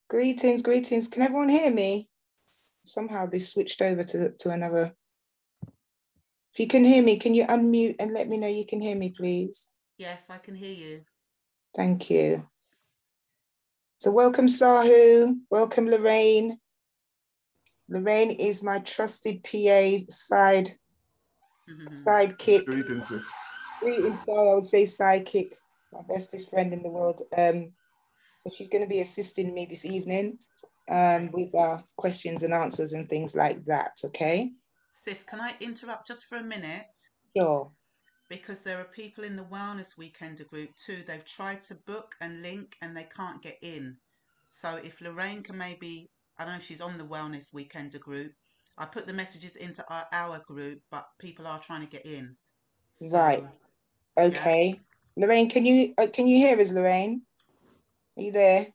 Greetings, greetings. Can everyone hear me? Somehow this switched over to another. If you can hear me, can you unmute and let me know you can hear me, please? Yes, I can hear you. Thank you. So welcome, Sahu. Welcome, Lorraine. Lorraine is my trusted PA sidekick. Greetings. Greetings, Sarah. I would say sidekick, my bestest friend in the world. So she's going to be assisting me this evening with questions and answers and things like that, okay? Sis, can I interrupt just for a minute? Sure. Because there are people in the Wellness Weekender group too. They've tried to book and link and they can't get in. So if Lorraine can maybe, I don't know if she's on the Wellness Weekender group. I put the messages into our group, but people are trying to get in. So, Right. Okay. Yeah. Lorraine, can you hear us, Lorraine? Are you there?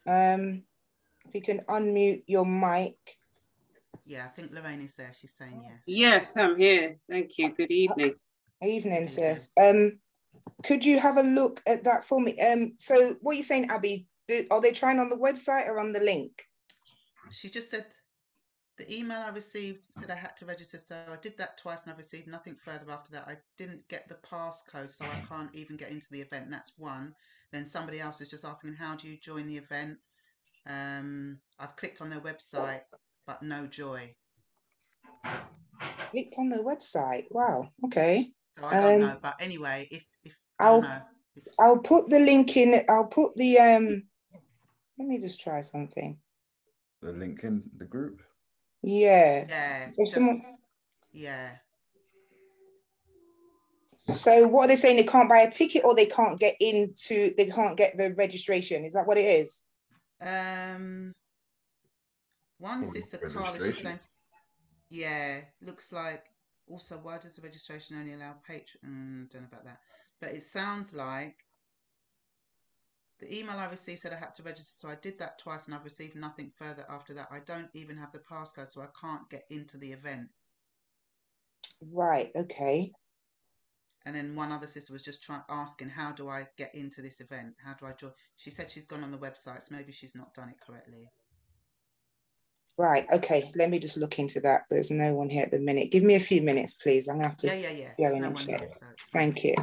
If you can unmute your mic. Yeah, I think Lorraine is there. She's saying yes. Yes, I'm here. Thank you. Good evening. Evening, sis. Could you have a look at that for me? So what are you saying, Abby? Are they trying on the website or on the link? She just said the email I received said I had to register, so I did that twice and I've received nothing further after that. I didn't get the passcode, so I can't even get into the event. That's one. Then somebody else is just asking, how do you join the event? I've clicked on their website, but no joy. Clicked on the website. Wow. Okay. So I don't know, but anyway, if I I'll don't know. I'll put the link in. I'll put the Let me just try something. The link in the group. Yeah. Yeah. Yeah. So what are they saying? They can't buy a ticket, or they can't get the registration. Is that what it is? One sister Carl is saying, yeah, looks like. Also, why does the registration only allow patron? Don't know about that, but it sounds like the email I received said I had to register, so I did that twice, and I've received nothing further after that. I don't even have the passcode, so I can't get into the event. Right. Okay. And then one other sister was just asking, how do I get into this event? How do I join? She said she's gone on the website, so maybe she's not done it correctly. Right. Okay. Let me just look into that. There's no one here at the minute. Give me a few minutes, please. I'm gonna have to. Yeah. There's no one here, so it's fine. Thank you.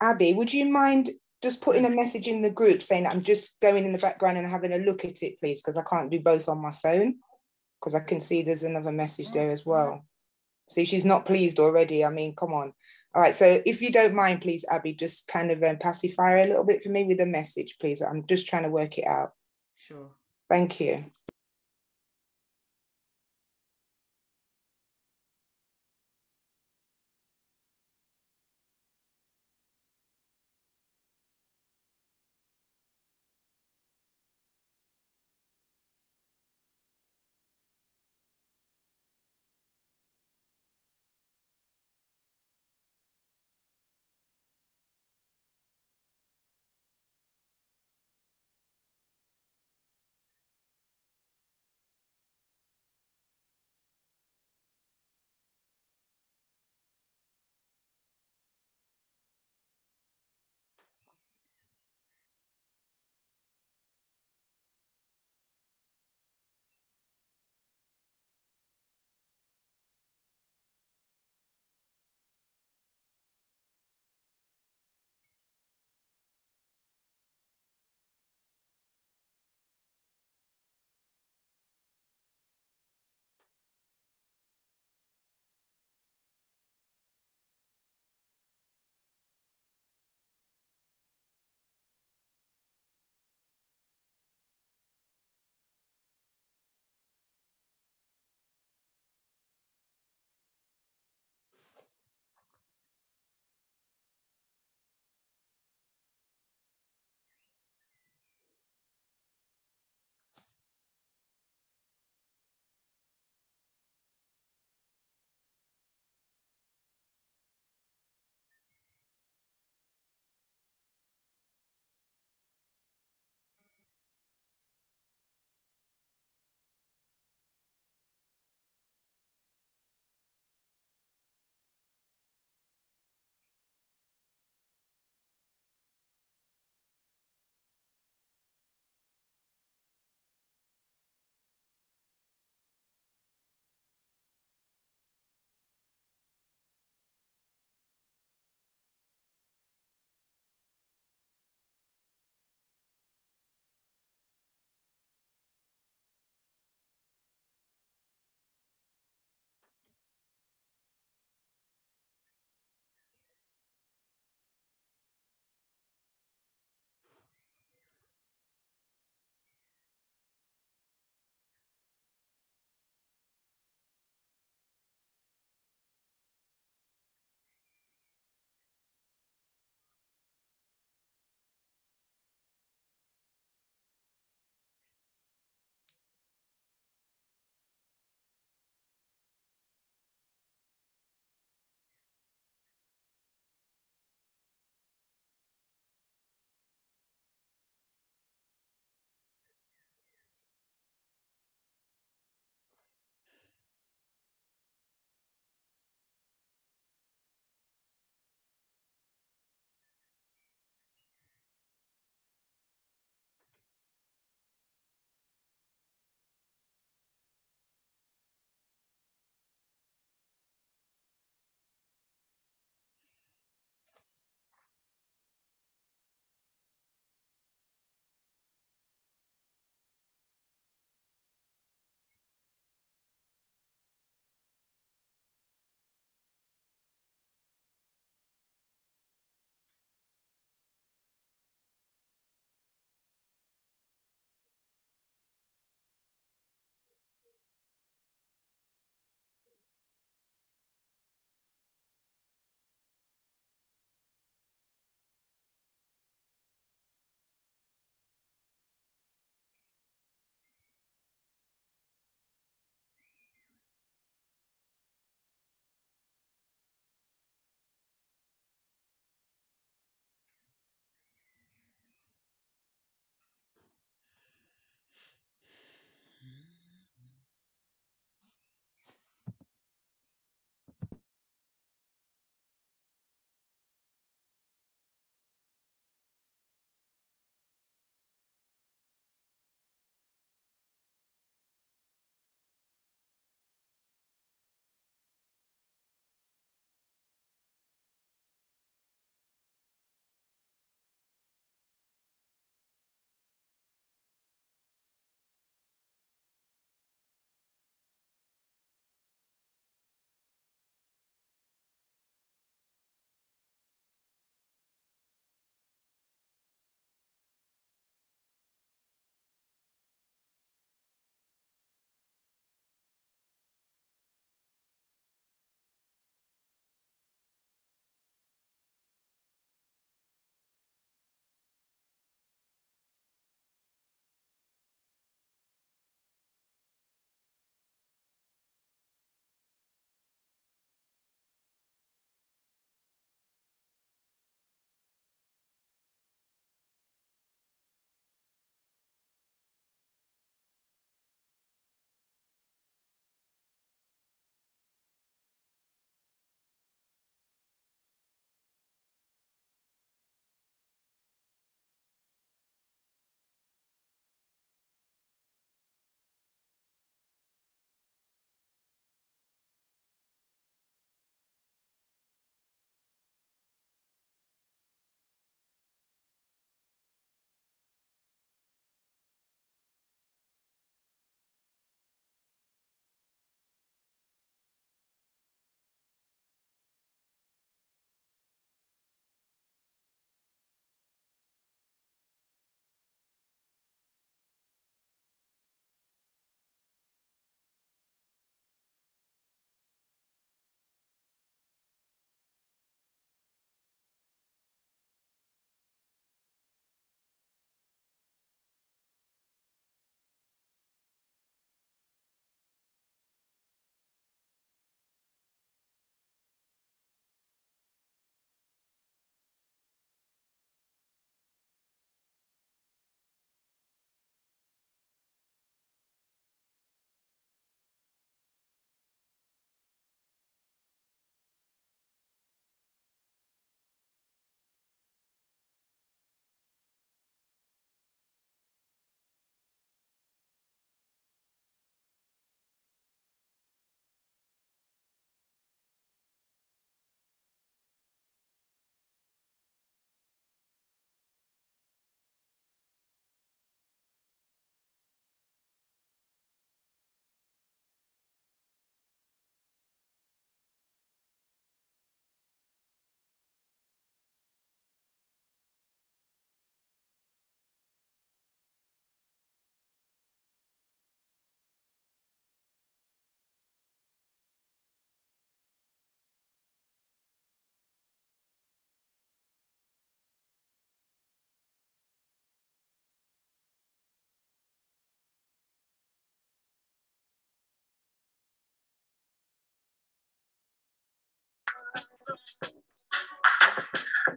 Abby, would you mind just putting a message in the group saying that I'm just going in the background and having a look at it, please? Because I can't do both on my phone, because I can see there's another message there as well. See, she's not pleased already. I mean, come on. All right, so if you don't mind, please, Abby, just kind of pacify her a little bit for me with a message, please. I'm just trying to work it out. Sure. Thank you.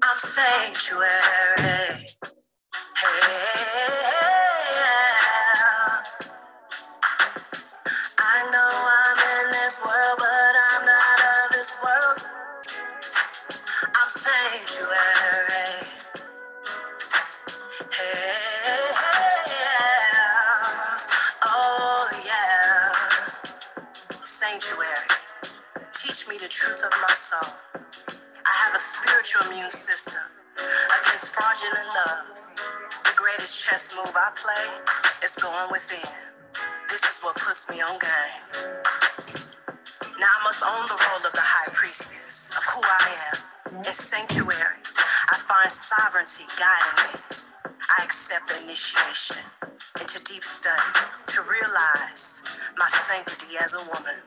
I'm sanctuary. Hey, I know I'm in this world, but I'm not of this world. I'm sanctuary. Hey, oh yeah. Sanctuary. Teach me the truth of my soul. I have a spiritual immune system against fraudulent love. The greatest chess move I play is going within. This is what puts me on game. Now I must own the role of the high priestess of who I am. In sanctuary, I find sovereignty guiding me. I accept the initiation into deep study to realize my sanctity as a woman.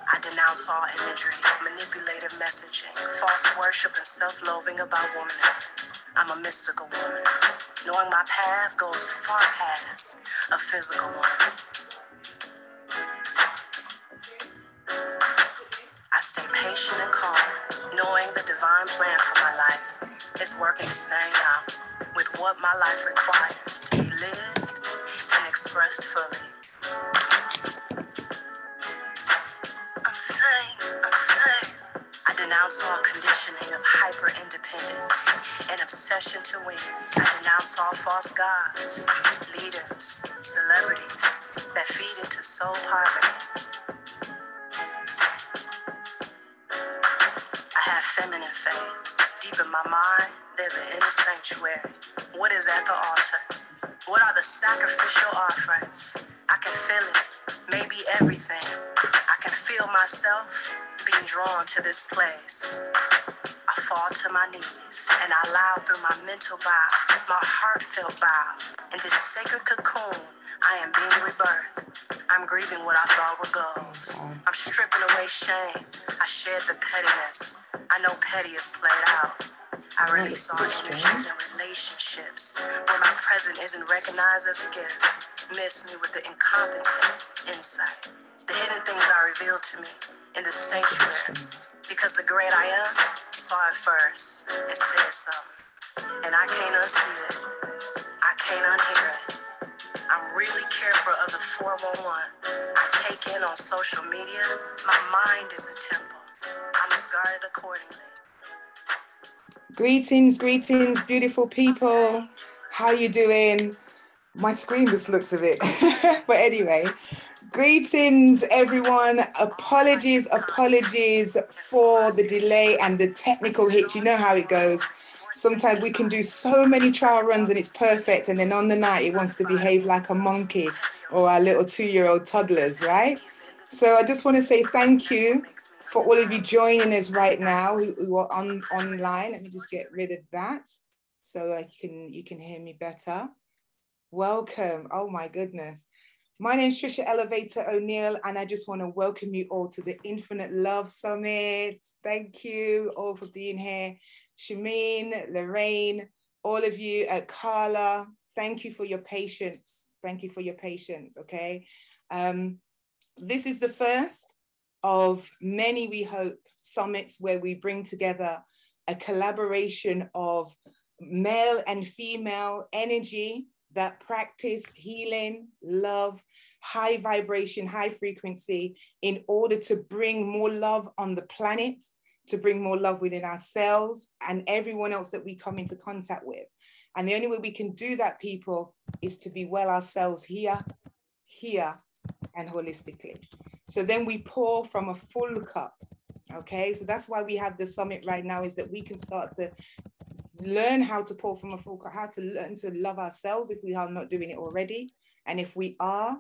I denounce all imagery, manipulative messaging, false worship, and self-loathing about womanhood. I'm a mystical woman. Knowing my path goes far past a physical one. I stay patient and calm, knowing the divine plan for my life is working this thing out with what my life requires to be lived and expressed fully. I denounce all conditioning of hyper-independence and obsession to win. I denounce all false gods, leaders, celebrities that feed into soul poverty. I have feminine faith. Deep in my mind, there's an inner sanctuary. What is at the altar? What are the sacrificial offerings? I can feel it, maybe everything. I can feel myself being drawn to this place. I fall to my knees and I allow through my mental bow, my heartfelt bow. In this sacred cocoon, I am being rebirthed. I'm grieving what I thought were goals. I'm stripping away shame. I shed the pettiness. I know petty is played out. I release all energies and relationships where my present isn't recognized as a gift. Miss me with the incompetent insight. The hidden things are revealed to me in the sanctuary because the great I am saw it first and said something. And I can't unsee it. I can't unhear it. I'm really careful of the 411 I take in on social media. My mind is a temple. I must guard it accordingly. Greetings, greetings, beautiful people. How you doing? My screen just looks a bit. But anyway, greetings, everyone. Apologies for the delay and the technical hitch. You know how it goes. Sometimes we can do so many trial runs and it's perfect. And then on the night, it wants to behave like a monkey or our little 2-year-old toddlers, right? So I just want to say thank you for all of you joining us right now who are online. Let me just get rid of that so you can hear me better. Welcome. Oh my goodness. My name is Tricia Elevator O'Neill, and I just want to welcome you all to the Infinite Love Summit. Thank you all for being here. Shameen, Lorraine, all of you at Carla, thank you for your patience. Thank you for your patience, okay? This is the first of many, we hope, summits where we bring together a collaboration of male and female energy that practice healing, love, high vibration, high frequency in order to bring more love on the planet, to bring more love within ourselves and everyone else that we come into contact with. And the only way we can do that, people, is to be well ourselves here, and holistically. So then we pour from a full cup, okay? So that's why we have the summit right now, is that we can start to learn how to pour from a full cup, how to learn to love ourselves if we are not doing it already. And if we are,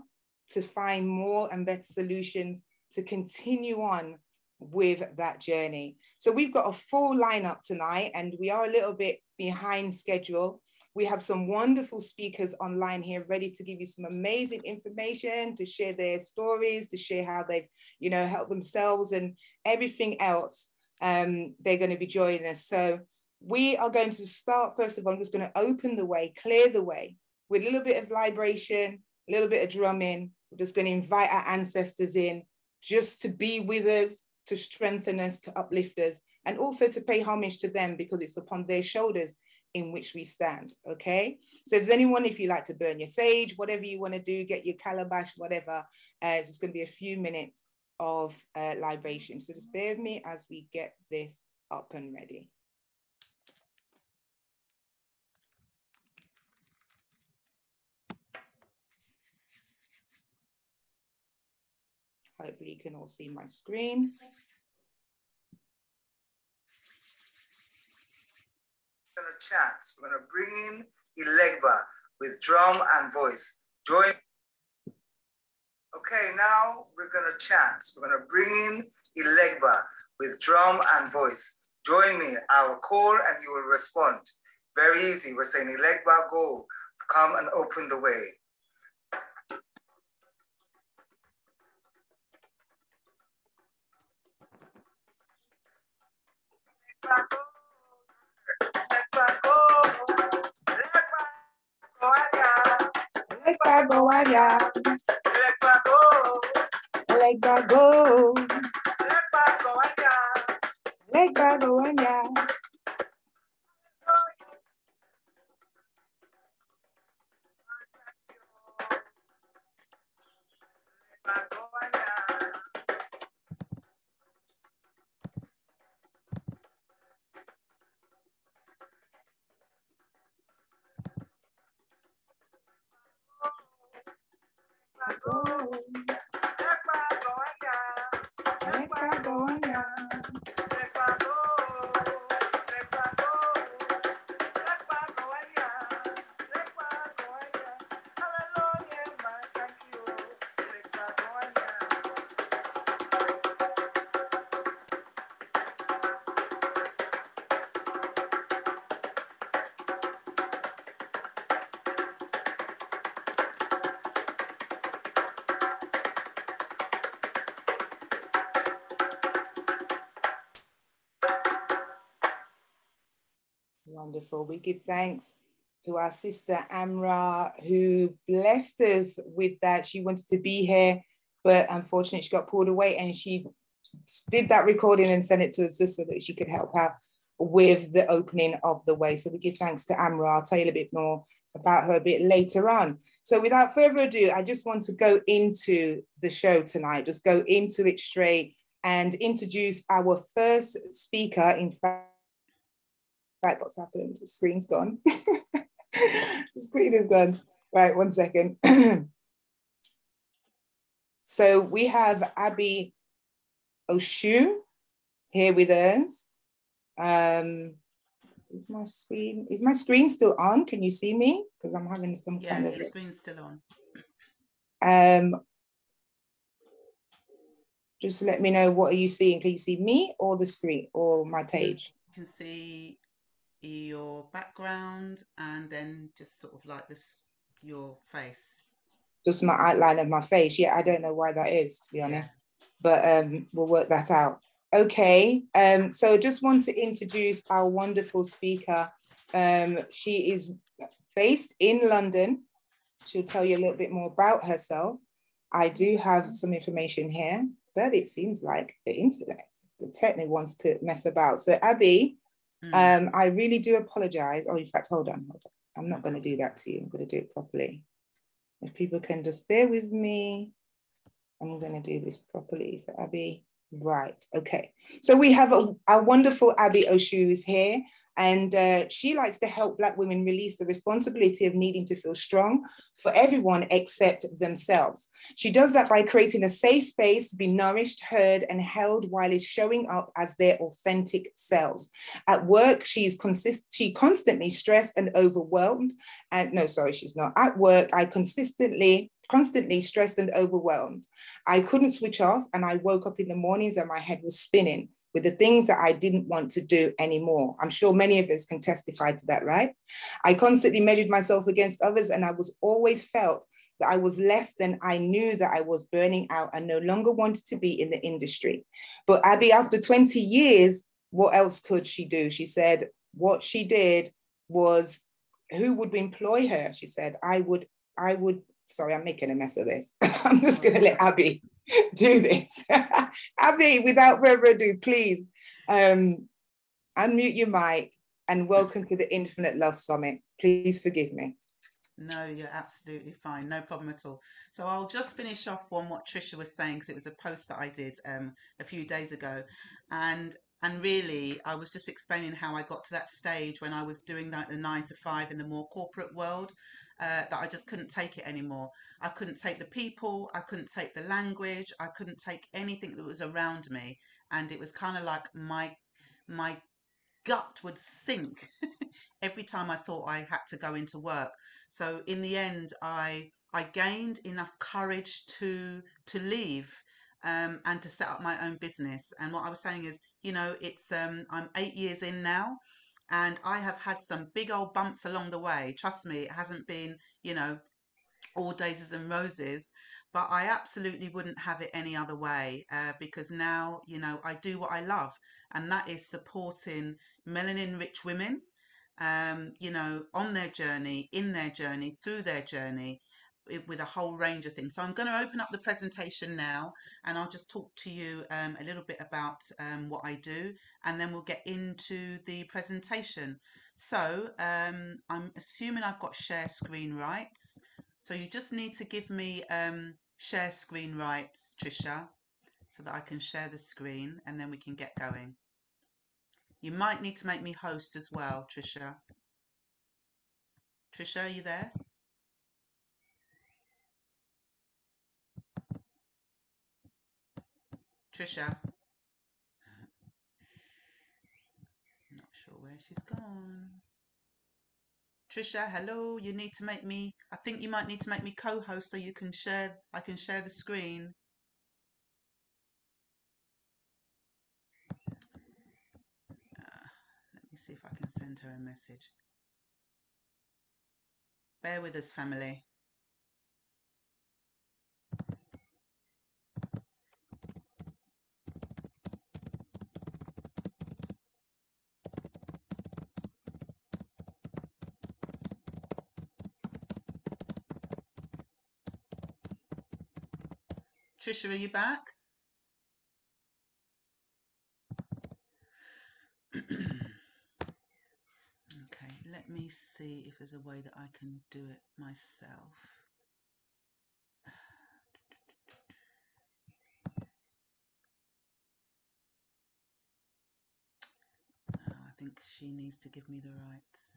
to find more and better solutions to continue on with that journey. So we've got a full lineup tonight and we are a little bit behind schedule. We have some wonderful speakers online here ready to give you some amazing information, to share their stories, to share how they've, helped themselves and everything else. They're going to be joining us. So we are going to start, first of all, I'm just going to open the way, clear the way with a little bit of vibration, a little bit of drumming. We're just going to invite our ancestors in just to be with us, to strengthen us, to uplift us, and also to pay homage to them, because it's upon their shoulders in which we stand, okay? So if there's anyone, if you like to burn your sage, whatever you want to do, get your calabash, whatever, it's just going to be a few minutes of libation. So just bear with me as we get this up and ready. Hopefully you can all see my screen. We're going to chant. We're going to bring in Ilegba with drum and voice. Join. Okay, now we're going to chant. We're going to bring in Ilegba with drum and voice. Join me. I will call and you will respond. Very easy. We're saying Ilegba, go. Come and open the way. Wonderful. We give thanks to our sister Amra, who blessed us with that. She wanted to be here, but unfortunately she got pulled away, and she did that recording and sent it to us just so that she could help out with the opening of the way. So we give thanks to Amra. I'll tell you a bit more about her a bit later on. So without further ado, I just want to go into the show tonight, just go into it straight and introduce our first speaker. In fact, what's happened? The screen's gone. The screen is gone. Right, 1 second. So we have Abby Oshu here with us. Is my screen still on? Can you see me? Because I'm having some kind of... Yeah, your screen's still on. Just let me know, what are you seeing? Can you see me or the screen or my page? You can see your background and then just sort of like this, your face. Just my outline of my face. Yeah, I don't know why that is, to be honest, but we'll work that out. Okay, so just want to introduce our wonderful speaker. She is based in London. She'll tell you a little bit more about herself. I do have some information here, but it seems like the internet, the technique wants to mess about. So Abby, I really do apologize. Oh, in fact, hold on. I'm not going to do that to you. I'm going to do it properly. If people can just bear with me, I'm going to do this properly for Abby. Right, okay. So we have our wonderful Abby Oshu is here, and she likes to help Black women release the responsibility of needing to feel strong for everyone except themselves. She does that by creating a safe space to be nourished, heard, and held while is showing up as their authentic selves. At work, she constantly stressed and overwhelmed. And no, sorry, she's not. At work, I constantly stressed and overwhelmed. I couldn't switch off, and I woke up in the mornings and my head was spinning with the things that I didn't want to do anymore. I'm sure many of us can testify to that, right? I constantly measured myself against others, and I was always felt that I was less than. I knew that I was burning out and no longer wanted to be in the industry. But Abby, after 20 years, what else could she do? She said what she did was, who would employ her? She said, I would, sorry, I'm making a mess of this. I'm just going to let Abby do this. Abby, without further ado, please unmute your mic and welcome to the Infinite Love Summit. Please forgive me. No, you're absolutely fine. No problem at all. So I'll just finish off on what Tricia was saying, because it was a post that I did a few days ago. And really, I was just explaining how I got to that stage when I was doing like the 9 to 5 in the more corporate world, that I just couldn't take it anymore. I couldn't take the people, I couldn't take the language, I couldn't take anything that was around me. And it was kind of like my gut would sink every time I thought I had to go into work. So in the end, I gained enough courage to leave, and to set up my own business. And what I was saying is, you know, it's I'm 8 years in now, and I have had some big old bumps along the way. Trust me, it hasn't been, you know, all daisies and roses, but I absolutely wouldn't have it any other way, because now, you know, I do what I love, and that is supporting melanin rich women, you know, on their journey, in their journey, through their journey, with a whole range of things. So I'm going to open up the presentation now, and I'll just talk to you a little bit about what I do, and then we'll get into the presentation. So I'm assuming I've got share screen rights. So you just need to give me share screen rights, Tricia, so that I can share the screen, and then we can get going. You might need to make me host as well, Tricia. Tricia, are you there? Tricia? Not sure where she's gone. Tricia, hello. You need to make me, I think you might need to make me co-host so you can share, I can share the screen. Let me see if I can send her a message. Bear with us, family. Tricia, are you back? Okay, let me see if there's a way that I can do it myself. No, I think she needs to give me the rights.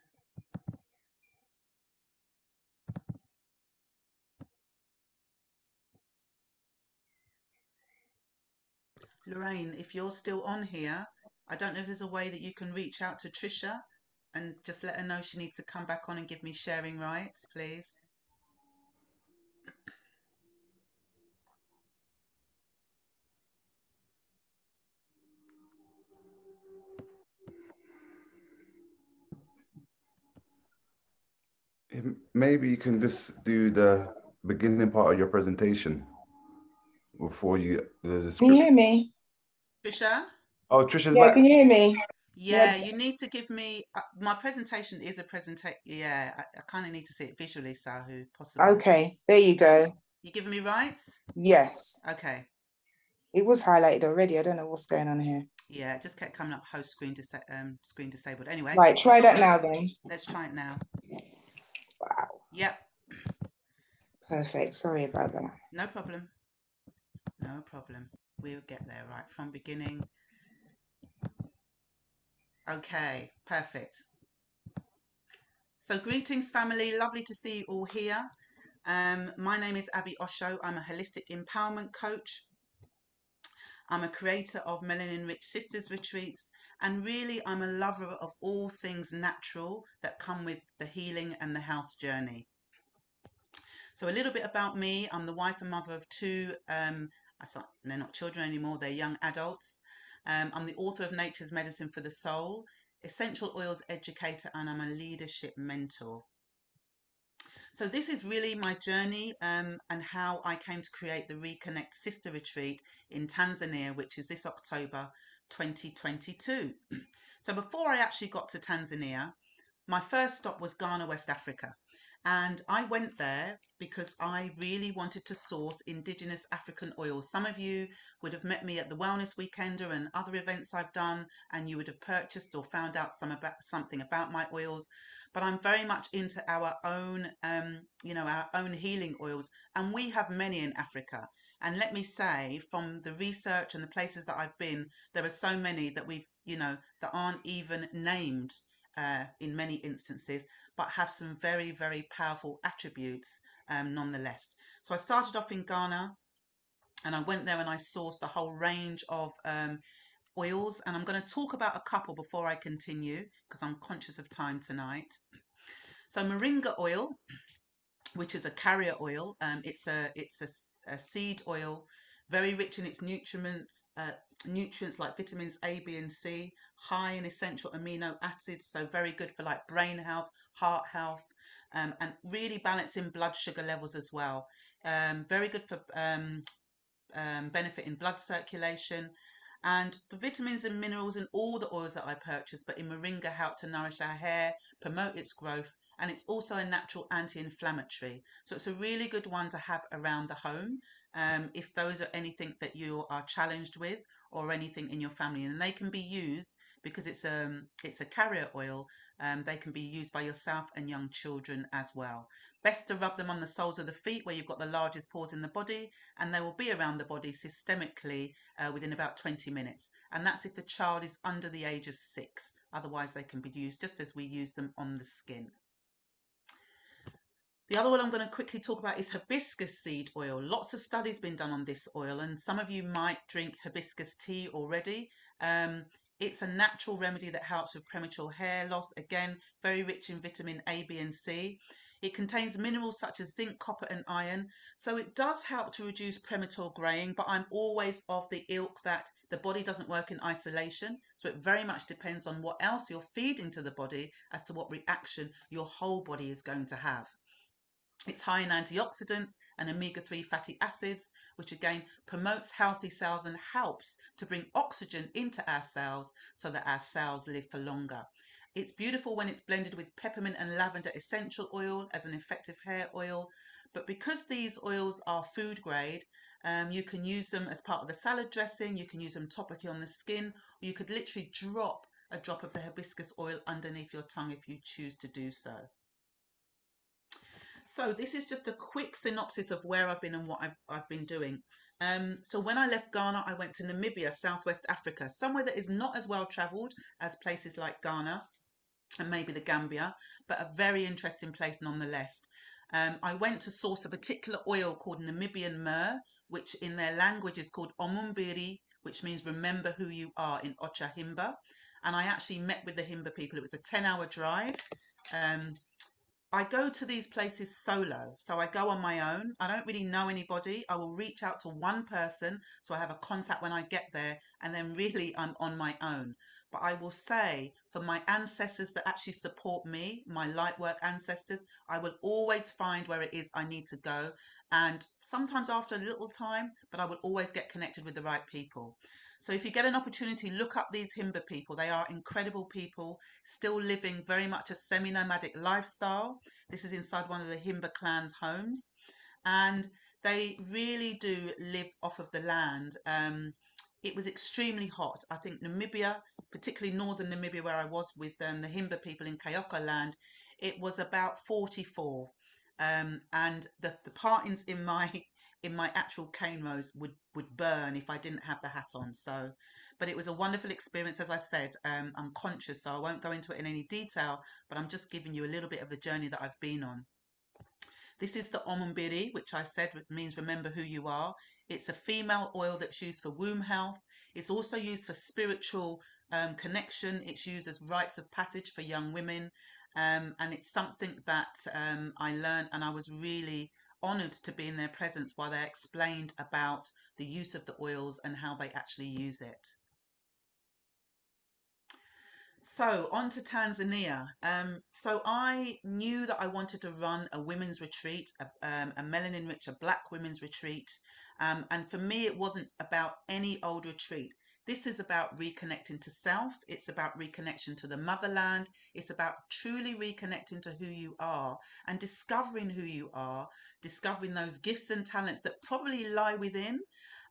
Lorraine, if you're still on here, I don't know if there's a way that you can reach out to Tricia and just let her know she needs to come back on and give me sharing rights, please. Maybe you can just do the beginning part of your presentation before you the description. Can you hear me? Tricia? Oh, Tricia's Yeah, back. can you hear me? Yeah, you need to give me, my presentation is a presentation. Yeah, I kind of need to see it visually, Sahu, possibly. Okay, there you go. You giving me rights? Yes. Okay. It was highlighted already. I don't know what's going on here. Yeah, it just kept coming up host screen disabled. Anyway, Right, try that good. now then. Let's try it now. Wow. Yep. Perfect. Sorry about that. No problem. No problem. We'll get there right from beginning. Okay, perfect. So greetings, family. Lovely to see you all here. My name is Abby Osho. I'm a holistic empowerment coach. I'm a creator of Melanin Rich Sisters Retreats, and really I'm a lover of all things natural that come with the healing and the health journey. So a little bit about me. I'm the wife and mother of two, they're not children anymore, they're young adults. I'm the author of Nature's Medicine for the Soul, Essential Oils Educator, and I'm a leadership mentor. So this is really my journey, and how I came to create the Reconnect Sister Retreat in Tanzania, which is this October 2022. So before I actually got to Tanzania, my first stop was Ghana, West Africa. And I went there because I really wanted to source indigenous African oils. Some of you would have met me at the Wellness Weekender and other events I've done, and you would have purchased or found out something about my oils. But I'm very much into our own, our own healing oils, and we have many in Africa. And let me say, from the research and the places that I've been, there are so many that that aren't even named in many instances, but have some very, very powerful attributes nonetheless. So I started off in Ghana, and I went there and I sourced a whole range of oils, and I'm going to talk about a couple before I continue because I'm conscious of time tonight. So moringa oil, which is a carrier oil, it's a seed oil, very rich in its nutrients like vitamins A, B, and C, high in essential amino acids, so very good for like brain health, heart health, and really balancing blood sugar levels as well. Very good for benefit in blood circulation, and the vitamins and minerals in all the oils that I purchased, but in moringa, help to nourish our hair, promote its growth, and it's also a natural anti-inflammatory. So it's a really good one to have around the home if those are anything that you are challenged with or anything in your family, and they can be used because it's a carrier oil. They can be used by yourself and young children as well. Best to rub them on the soles of the feet where you've got the largest pores in the body, and they will be around the body systemically within about 20 minutes. And that's if the child is under the age of 6. Otherwise, they can be used just as we use them on the skin. The other one I'm going to quickly talk about is hibiscus seed oil. Lots of studies been done on this oil, and some of you might drink hibiscus tea already. It's a natural remedy that helps with premature hair loss. Again, very rich in vitamin A, B, and C. It contains minerals such as zinc, copper, and iron. So it does help to reduce premature graying, but I'm always of the ilk that the body doesn't work in isolation. So it very much depends on what else you're feeding to the body as to what reaction your whole body is going to have. It's high in antioxidants and omega-3 fatty acids, which again promotes healthy cells and helps to bring oxygen into our cells so that our cells live for longer. It's beautiful when it's blended with peppermint and lavender essential oil as an effective hair oil. But because these oils are food grade, you can use them as part of the salad dressing, you can use them topically on the skin, or you could literally drop a drop of the hibiscus oil underneath your tongue if you choose to do so. So this is just a quick synopsis of where I've been and what I've been doing. So when I left Ghana, I went to Namibia, Southwest Africa, somewhere that is not as well travelled as places like Ghana and maybe the Gambia, but a very interesting place nonetheless. I went to source a particular oil called Namibian myrrh, which in their language is called Omumbiri, which means remember who you are in Ocha Himba. And I actually met with the Himba people. It was a 10-hour drive. I go to these places solo, so I go on my own. I don't really know anybody. I will reach out to one person so I have a contact when I get there, and then really I'm on my own. But I will say, for my ancestors that actually support me, my light work ancestors, I will always find where it is I need to go. And sometimes after a little time, but I will always get connected with the right people. So if you get an opportunity, look up these Himba people. They are incredible people, still living very much a semi-nomadic lifestyle. This is inside one of the Himba clan's homes, and they really do live off of the land. It was extremely hot. I think Namibia, particularly northern Namibia where I was with the Himba people in Kayoka land, it was about 44. And the partings in my actual cane rows would burn if I didn't have the hat on. So, but it was a wonderful experience. As I said, I'm conscious, so I won't go into it in any detail, but I'm just giving you a little bit of the journey that I've been on. This is the Omumbiri, which I said means remember who you are. It's a female oil that's used for womb health. It's also used for spiritual connection. It's used as rites of passage for young women. And it's something that I learned, and I was really honoured to be in their presence while they explained about the use of the oils and how they actually use it. So on to Tanzania. So I knew that I wanted to run a women's retreat, a melanin-rich, a black women's retreat. And for me, it wasn't about any old retreat. This is about reconnecting to self. It's about reconnection to the motherland. It's about truly reconnecting to who you are and discovering who you are, discovering those gifts and talents that probably lie within.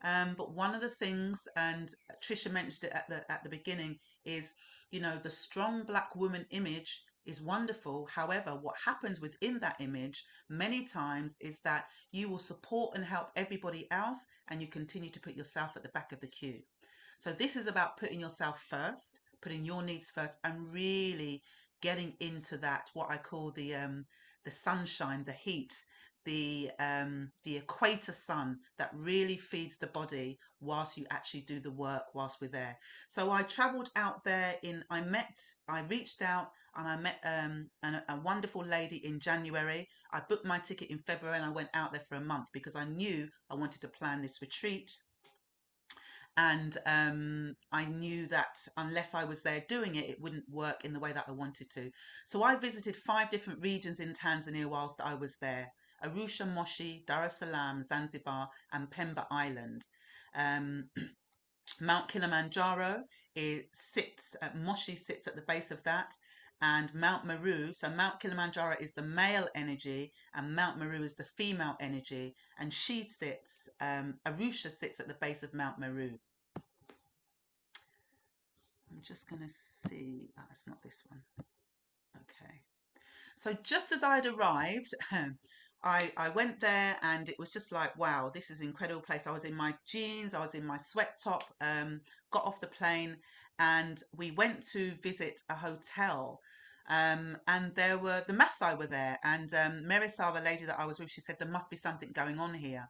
But one of the things, and Tricia mentioned it at the beginning, is, you know, the strong Black woman image is wonderful. However, what happens within that image many times is that you will support and help everybody else, and you continue to put yourself at the back of the queue. So this is about putting yourself first, putting your needs first, and really getting into that, what I call the sunshine, the heat, the equator sun that really feeds the body whilst you actually do the work whilst we're there. So I travelled out there I reached out and I met a wonderful lady in January. I booked my ticket in February and I went out there for a month because I knew I wanted to plan this retreat. And I knew that unless I was there doing it, it wouldn't work in the way that I wanted to. So I visited 5 different regions in Tanzania whilst I was there: Arusha, Moshi, Dar es Salaam, Zanzibar, and Pemba Island. Mount Kilimanjaro Moshi sits at the base of that, and Mount Meru. So Mount Kilimanjaro is the male energy, and Mount Meru is the female energy. And Arusha sits at the base of Mount Meru. I'm just going to see. Oh, it's not this one. Okay. So just as I'd arrived, I went there and it was just like, wow, this is an incredible place. I was in my jeans, I was in my sweat top, got off the plane and we went to visit a hotel. And the Maasai were there, and Merisal, the lady that I was with, she said there must be something going on here.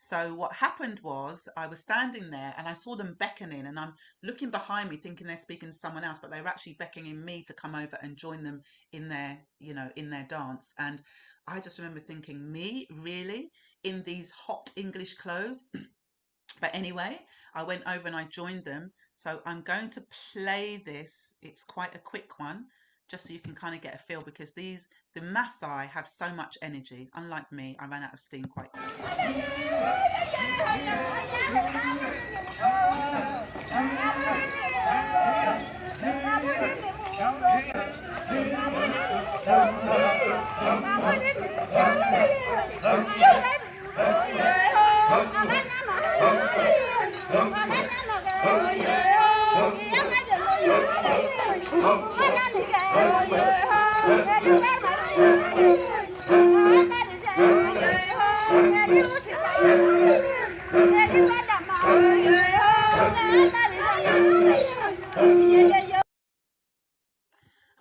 So what happened was I was standing there and I saw them beckoning, and I'm looking behind me thinking they're speaking to someone else, but they were actually beckoning me to come over and join them in their dance. And I just remember thinking, me, really, in these hot English clothes? But anyway, I went over and I joined them. So I'm going to play this. It's quite a quick one, just so you can kind of get a feel, because the Maasai have so much energy. Unlike me, I ran out of steam quite quickly.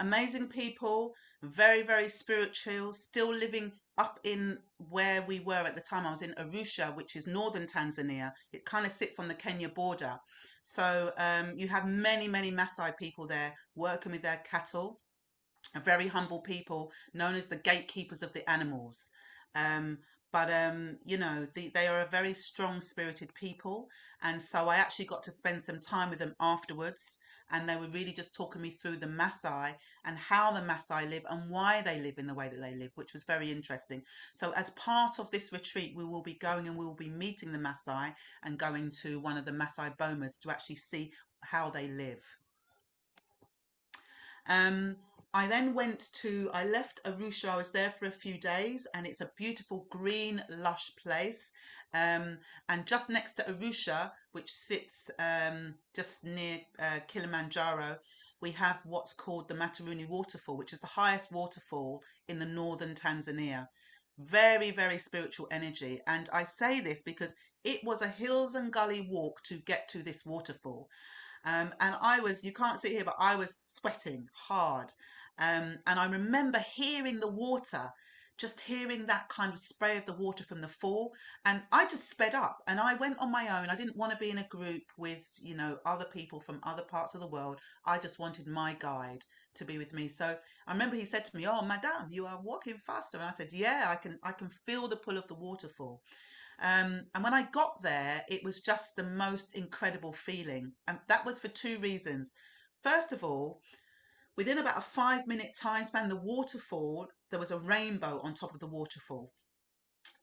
Amazing people, very, very spiritual, still living up in where we were at the time. I was in Arusha, which is northern Tanzania. It kind of sits on the Kenya border. So you have many, many Maasai people there working with their cattle, very humble people known as the gatekeepers of the animals. But they are a very strong spirited people. And so I actually got to spend some time with them afterwards. And they were really just talking me through the Maasai and how the Maasai live and why they live in the way that they live, which was very interesting. So as part of this retreat, we will be going and we will be meeting the Maasai and going to one of the Maasai bomas to actually see how they live. I then I left Arusha. I was there for a few days, and it's a beautiful green lush place. And just next to Arusha, which sits just near Kilimanjaro, we have what's called the Mataruni waterfall, which is the highest waterfall in the northern Tanzania. Very, very spiritual energy. And I say this because it was a hills and gully walk to get to this waterfall. And you can't see it here, but I was sweating hard. And I remember hearing the water, just hearing that kind of spray of the water from the fall. And I just sped up and I went on my own. I didn't want to be in a group with, other people from other parts of the world. I just wanted my guide to be with me. So I remember he said to me, "Oh, madame, you are walking faster." And I said, "Yeah, I can feel the pull of the waterfall." And when I got there, it was just the most incredible feeling. And that was for 2 reasons. First of all, within about a 5-minute time span, the waterfall, there was a rainbow on top of the waterfall.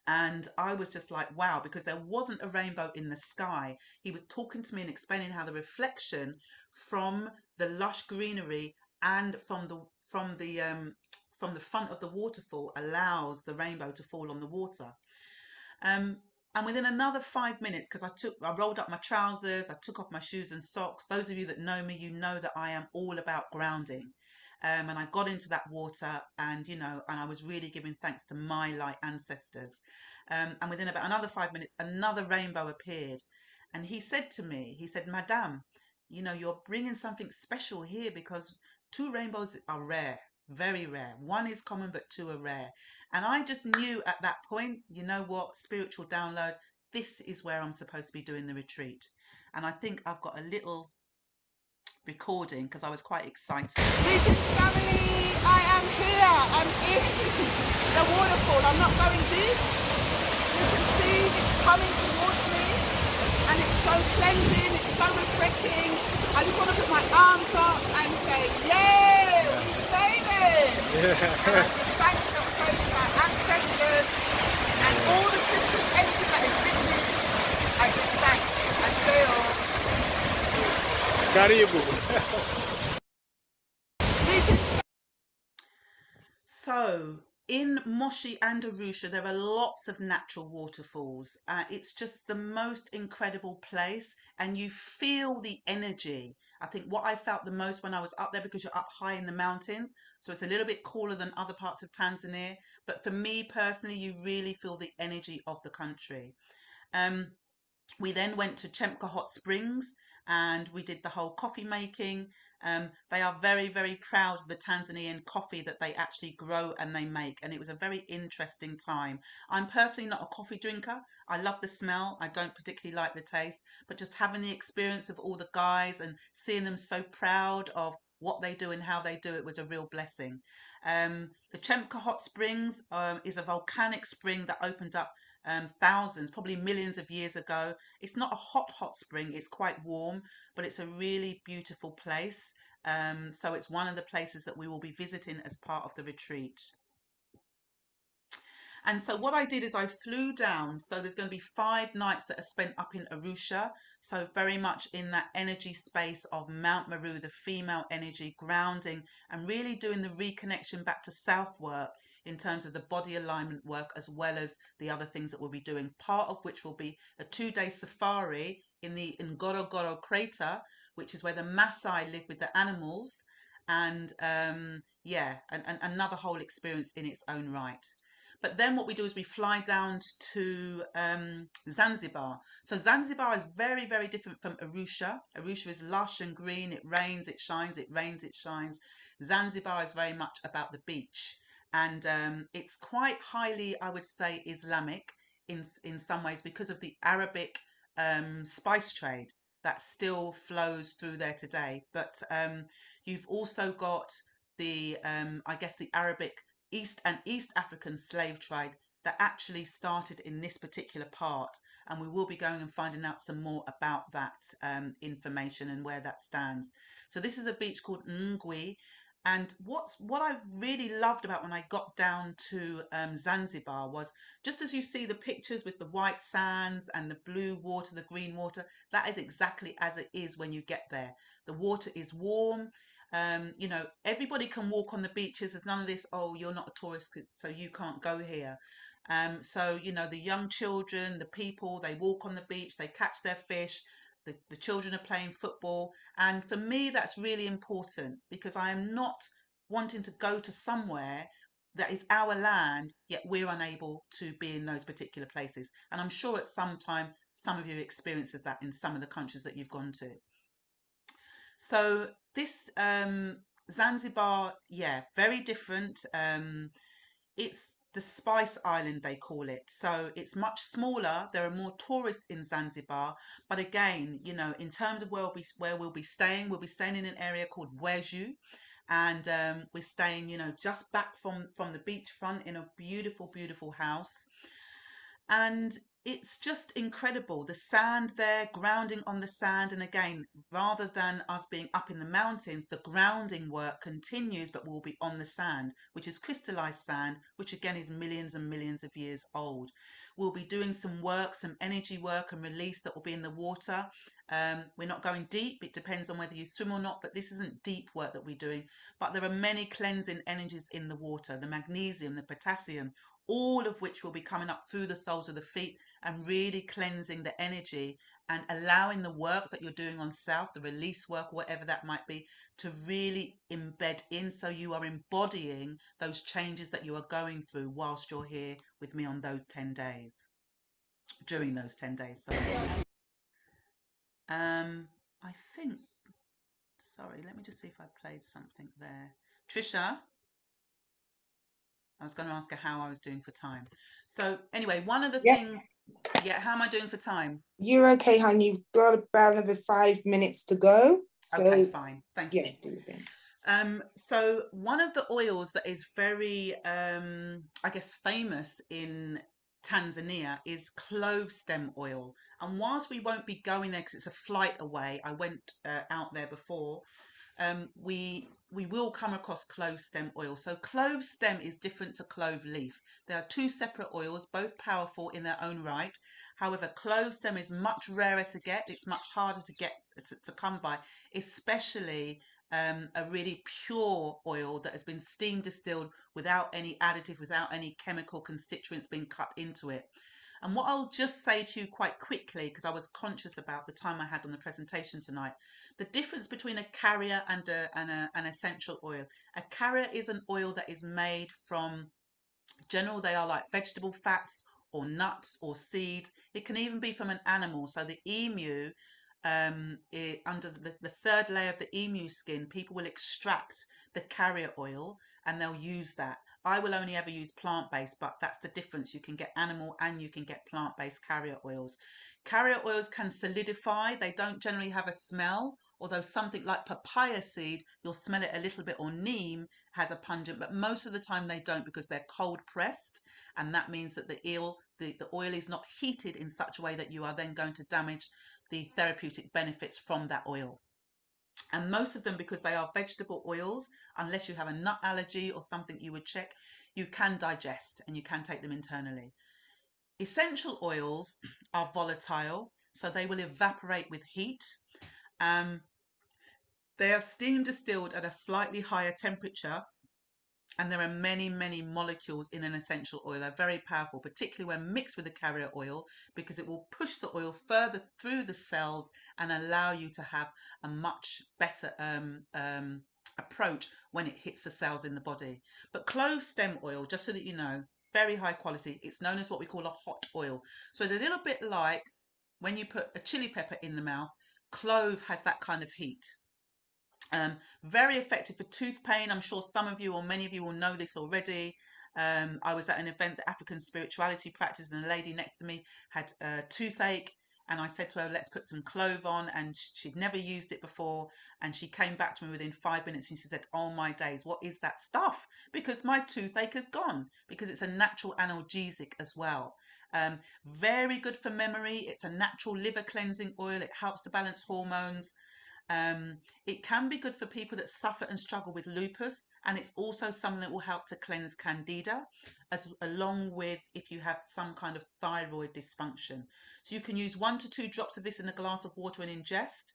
And I was just like, wow, because there wasn't a rainbow in the sky. He was talking to me and explaining how the reflection from the lush greenery and from the front of the waterfall allows the rainbow to fall on the water. Um, and within another 5 minutes, because I rolled up my trousers, I took off my shoes and socks. Those of you that know me, you know that I am all about grounding. And I got into that water, and and I was really giving thanks to my light ancestors. And within about another 5 minutes, another rainbow appeared. And he said to me, he said, Madame, you're bringing something special here, because two rainbows are rare, very rare. One is common, but two are rare. And I just knew at that point, you know what, spiritual download, this is where I'm supposed to be doing the retreat. And I think I've got a little recording because I was quite excited. Greetings, family. I am here. I'm in the waterfall. I'm not going deep. You can see it's coming towards me, and it's so cleansing, it's so refreshing. I just want to put my arms up and say, yay, we made it. And I just thank and praise my ancestors and all the sisters, everything that is with me. I just thank and say, Karibu. So in Moshi and Arusha, there are lots of natural waterfalls. It's just the most incredible place, and you feel the energy. I think what I felt the most when I was up there, because you're up high in the mountains, so it's a little bit cooler than other parts of Tanzania. But for me personally, you really feel the energy of the country. We then went to Chemka Hot Springs and we did the whole coffee making. They are very, very proud of the Tanzanian coffee that they actually grow and they make. And it was a very interesting time. I'm personally not a coffee drinker. I love the smell. I don't particularly like the taste. But just having the experience of all the guys and seeing them so proud of what they do and how they do it was a real blessing. The Chemka Hot Springs is a volcanic spring that opened up thousands, probably millions of years ago. It's not a hot spring, it's quite warm, but it's a really beautiful place. So it's one of the places that we will be visiting as part of the retreat. And so what I did is I flew down. So there's going to be 5 nights that are spent up in Arusha. So very much in that energy space of Mount Meru, the female energy, grounding and really doing the reconnection back to self work in terms of the body alignment work, as well as the other things that we'll be doing, part of which will be a 2-day safari in the Ngorongoro crater, which is where the Maasai live with the animals. And yeah, and another whole experience in its own right. But then what we do is we fly down to Zanzibar. So Zanzibar is very, very different from Arusha. Arusha is lush and green. It rains, it shines, it rains, it shines. Zanzibar is very much about the beach. And it's quite highly, I would say, Islamic in some ways because of the Arabic spice trade that still flows through there today. But you've also got the, I guess, the Arabic East African slave trade that actually started in this particular part, and we will be going and finding out some more about that information and where that stands. So this is a beach called Ngwi, and what I really loved about when I got down to Zanzibar was, just as you see the pictures with the white sands and the blue water, the green water, that is exactly as it is when you get there. The water is warm. Everybody can walk on the beaches. There's none of this, oh, you're not a tourist, so you can't go here. So, the young children, the people, they walk on the beach, they catch their fish, the children are playing football. And for me, that's really important because I am not wanting to go to somewhere that is our land, yet we're unable to be in those particular places. And I'm sure at some time, some of you experienced that in some of the countries that you've gone to. So this Zanzibar, yeah, very different. It's the Spice Island, they call it. So it's much smaller. There are more tourists in Zanzibar. But again, in terms of where we'll be staying in an area called Bweju. And we're staying, just back from the beachfront in a beautiful, beautiful house. And it's just incredible. The sand there, grounding on the sand. And again, rather than us being up in the mountains, the grounding work continues, but we'll be on the sand, which is crystallized sand, which again is millions and millions of years old. We'll be doing some work, some energy work and release that will be in the water. We're not going deep. It depends on whether you swim or not, but this isn't deep work that we're doing. But there are many cleansing energies in the water, the magnesium, the potassium, all of which will be coming up through the soles of the feet and really cleansing the energy and allowing the work that you're doing on self, the release work, whatever that might be, to really embed in, so you are embodying those changes that you are going through whilst you're here with me on those 10 days, during those 10 days, sorry. I think, sorry, let me just see if I played something there. Tricia, I was going to ask her how I was doing for time. So anyway, one of the things, yeah, how am I doing for time? You're okay, hon. You've got about another 5 minutes to go. So, okay, fine. Thank you. So one of the oils that is very, I guess, famous in Tanzania is clove stem oil. And whilst we won't be going there because it's a flight away, I went out there before, we will come across clove stem oil. So clove stem is different to clove leaf. There are two separate oils, both powerful in their own right. However, clove stem is much rarer to get. It's much harder to get to come by, especially a really pure oil that has been steam distilled without any additive, without any chemical constituents being cut into it. And what I'll just say to you quite quickly, because I was conscious about the time I had on the presentation tonight, the difference between a carrier and an essential oil. A carrier is an oil that is made from, generally they are like vegetable fats or nuts or seeds. It can even be from an animal. So the emu, under the third layer of the emu skin, people will extract the carrier oil and they'll use that. I will only ever use plant-based, but that's the difference. You can get animal and you can get plant-based carrier oils. Carrier oils can solidify. They don't generally have a smell, although something like papaya seed, you'll smell it a little bit, or neem has a pungent, but most of the time they don't because they're cold pressed. And that means that the oil is not heated in such a way that you are then going to damage the therapeutic benefits from that oil. And most of them, because they are vegetable oils, unless you have a nut allergy or something you would check, you can digest and you can take them internally. Essential oils are volatile, so they will evaporate with heat. They are steam distilled at a slightly higher temperature, and there are many, many molecules in an essential oil. They're very powerful, particularly when mixed with the carrier oil, because it will push the oil further through the cells and allow you to have a much better approach when it hits the cells in the body. But clove stem oil, just so that you know, very high quality. It's known as what we call a hot oil. So it's a little bit like when you put a chili pepper in the mouth, clove has that kind of heat. Very effective for tooth pain. I'm sure some of you or many of you will know this already. I was at an event, the African Spirituality Practice, and a lady next to me had a toothache, and I said to her, let's put some clove on, and she'd never used it before, and she came back to me within 5 minutes and she said, oh my days, what is that stuff? Because my toothache has gone, because it's a natural analgesic as well. Very good for memory. It's a natural liver cleansing oil. It helps to balance hormones. It can be good for people that suffer and struggle with lupus, and it's also something that will help to cleanse candida, along with if you have some kind of thyroid dysfunction. So you can use 1 to 2 drops of this in a glass of water and ingest.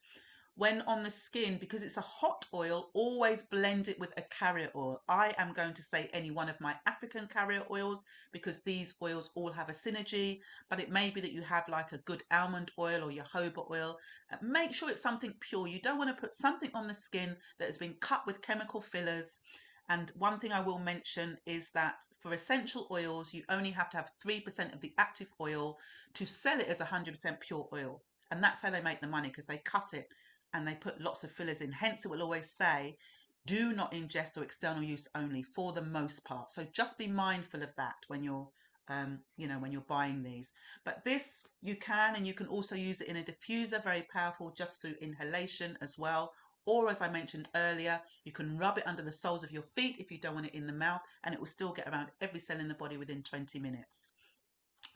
When on the skin, because it's a hot oil, always blend it with a carrier oil. I am going to say any one of my African carrier oils, because these oils all have a synergy, but it may be that you have like a good almond oil or jojoba oil. Make sure it's something pure. You don't want to put something on the skin that has been cut with chemical fillers. And one thing I will mention is that for essential oils, you only have to have 3% of the active oil to sell it as 100% pure oil. And that's how they make the money, because they cut it and they put lots of fillers in. Hence, it will always say, do not ingest or external use only, for the most part. So just be mindful of that when you're, when you're buying these. But this you can, and you can also use it in a diffuser, very powerful, just through inhalation as well. Or as I mentioned earlier, you can rub it under the soles of your feet if you don't want it in the mouth, and it will still get around every cell in the body within 20 minutes.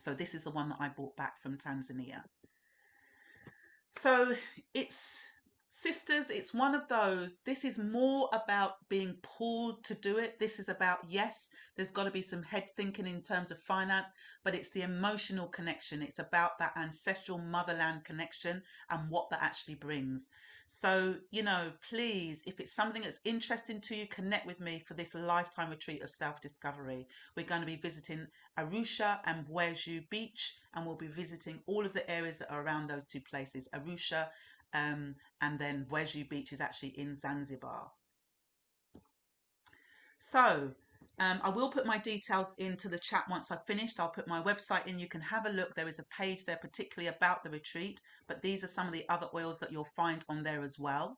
So this is the one that I brought back from Tanzania. So it's, sisters, it's one of those, this is more about being pulled to do it. This is about, yes, there's got to be some head thinking in terms of finance, but it's the emotional connection. It's about that ancestral motherland connection and what that actually brings. So, you know, please, if it's something that's interesting to you, connect with me for this lifetime retreat of self-discovery. We're going to be visiting Arusha and Bweju Beach, and we'll be visiting all of the areas that are around those two places. Arusha and then Bweju Beach is actually in Zanzibar. So I will put my details into the chat once I've finished. I'll put my website in. You can have a look. There is a page there particularly about the retreat, but these are some of the other oils that you'll find on there as well.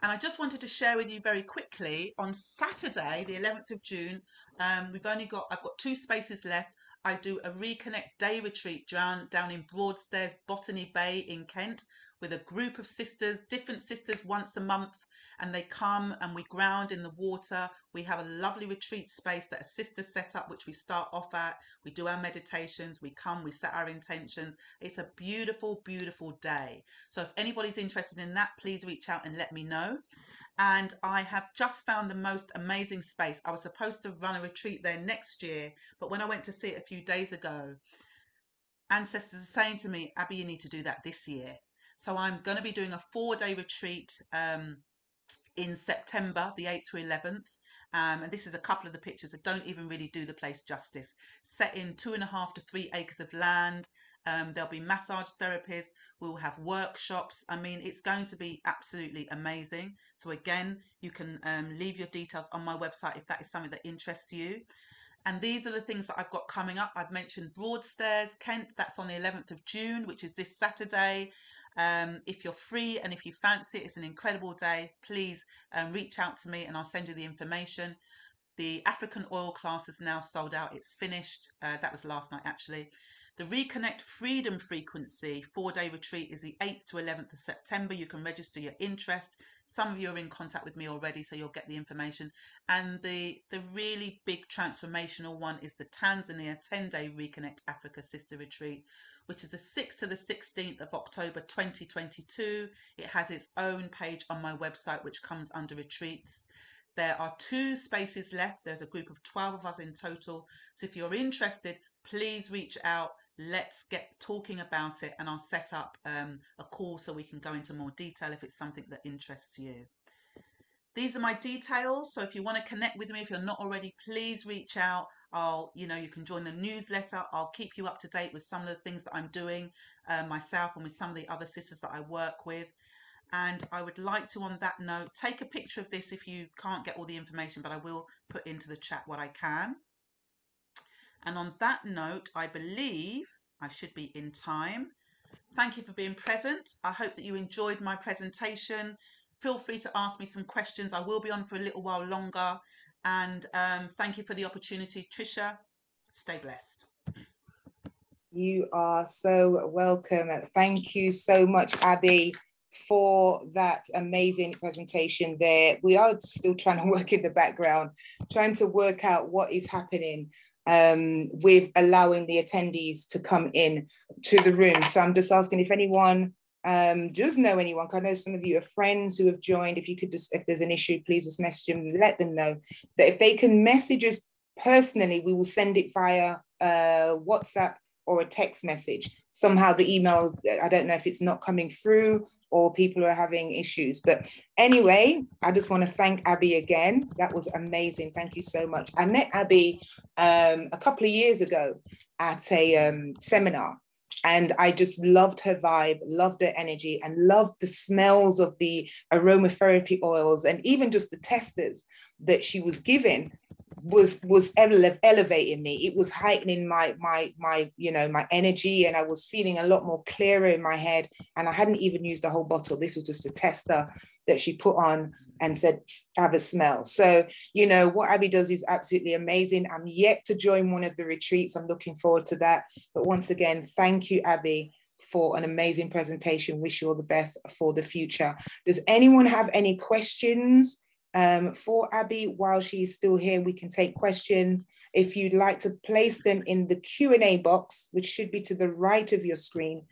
And I just wanted to share with you very quickly, on Saturday, the 11th of June, I've got 2 spaces left. I do a Reconnect Day retreat down in Broadstairs, Botany Bay in Kent, with a group of sisters, different sisters, once a month, and they come and we ground in the water. We have a lovely retreat space that a sister set up, which we start off at. We do our meditations, we come, we set our intentions. It's a beautiful, beautiful day. So if anybody's interested in that, please reach out and let me know. And I have just found the most amazing space. I was supposed to run a retreat there next year, but when I went to see it a few days ago, ancestors are saying to me, Abby, you need to do that this year. So I'm going to be doing a 4-day retreat in September, the 8th to 11th. And this is a couple of the pictures that don't even really do the place justice. Set in 2.5 to 3 acres of land. There'll be massage therapies. We'll have workshops. I mean, it's going to be absolutely amazing. So again, you can leave your details on my website if that is something that interests you. And these are the things that I've got coming up. I've mentioned Broadstairs, Kent. That's on the 11th of June, which is this Saturday. If you're free and if you fancy it, it's an incredible day. Please reach out to me and I'll send you the information. The African oil class is now sold out. It's finished. That was last night, actually. The Reconnect Freedom Frequency 4-day retreat is the 8th to 11th of September. You can register your interest. Some of you are in contact with me already, so you'll get the information. And the really big transformational one is the Tanzania 10-day Reconnect Africa Sister Retreat, which is the 6th to the 16th of October 2022. It has its own page on my website, which comes under retreats. There are 2 spaces left. There's a group of 12 of us in total. So if you're interested, please reach out. Let's get talking about it and I'll set up a call so we can go into more detail if it's something that interests you. These are my details. So if you want to connect with me, if you're not already, please reach out. You can join the newsletter. I'll keep you up to date with some of the things that I'm doing myself and with some of the other sisters that I work with. And I would like to, on that note, take a picture of this if you can't get all the information, but I will put into the chat what I can. And on that note, I believe I should be in time. Thank you for being present. I hope that you enjoyed my presentation. Feel free to ask me some questions. I will be on for a little while longer. And thank you for the opportunity. Tricia, stay blessed. You are so welcome. Thank you so much, Abby, for that amazing presentation there. We are still trying to work in the background, trying to work out what is happening with allowing the attendees to come in to the room. So I'm just asking if anyone does know anyone, because I know some of you are friends who have joined. If you could just, if there's an issue, please just message them and let them know that if they can message us personally, we will send it via WhatsApp or a text message. Somehow the email, I don't know if it's not coming through or people are having issues. But anyway, I just want to thank Abby again. That was amazing. Thank you so much. I met Abby a couple of years ago at a seminar, and I just loved her vibe, loved her energy, and loved the smells of the aromatherapy oils, and even just the testers that she was giving was elevating me. It was heightening my energy, and I was feeling a lot more clearer in my head. And I hadn't even used the whole bottle. This was just a tester that she put on and said, have a smell. So, what Abby does is absolutely amazing. I'm yet to join one of the retreats. I'm looking forward to that. But once again, thank you, Abby, for an amazing presentation. Wish you all the best for the future. Does anyone have any questions for Abby? While she's still here, we can take questions. if you'd like to place them in the Q&A box, which should be to the right of your screen,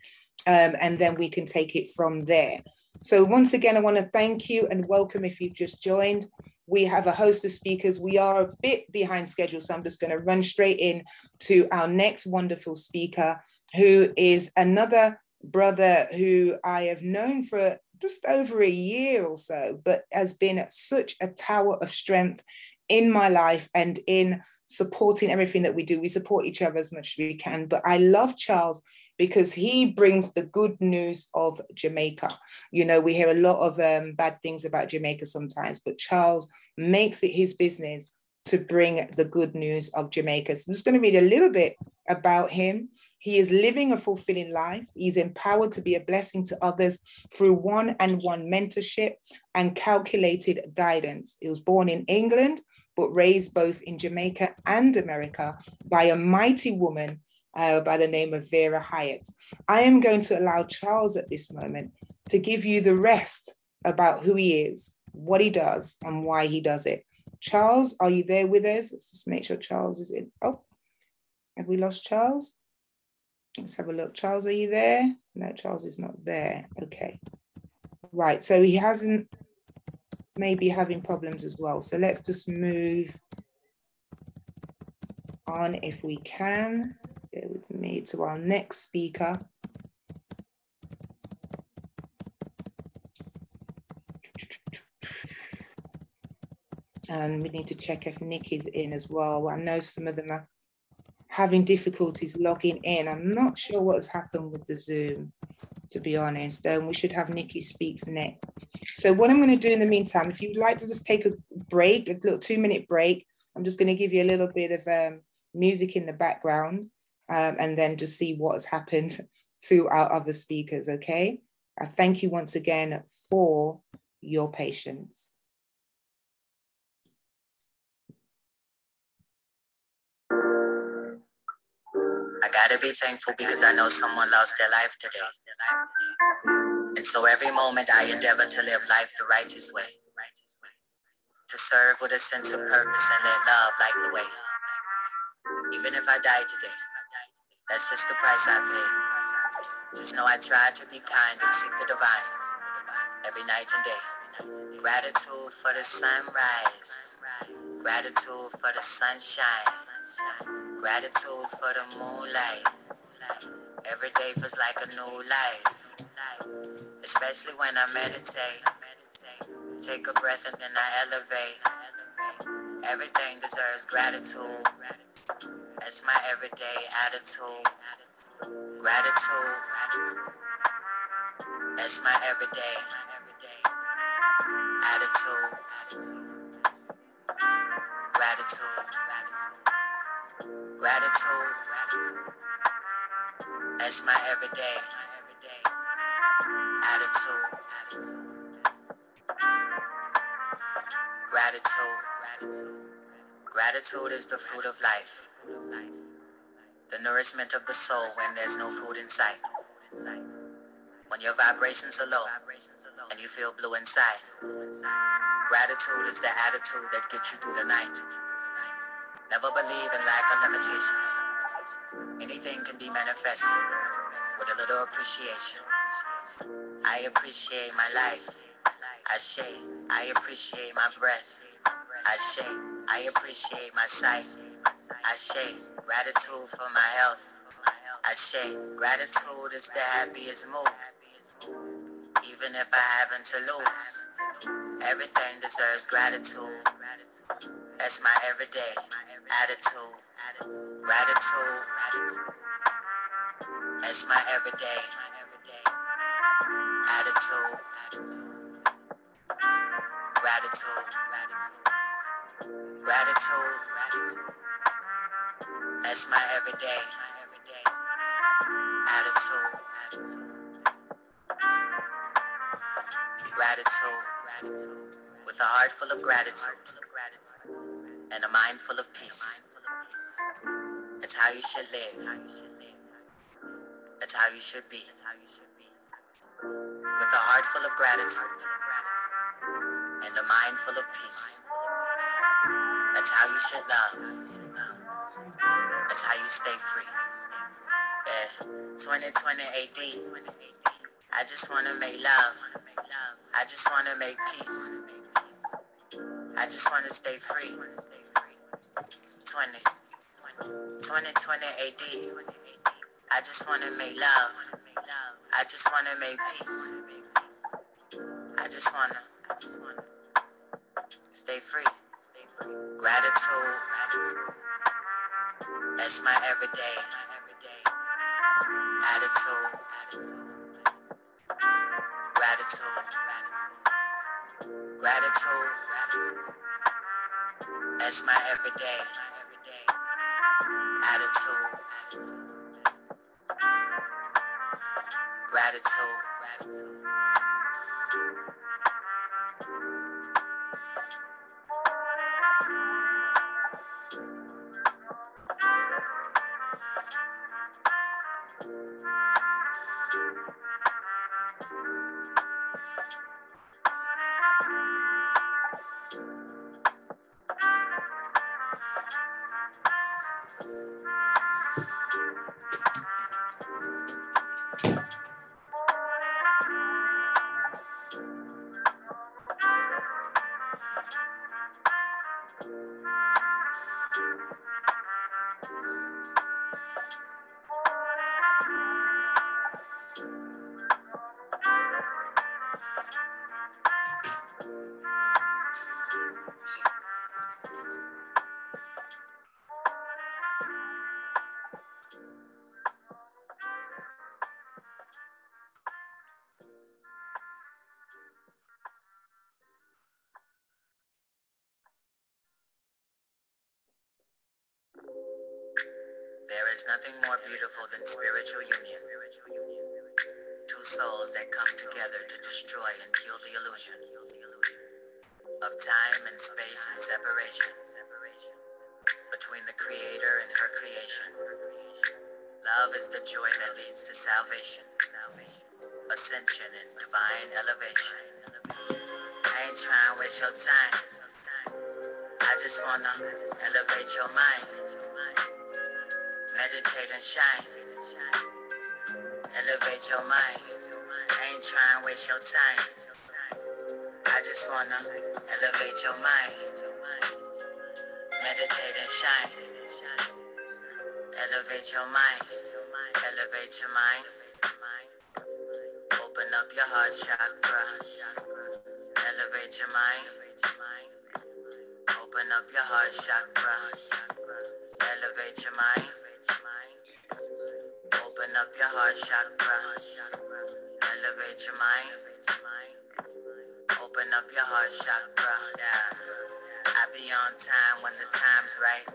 and then we can take it from there. So once again, I want to thank you and welcome if you've just joined. We have a host of speakers. We are a bit behind schedule, so I'm just going to run straight in to our next wonderful speaker, who is another brother who I have known for just over a year or so, but has been such a tower of strength in my life and in supporting everything that we do. We support each other as much as we can, but I love Charles because he brings the good news of Jamaica. You know, we hear a lot of bad things about Jamaica sometimes, but Charles makes it his business to bring the good news of Jamaica. So I'm just going to read a little bit about him. He is living a fulfilling life. He's empowered to be a blessing to others through one-on-one mentorship and calculated guidance. He was born in England, but raised both in Jamaica and America by a mighty woman by the name of Vera Hyatt. I am going to allow Charles at this moment to give you the rest about who he is, what he does, and why he does it. Charles, are you there with us? Let's just make sure Charles is in. Oh, have we lost Charles? Let's have a look. Charles, are you there? No, Charles is not there. Okay. Right, so he hasn't, maybe having problems as well. So let's just move on if we can. Bear with me to our next speaker. And we need to check if Nick is in as well. I know some of them are having difficulties logging in. I'm not sure what has happened with the Zoom, to be honest. We should have Nikki Speaks next. So what I'm going to do in the meantime, if you'd like to just take a break, a little 2-minute break, I'm just going to give you a little bit of music in the background and then just see what has happened to our other speakers, okay? I thank you once again for your patience. I gotta be thankful because I know someone lost their life today. And so every moment I endeavor to live life the righteous way. To serve with a sense of purpose and let love light the way. Even if I die today, that's just the price I pay. Just know I try to be kind and seek the divine every night and day. Gratitude for the sunrise. Gratitude for the sunshine. Gratitude for the moonlight. Every day feels like a new life. Especially when I meditate. Take a breath and then I elevate. Everything deserves gratitude. That's my everyday attitude. Gratitude. That's my everyday attitude. Gratitude. Gratitude. That's my everyday attitude. Gratitude. Gratitude is the fruit of life. The nourishment of the soul when there's no food in sight. When your vibrations are low and you feel blue inside. Gratitude is the attitude that gets you through the night. Never believe in lack of limitations. Anything can be manifested with a little appreciation. I appreciate my life. I appreciate my breath. I appreciate my sight. Gratitude for my health. Gratitude is the happiest mood. Even if I happen to lose, everything deserves gratitude. That's my everyday attitude. Gratitude. That's my everyday attitude. Gratitude. That's my everyday attitude. Gratitude. With a heart full of gratitude and a mind full of peace. That's how you should live. That's how you should be. With a heart full of gratitude and a mind full of peace. That's how you should love. That's how you stay free. Yeah, 2020 AD. I just wanna make love. I just wanna make peace. I just wanna stay free. 2020 AD. I just wanna make love. I just wanna make peace. I just wanna stay free. Gratitude. That's my everyday attitude. Gratitude. That's my everyday attitude. Gratitude. There is nothing more beautiful than spiritual union. Two souls that come together to destroy and kill the illusion of time and space and separation between the Creator and her creation. Love is the joy that leads to salvation, ascension, and divine elevation. I ain't trying to waste your time. I just wanna elevate your mind. Meditate and shine. Elevate your mind. I ain't trying to waste your time. I just wanna elevate your mind. Meditate and shine. Elevate your mind. Elevate your mind. Open up your heart chakra. Elevate your mind. Open up your heart chakra. Elevate your mind. Open up your heart chakra. Elevate your mind. Open up your heart chakra. Yeah. I be on time when the time's right.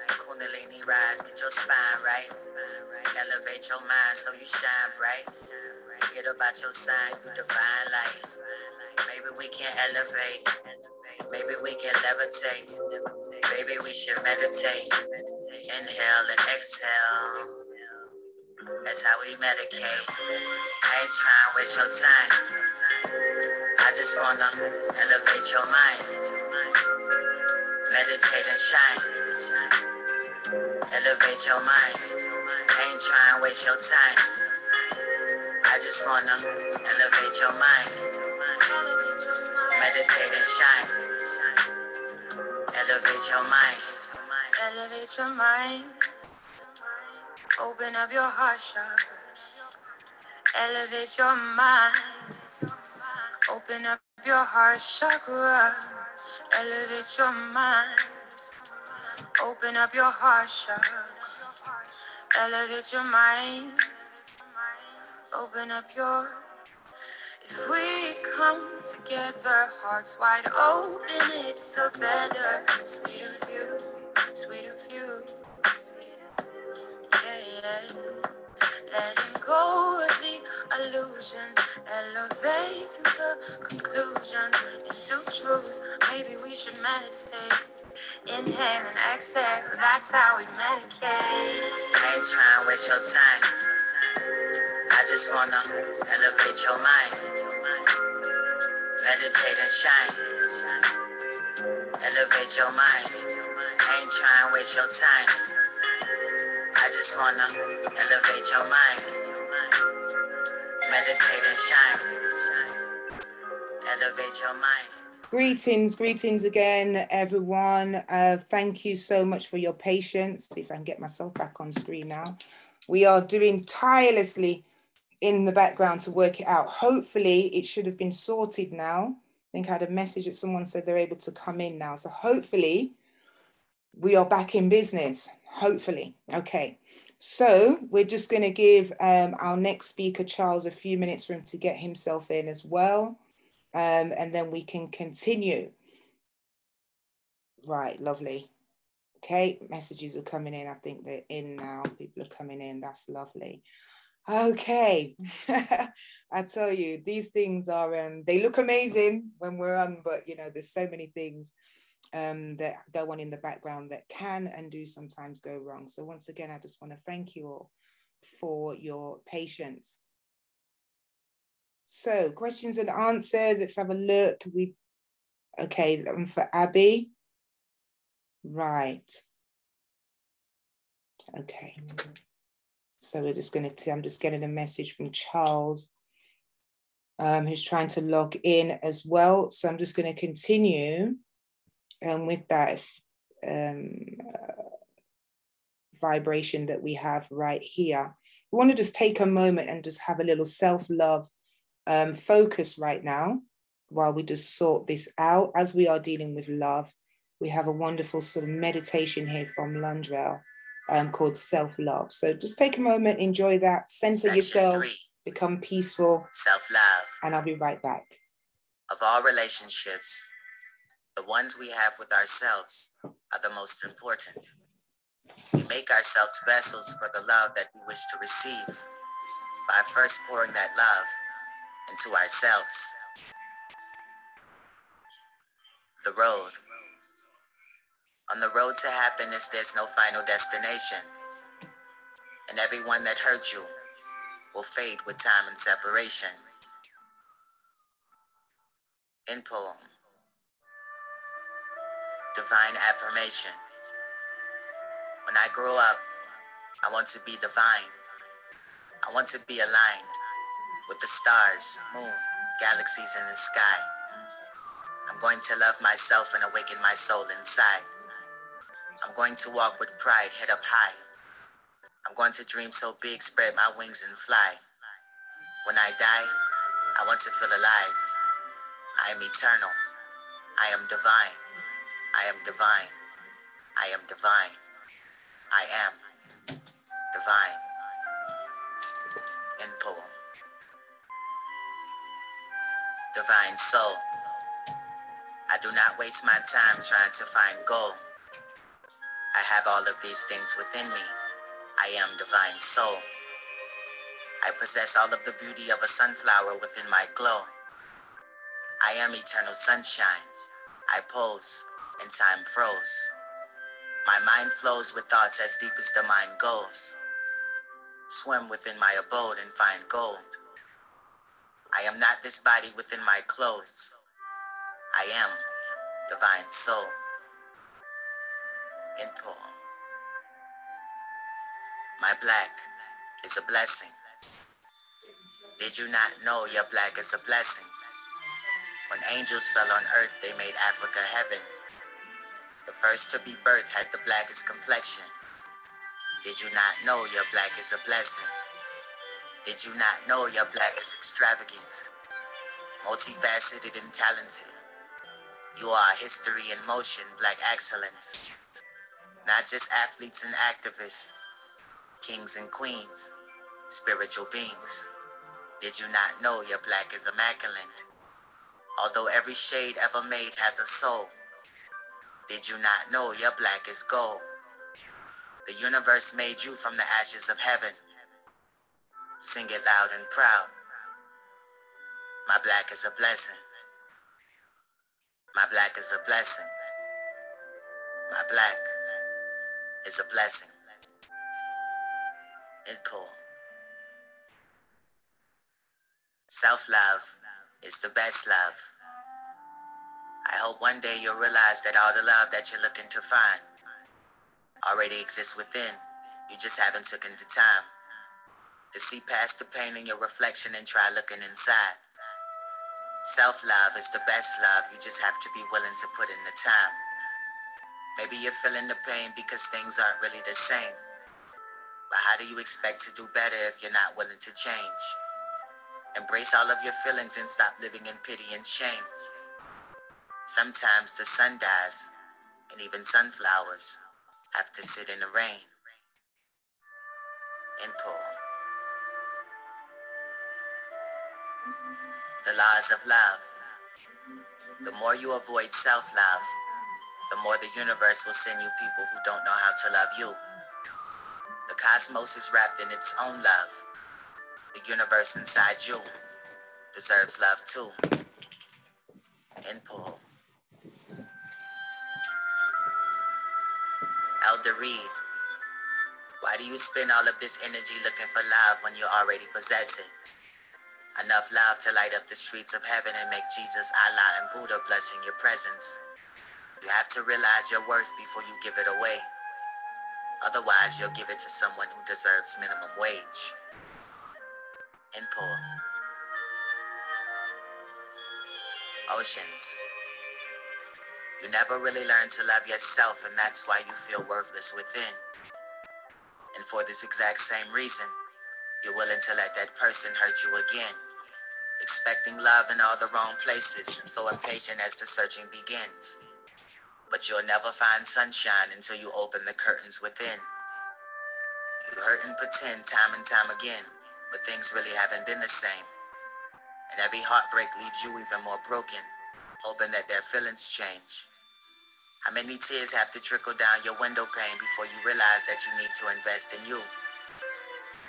Kundalini rise, get your spine right. Elevate your mind so you shine bright. Forget about your sign, you divine light. Maybe we can elevate. Maybe we can levitate. Maybe we should meditate. Inhale and exhale. That's how we medicate. I ain't trying to waste your time. I just wanna elevate your mind. Meditate and shine. Elevate your mind. I ain't trying to waste your time. I just wanna elevate your mind. Meditate and shine. Elevate your mind. Elevate your mind. Open up your heart chakra. Elevate your mind. Open up your heart chakra. Elevate your mind. Open up your heart chakra. Elevate your mind. Open up your. If we come together, hearts wide open, it's a better, sweeter view, sweeter view. Yeah. Letting go of the illusion, elevate to the conclusion, into truth. Maybe we should meditate. Inhale and exhale, that's how we medicate. I ain't trying to waste your time. I just wanna elevate your mind. Meditate and shine. Elevate your mind. I ain't trying to waste your time. just wanna elevate your mind, meditate and shine, elevate your mind. Greetings again, everyone. Thank you so much for your patience. See if I can get myself back on screen now. We are doing tirelessly in the background to work it out. Hopefully it should have been sorted now. I think I had a message that someone said they're able to come in now. So hopefully we are back in business, hopefully. Okay, so we're just going to give our next speaker, Charles, a few minutes for him to get himself in as well. And then we can continue. Right, lovely. Okay, messages are coming in. I think they're in now. People are coming in. That's lovely. Okay, I tell you, these things are, they look amazing when we're on, but you know, there's so many things that go on in the background that can and do sometimes go wrong. So once again, I just want to thank you all for your patience. So questions and answers, let's have a look. Okay, for Abby. Right. Okay. So we're just going to, I'm just getting a message from Charles, who's trying to log in as well. So I'm just going to continue with that vibration that we have right here. We want to just take a moment and just have a little self-love focus right now while we just sort this out. As we are dealing with love, we have a wonderful sort of meditation here from Lundrell called self-love. So just take a moment, enjoy that, center yourself, become peaceful. Self-love. And I'll be right back. Of all relationships, the ones we have with ourselves are the most important. We make ourselves vessels for the love that we wish to receive by first pouring that love into ourselves. The road. On the road to happiness, there's no final destination. And everyone that hurt you will fade with time and separation. In poem. Divine affirmation. When I grow up, I want to be divine. I want to be aligned with the stars, moon, galaxies in the sky. I'm going to love myself and awaken my soul inside. I'm going to walk with pride, head up high. I'm going to dream so big, spread my wings and fly. When I die, I want to feel alive. I am eternal. I am divine. I am divine. I am divine. I am divine. In poem. Divine soul. I do not waste my time trying to find gold. I have all of these things within me. I am divine soul. I possess all of the beauty of a sunflower within my glow. I am eternal sunshine. I pose and time froze. My mind flows with thoughts as deep as the mind goes. Swim within my abode and find gold. I am not this body within my clothes. I am divine soul. In poem. My black is a blessing. Did you not know your black is a blessing? When angels fell on earth, they made Africa heaven. The first to be birthed had the blackest complexion. Did you not know your black is a blessing? Did you not know your black is extravagant, multifaceted and talented? You are history in motion, black excellence. Not just athletes and activists, kings and queens, spiritual beings. Did you not know your black is immaculate? Although every shade ever made has a soul. Did you not know your black is gold? The universe made you from the ashes of heaven. Sing it loud and proud. My black is a blessing. My black is a blessing. My black is a blessing. In poem. Self-love is the best love. I hope one day you'll realize that all the love that you're looking to find already exists within. You just haven't taken the time to see past the pain in your reflection and try looking inside. Self-love is the best love. You just have to be willing to put in the time. Maybe you're feeling the pain because things aren't really the same. But how do you expect to do better if you're not willing to change? Embrace all of your feelings and stop living in pity and shame. Sometimes the sun dies, and even sunflowers have to sit in the rain. And poem. The laws of love. The more you avoid self-love, the more the universe will send you people who don't know how to love you. The cosmos is wrapped in its own love. The universe inside you deserves love too. End poem. Elder Reed, why do you spend all of this energy looking for love when you already possess it? Enough love to light up the streets of heaven and make Jesus, Allah, and Buddha blush in your presence. You have to realize your worth before you give it away. Otherwise, you'll give it to someone who deserves minimum wage. End poem. Oceans. You never really learn to love yourself, and that's why you feel worthless within. And for this exact same reason, you're willing to let that person hurt you again. Expecting love in all the wrong places, so impatient as the searching begins. But you'll never find sunshine until you open the curtains within. You hurt and pretend time and time again, but things really haven't been the same. And every heartbreak leaves you even more broken, hoping that their feelings change. How many tears have to trickle down your window pane before you realize that you need to invest in you?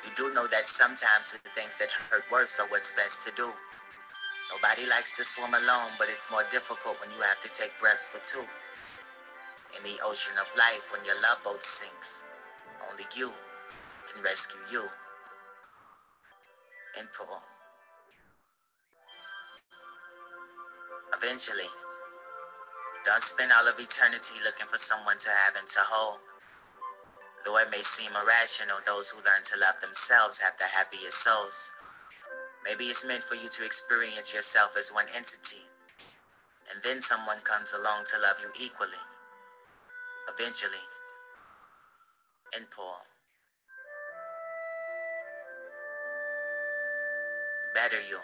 You do know that sometimes the things that hurt worse are what's best to do. Nobody likes to swim alone, but it's more difficult when you have to take breaths for two. In the ocean of life, when your love boat sinks, only you can rescue you. End poem. Eventually, don't spend all of eternity looking for someone to have and to hold. Though it may seem irrational, those who learn to love themselves have the happiest souls. Maybe it's meant for you to experience yourself as one entity, and then someone comes along to love you equally. Eventually. End poem. Better you.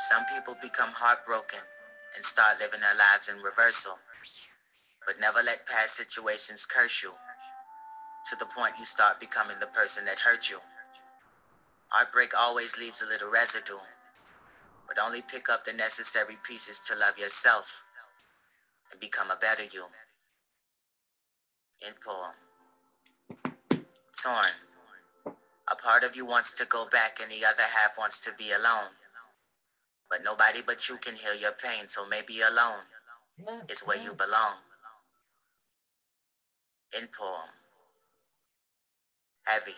Some people become heartbroken and start living their lives in reversal, but never let past situations curse you to the point you start becoming the person that hurt you. Heartbreak always leaves a little residue, but only pick up the necessary pieces to love yourself and become a better you. End poem. Torn. A part of you wants to go back and the other half wants to be alone. But nobody but you can heal your pain, so maybe alone is where you belong. End poem. Heavy.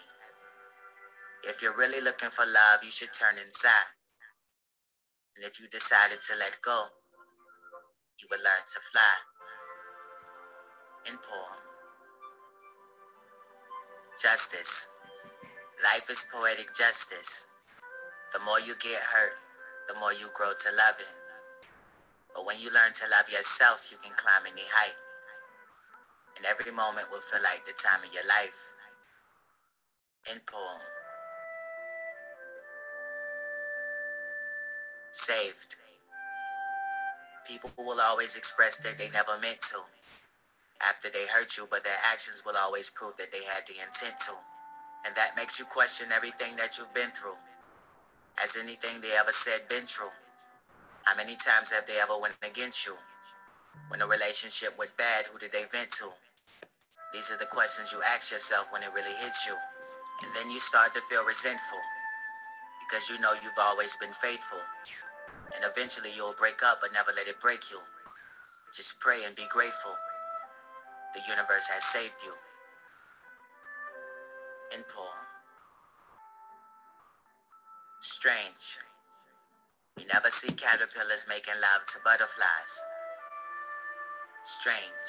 If you're really looking for love, you should turn inside. And if you decided to let go, you will learn to fly. End poem. Justice. Life is poetic justice. The more you get hurt, the more you grow to love it. But when you learn to love yourself, you can climb any height. And every moment will feel like the time of your life. End poem. Saved. People will always express that they never meant to after they hurt you, but their actions will always prove that they had the intent to. And that makes you question everything that you've been through. Has anything they ever said been true? How many times have they ever went against you? When a relationship went bad, who did they vent to? These are the questions you ask yourself when it really hits you. And then you start to feel resentful because you know you've always been faithful. And eventually you'll break up, but never let it break you. Just pray and be grateful. The universe has saved you. End poem. Strange. You never see caterpillars making love to butterflies. Strange.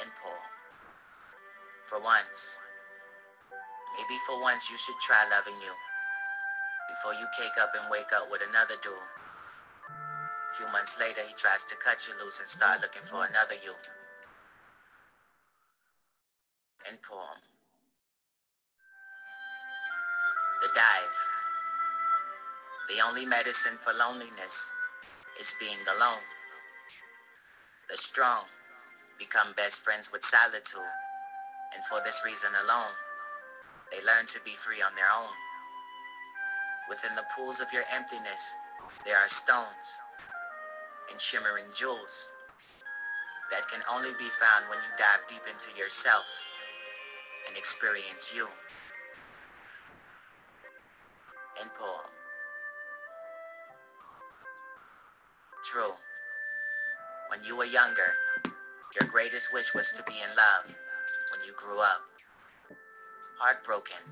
End poem. For once, maybe for once you should try loving you before you cake up and wake up with another dude. A few months later, he tries to cut you loose and start looking for another you. End poem. The dive. The only medicine for loneliness is being alone. The strong become best friends with solitude, and for this reason alone, they learn to be free on their own. Within the pools of your emptiness, there are stones and shimmering jewels that can only be found when you dive deep into yourself and experience you. End poem. True. When you were younger, your greatest wish was to be in love. When you grew up, heartbroken,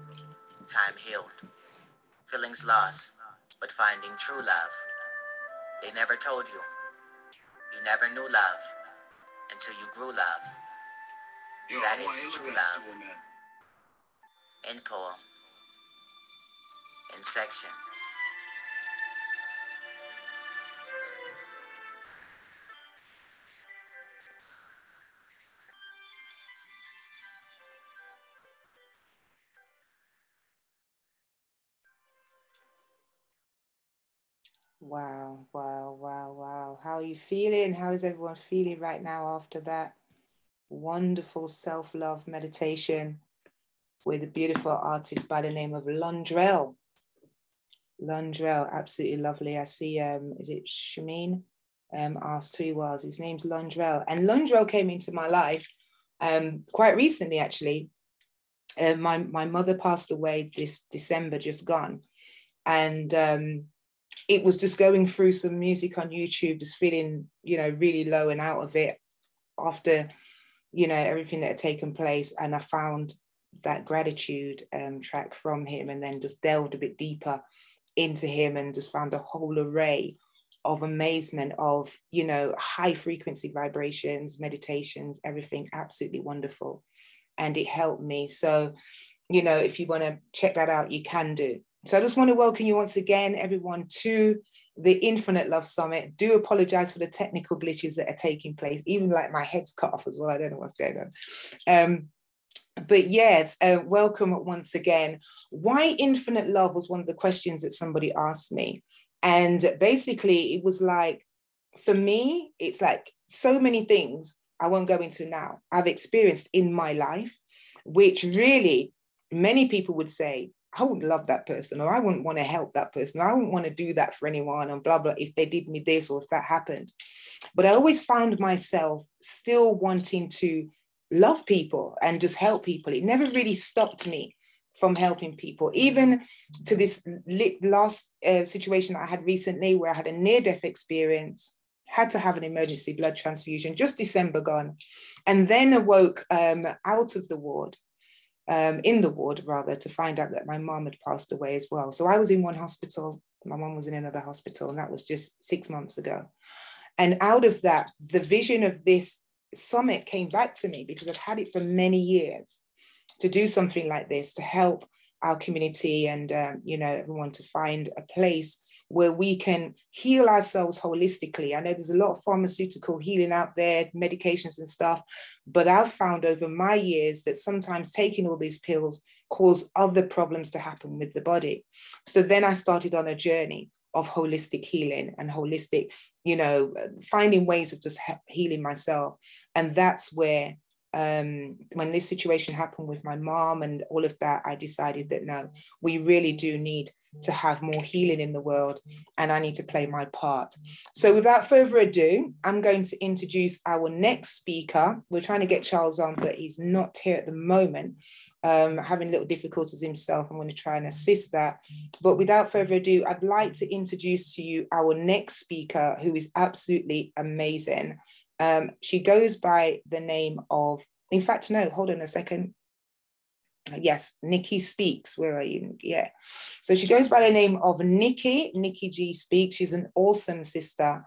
time healed, feelings lost, but finding true love. They never told you. You never knew love until you grew love. That is true love. End poem. End section. Wow, wow, wow, wow. How are you feeling? How is everyone feeling right now after that wonderful self-love meditation with a beautiful artist by the name of Lundrell? Lundrell, absolutely lovely. I see, is it Shameen? Asked who he was. His name's Lundrell. And Lundrell came into my life quite recently, actually. My mother passed away this December, just gone. And it was just going through some music on YouTube, just feeling, really low and out of it after, everything that had taken place. And I found that gratitude track from him, and then just delved a bit deeper into him and just found a whole array of amazement of, high frequency vibrations, meditations, everything absolutely wonderful. And it helped me. So, if you want to check that out, you can do. So I just want to welcome you once again, everyone, to the Infinite Love Summit. Do apologize for the technical glitches that are taking place, even like my head's cut off as well. I don't know what's going on. But yes, welcome once again. Why infinite love was one of the questions that somebody asked me. And basically it was like, for me, it's like so many things I won't go into now I've experienced in my life, which really many people would say, I wouldn't love that person, or I wouldn't want to help that person, or I wouldn't want to do that for anyone, and blah, blah, if they did me this or if that happened. But I always found myself still wanting to love people and just help people. It never really stopped me from helping people, even to this last situation that I had recently where I had a near-death experience, had to have an emergency blood transfusion, just December gone, and then awoke out of the ward, in the ward rather, to find out that my mom had passed away as well. So I was in one hospital, my mom was in another hospital, and that was just 6 months ago. And out of that, the vision of this summit came back to me, because I've had it for many years to do something like this, to help our community and, everyone to find a place where we can heal ourselves holistically. I know there's a lot of pharmaceutical healing out there, medications and stuff, but I've found over my years that sometimes taking all these pills cause other problems to happen with the body. So then I started on a journey of holistic healing and holistic, finding ways of just healing myself. And that's where, when this situation happened with my mom and all of that, I decided that no, we really do need to have more healing in the world, and I need to play my part. So without further ado, I'm going to introduce our next speaker. We're trying to get Charles on, but he's not here at the moment, having little difficulties himself. I'm going to try and assist that. But without further ado, I'd like to introduce to you our next speaker, who is absolutely amazing. She goes by the name of, in fact, no, hold on a second. Yes, Nikki Speaks. Where are you? Yeah. So she goes by the name of Nikki G Speaks. She's an awesome sister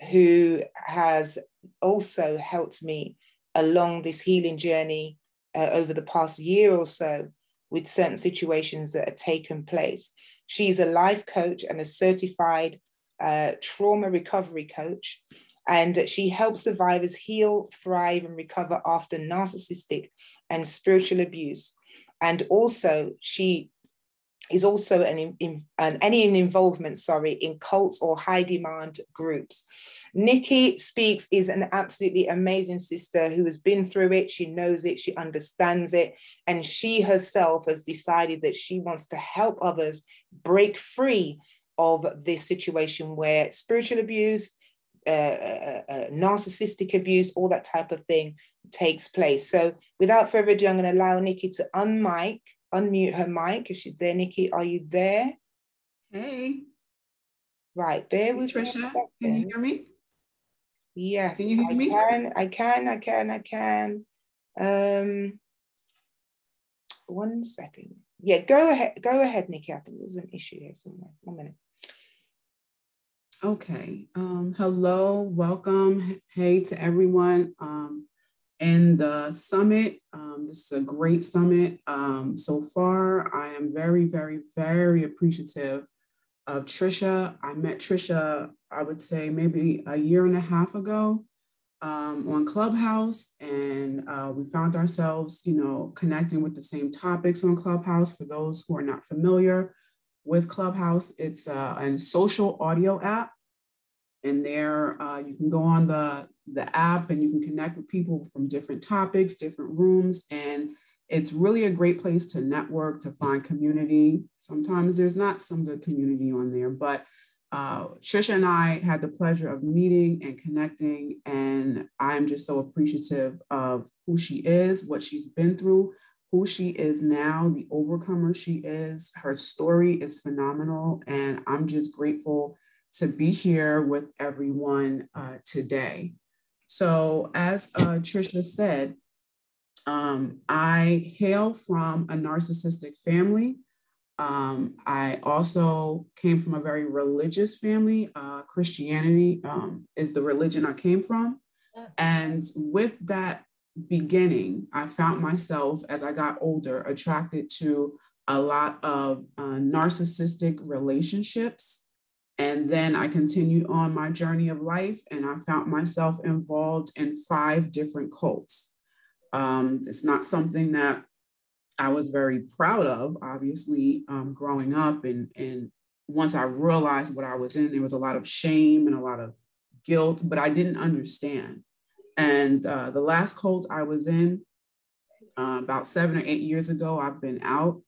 who has also helped me along this healing journey over the past year or so with certain situations that have taken place. She's a life coach and a certified trauma recovery coach, and she helps survivors heal, thrive, and recover after narcissistic and spiritual abuse. And also, she is also any involvement, in cults or high demand groups. Nikki Speaks is an absolutely amazing sister who has been through it. She knows it, she understands it, and she herself has decided that she wants to help others break free of this situation where spiritual abuse, narcissistic abuse, all that type of thing takes place. So without further ado, I'm going to allow Nikki to unmute her mic. If she's there, Nikki, are you there? Hey. Right, bear with me. Tricia, can you hear me? Yes, can you hear me? I can. 1 second. Yeah, go ahead, Nikki. I think there's an issue here somewhere. 1 minute. Okay. Hello, welcome. Hey to everyone in the summit. This is a great summit. So far, I am very, very, very appreciative of Tricia. I met Tricia, I would say maybe a year and a half ago on Clubhouse, and we found ourselves, connecting with the same topics on Clubhouse. For those who are not familiar with Clubhouse, it's a social audio app, and there you can go on the app and you can connect with people from different topics, different rooms, and it's really a great place to network, to find community. Sometimes there's not some good community on there, but Tricia and I had the pleasure of meeting and connecting, and I'm just so appreciative of who she is, what she's been through, who she is now, the overcomer she is. Her story is phenomenal, and I'm just grateful to be here with everyone today. So as Tricia said, I hail from a narcissistic family. I also came from a very religious family. Christianity is the religion I came from. And with that beginning, I found myself, as I got older, attracted to a lot of narcissistic relationships. And then I continued on my journey of life, and I found myself involved in 5 different cults. It's not something that I was very proud of, obviously, growing up. And once I realized what I was in, there was a lot of shame and a lot of guilt, but I didn't understand. And the last cult I was in, about 7 or 8 years ago, I've been out,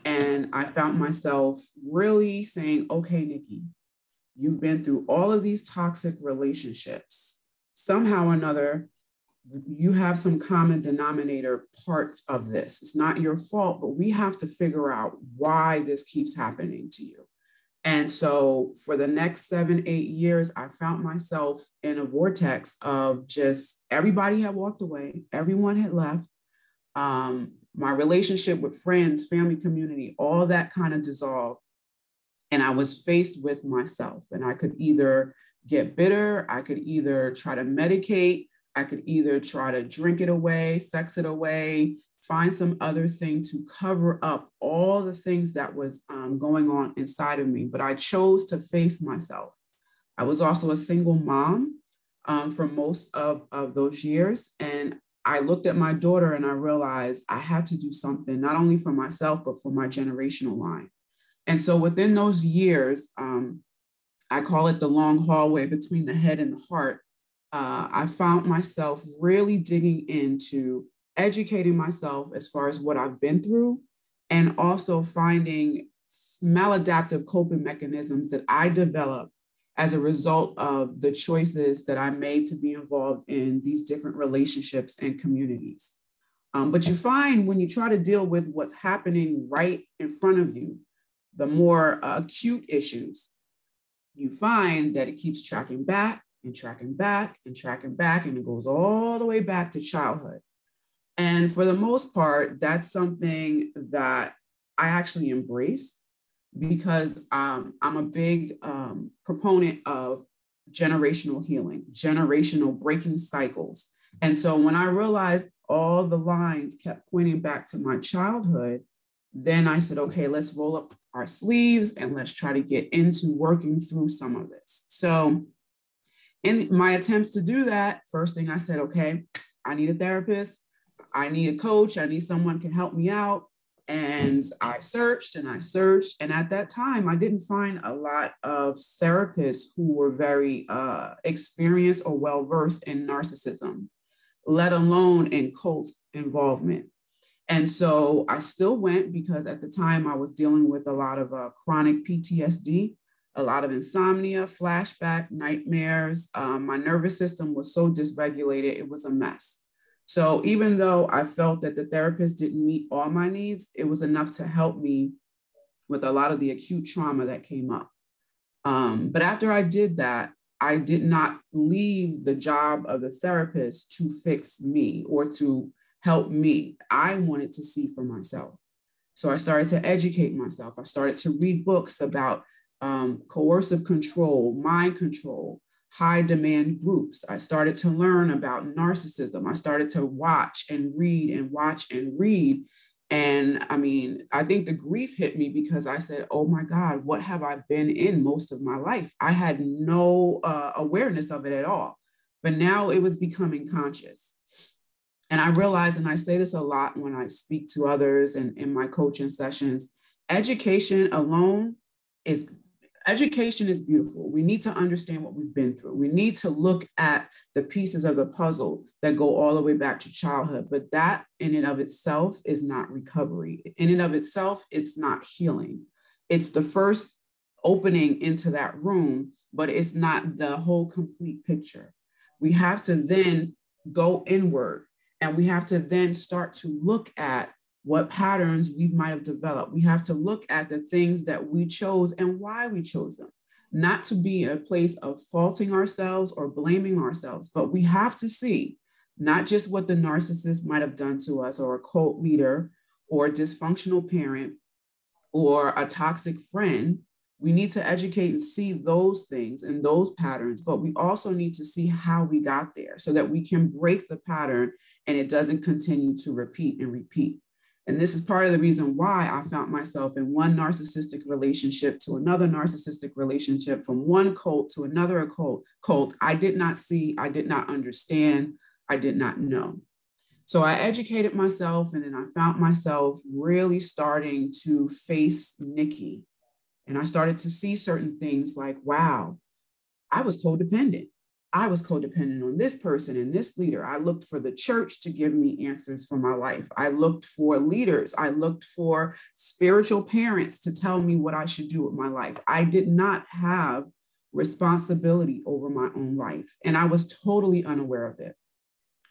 and I found myself really saying, okay, Nikki, you've been through all of these toxic relationships. Somehow or another, you have some common denominator parts of this. It's not your fault, but we have to figure out why this keeps happening to you. And so for the next 7, 8 years, I found myself in a vortex of just everybody had walked away. Everyone had left. My relationship with friends, family, community, all that kind of dissolved. And I was faced with myself, and I could either get bitter, I could either try to medicate, I could either try to drink it away, sex it away, find some other thing to cover up all the things that was going on inside of me. But I chose to face myself. I was also a single mom for most of those years. And I looked at my daughter and I realized I had to do something, not only for myself, but for my generational line. And so within those years, I call it the long hallway between the head and the heart. I found myself really digging into educating myself as far as what I've been through, and also finding maladaptive coping mechanisms that I developed as a result of the choices that I made to be involved in these different relationships and communities. But you find when you try to deal with what's happening right in front of you, the more acute issues, you find that it keeps tracking back and tracking back and tracking back, and it goes all the way back to childhood. And for the most part, that's something that I actually embraced, because I'm a big proponent of generational healing, generational breaking cycles. And so when I realized, all the lines kept pointing back to my childhood, then I said, okay, let's roll up our sleeves and let's try to get into working through some of this. So in my attempts to do that, first thing I said, okay, I need a therapist. I need a coach. I need someone who can help me out. And I searched and I searched. And at that time, I didn't find a lot of therapists who were very experienced or well-versed in narcissism, let alone in cult involvement. And so I still went because at the time I was dealing with a lot of chronic PTSD, a lot of insomnia, flashback, nightmares. My nervous system was so dysregulated, it was a mess. So even though I felt that the therapist didn't meet all my needs, it was enough to help me with a lot of the acute trauma that came up. But after I did that, I did not leave the job of the therapist to fix me or to help me. I wanted to see for myself. So I started to educate myself. I started to read books about coercive control, mind control, high demand groups. I started to learn about narcissism. I started to watch and read and watch and read. And I mean, I think the grief hit me because I said, oh my God, what have I been in most of my life? I had no awareness of it at all, but now it was becoming conscious. And I realized, and I say this a lot when I speak to others and in my coaching sessions, education alone is beautiful. We need to understand what we've been through. We need to look at the pieces of the puzzle that go all the way back to childhood, but that in and of itself is not recovery. In and of itself, it's not healing. It's the first opening into that room, but it's not the whole complete picture. We have to then go inward and we have to then start to look at what patterns we might have developed. We have to look at the things that we chose and why we chose them, not to be in a place of faulting ourselves or blaming ourselves, but we have to see not just what the narcissist might have done to us or a cult leader or a dysfunctional parent or a toxic friend. We need to educate and see those things and those patterns, but we also need to see how we got there so that we can break the pattern and it doesn't continue to repeat and repeat. And this is part of the reason why I found myself in one narcissistic relationship to another narcissistic relationship, from one cult to another cult. I did not see, I did not understand, I did not know. So I educated myself, and then I found myself really starting to face Nikki. And I started to see certain things like, wow, I was codependent. I was codependent on this person and this leader. I looked for the church to give me answers for my life. I looked for leaders. I looked for spiritual parents to tell me what I should do with my life. I did not have responsibility over my own life, and I was totally unaware of it.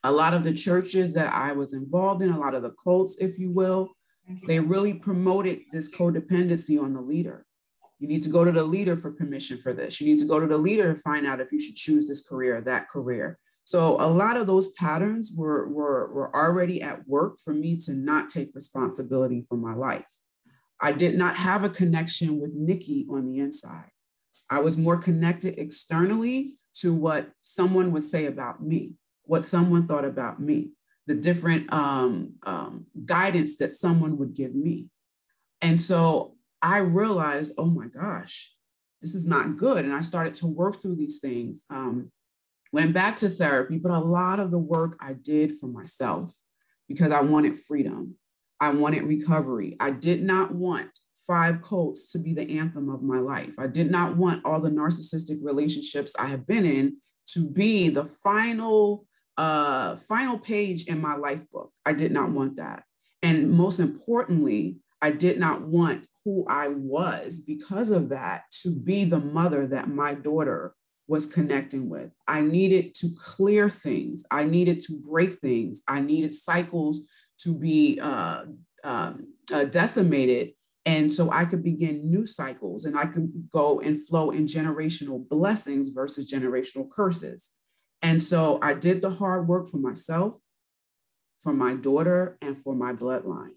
A lot of the churches that I was involved in, a lot of the cults, if you will, they really promoted this codependency on the leader. You need to go to the leader for permission for this. You need to go to the leader to find out if you should choose this career or that career. So a lot of those patterns were already at work for me to not take responsibility for my life. I did not have a connection with Nikki on the inside. I was more connected externally to what someone would say about me, what someone thought about me, the different guidance that someone would give me. And so I realized, oh my gosh, this is not good. And I started to work through these things. Went back to therapy, but a lot of the work I did for myself because I wanted freedom. I wanted recovery. I did not want 5 cults to be the anthem of my life. I did not want all the narcissistic relationships I have been in to be the final page in my life book. I did not want that. And most importantly, I did not want who I was because of that to be the mother that my daughter was connecting with. I needed to clear things. I needed to break things. I needed cycles to be decimated. And so I could begin new cycles and I could go and flow in generational blessings versus generational curses. And so I did the hard work for myself, for my daughter, and for my bloodline.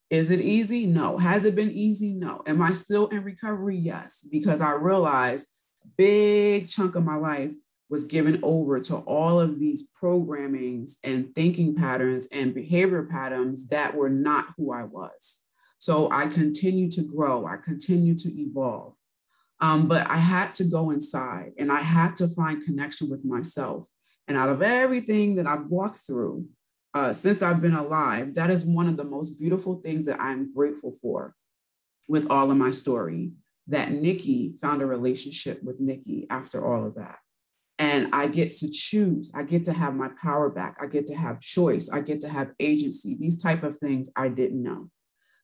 Is it easy? No. Has it been easy? No. Am I still in recovery? Yes, because I realized a big chunk of my life was given over to all of these programmings and thinking patterns and behavior patterns that were not who I was. So I continue to grow, I continue to evolve. But I had to go inside and I had to find connection with myself. And out of everything that I've walked through since I've been alive, that is one of the most beautiful things that I'm grateful for with all of my story, that Nikki found a relationship with Nikki after all of that. And I get to choose, I get to have my power back, I get to have choice, I get to have agency, these type of things I didn't know.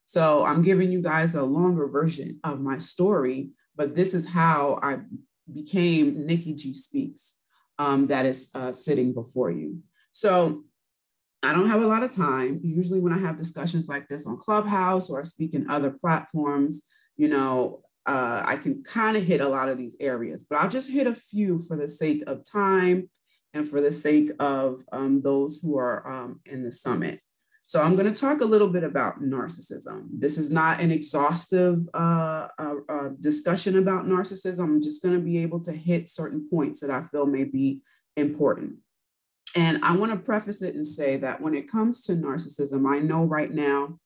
So I'm giving you guys a longer version of my story, but this is how I became Nikki G Speaks, that is sitting before you. So I don't have a lot of time. Usually when I have discussions like this on Clubhouse or I speak in other platforms, you know, I can kind of hit a lot of these areas, but I'll just hit a few for the sake of time and for the sake of those who are in the summit. So I'm going to talk a little bit about narcissism. This is not an exhaustive discussion about narcissism. I'm just going to be able to hit certain points that I feel may be important. And I want to preface it and say that when it comes to narcissism, I know right now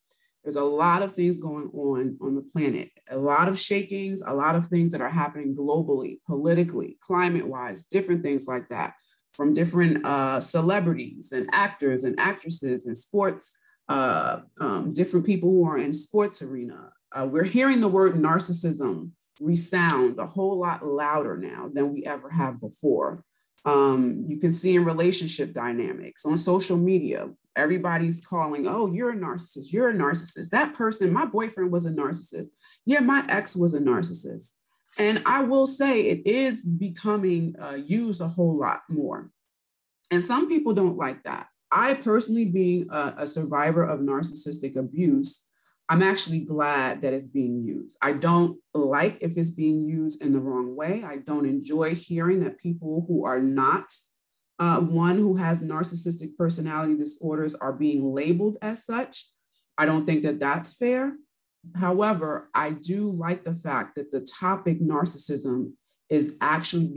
there's a lot of things going on the planet, a lot of shakings, a lot of things that are happening globally, politically, climate-wise, different things like that, from different celebrities and actors and actresses and sports, different people who are in sports arena. We're hearing the word narcissism resound a whole lot louder now than we ever have before. You can see in relationship dynamics on social media, everybody's calling, oh, you're a narcissist, you're a narcissist. That person, my boyfriend was a narcissist. Yeah, my ex was a narcissist. And I will say it is becoming used a whole lot more. And some people don't like that. I personally, being a survivor of narcissistic abuse, I'm actually glad that it's being used. I don't like if it's being used in the wrong way. I don't enjoy hearing that people who are not one who has narcissistic personality disorders are being labeled as such. I don't think that that's fair. However, I do like the fact that the topic narcissism is actually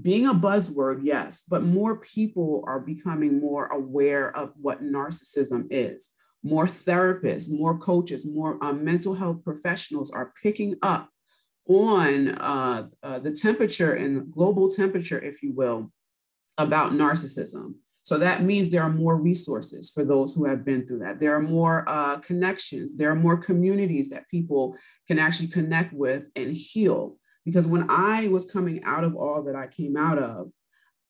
being a buzzword, yes, but more people are becoming more aware of what narcissism is. More therapists, more coaches, more mental health professionals are picking up on the temperature and global temperature, if you will, about narcissism. So that means there are more resources for those who have been through that. There are more connections. There are more communities that people can actually connect with and heal. Because when I was coming out of all that I came out of,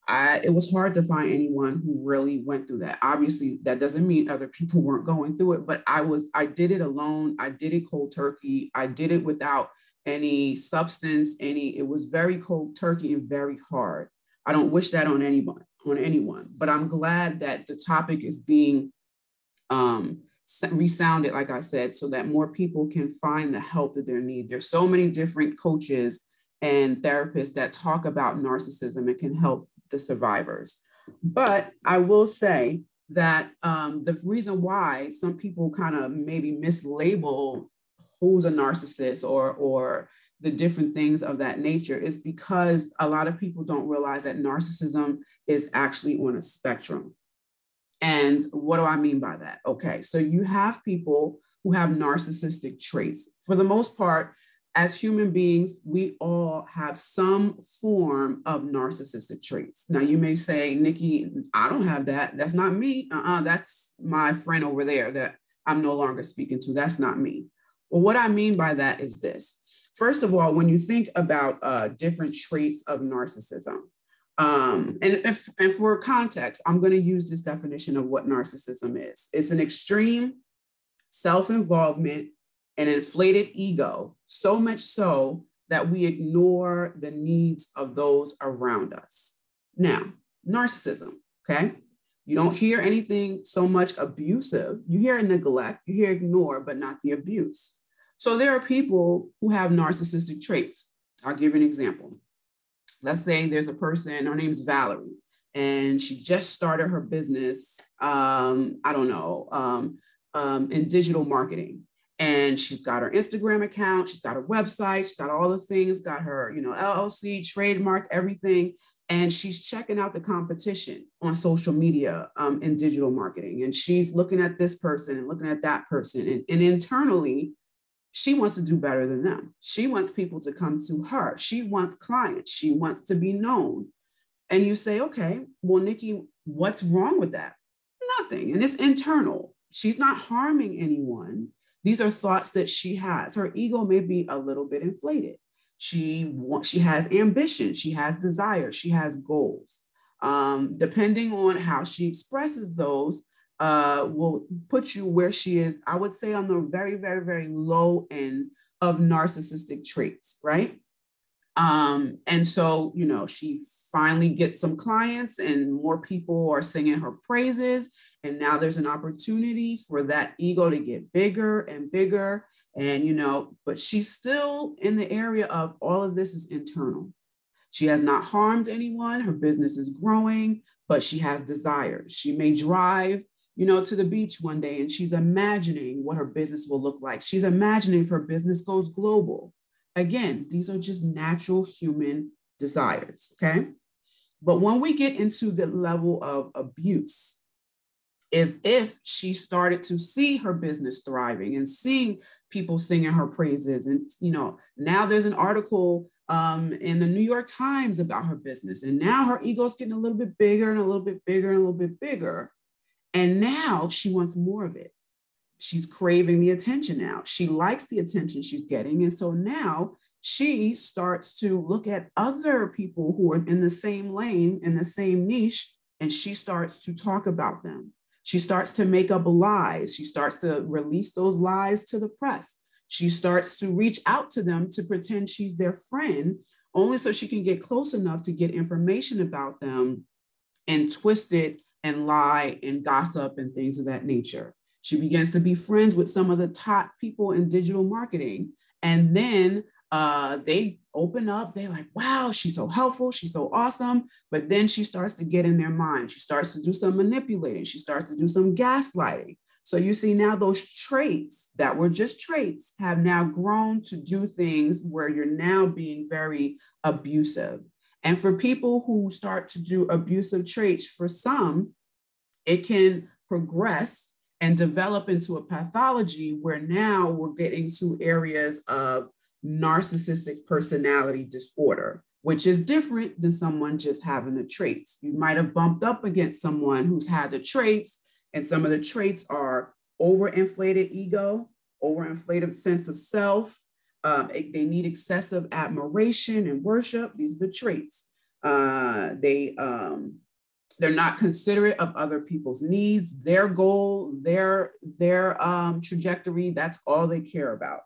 it was hard to find anyone who really went through that. Obviously, that doesn't mean other people weren't going through it, but I did it alone. I did it cold turkey. I did it without any substance, it was very cold turkey and very hard. I don't wish that on anyone, but I'm glad that the topic is being resounded, like I said, so that more people can find the help that they need. There's so many different coaches and therapists that talk about narcissism and can help the survivors. But I will say that the reason why some people kind of maybe mislabel who's a narcissist or the different things of that nature is because a lot of people don't realize that narcissism is actually on a spectrum. And what do I mean by that? Okay, so you have people who have narcissistic traits. For the most part, as human beings, we all have some form of narcissistic traits. Now, you may say, Nikki, I don't have that. That's not me. That's my friend over there that I'm no longer speaking to. That's not me. Well, what I mean by that is this. First of all, when you think about different traits of narcissism, and for context, I'm going to use this definition of what narcissism is. It's an extreme self-involvement and inflated ego, so much so that we ignore the needs of those around us. Now, narcissism, okay? You don't hear anything so much abusive. You hear neglect, you hear ignore, but not the abuse. So there are people who have narcissistic traits. I'll give you an example. Let's say there's a person, her name's Valerie, and she just started her business, in digital marketing. And she's got her Instagram account, she's got her website, she's got all the things, got her, LLC, trademark, everything. And she's checking out the competition on social media and digital marketing. And she's looking at this person and looking at that person. And internally, she wants to do better than them. She wants people to come to her. She wants clients. She wants to be known. And you say, okay, well, Nikki, what's wrong with that? Nothing. And it's internal. She's not harming anyone. These are thoughts that she has. Her ego may be a little bit inflated. She has ambition. She has desire. She has goals. Depending on how she expresses those, will put you where she is, I would say, on the very, very, very low end of narcissistic traits, right? And so, you know, she finally gets some clients and more people are singing her praises. And now there's an opportunity for that ego to get bigger and bigger. And, you know, but she's still in the area of all of this is internal. She has not harmed anyone. Her business is growing, but she has desires. She may drive, you know, to the beach one day and she's imagining what her business will look like. She's imagining if her business goes global. Again, these are just natural human desires, okay? But when we get into the level of abuse, is if she started to see her business thriving and seeing people singing her praises. And, you know, now there's an article in the New York Times about her business. And now her ego's getting a little bit bigger and a little bit bigger and a little bit bigger. And now she wants more of it. She's craving the attention now. She likes the attention she's getting. And so now she starts to look at other people who are in the same lane, in the same niche, and she starts to talk about them. She starts to make up lies. She starts to release those lies to the press. She starts to reach out to them to pretend she's their friend, only so she can get close enough to get information about them and twist it and lie and gossip and things of that nature. She begins to be friends with some of the top people in digital marketing. And then they open up, they're like, wow, she's so helpful, she's so awesome. But then she starts to get in their mind. She starts to do some manipulating. She starts to do some gaslighting. So you see now those traits that were just traits have now grown to do things where you're now being very abusive. And for people who start to do abusive traits, for some, it can progress and develop into a pathology where now we're getting to areas of narcissistic personality disorder, which is different than someone just having the traits. You might have bumped up against someone who's had the traits, and some of the traits are overinflated ego, overinflated sense of self. They need excessive admiration and worship. These are the traits. They're not considerate of other people's needs, their goal, their trajectory. That's all they care about.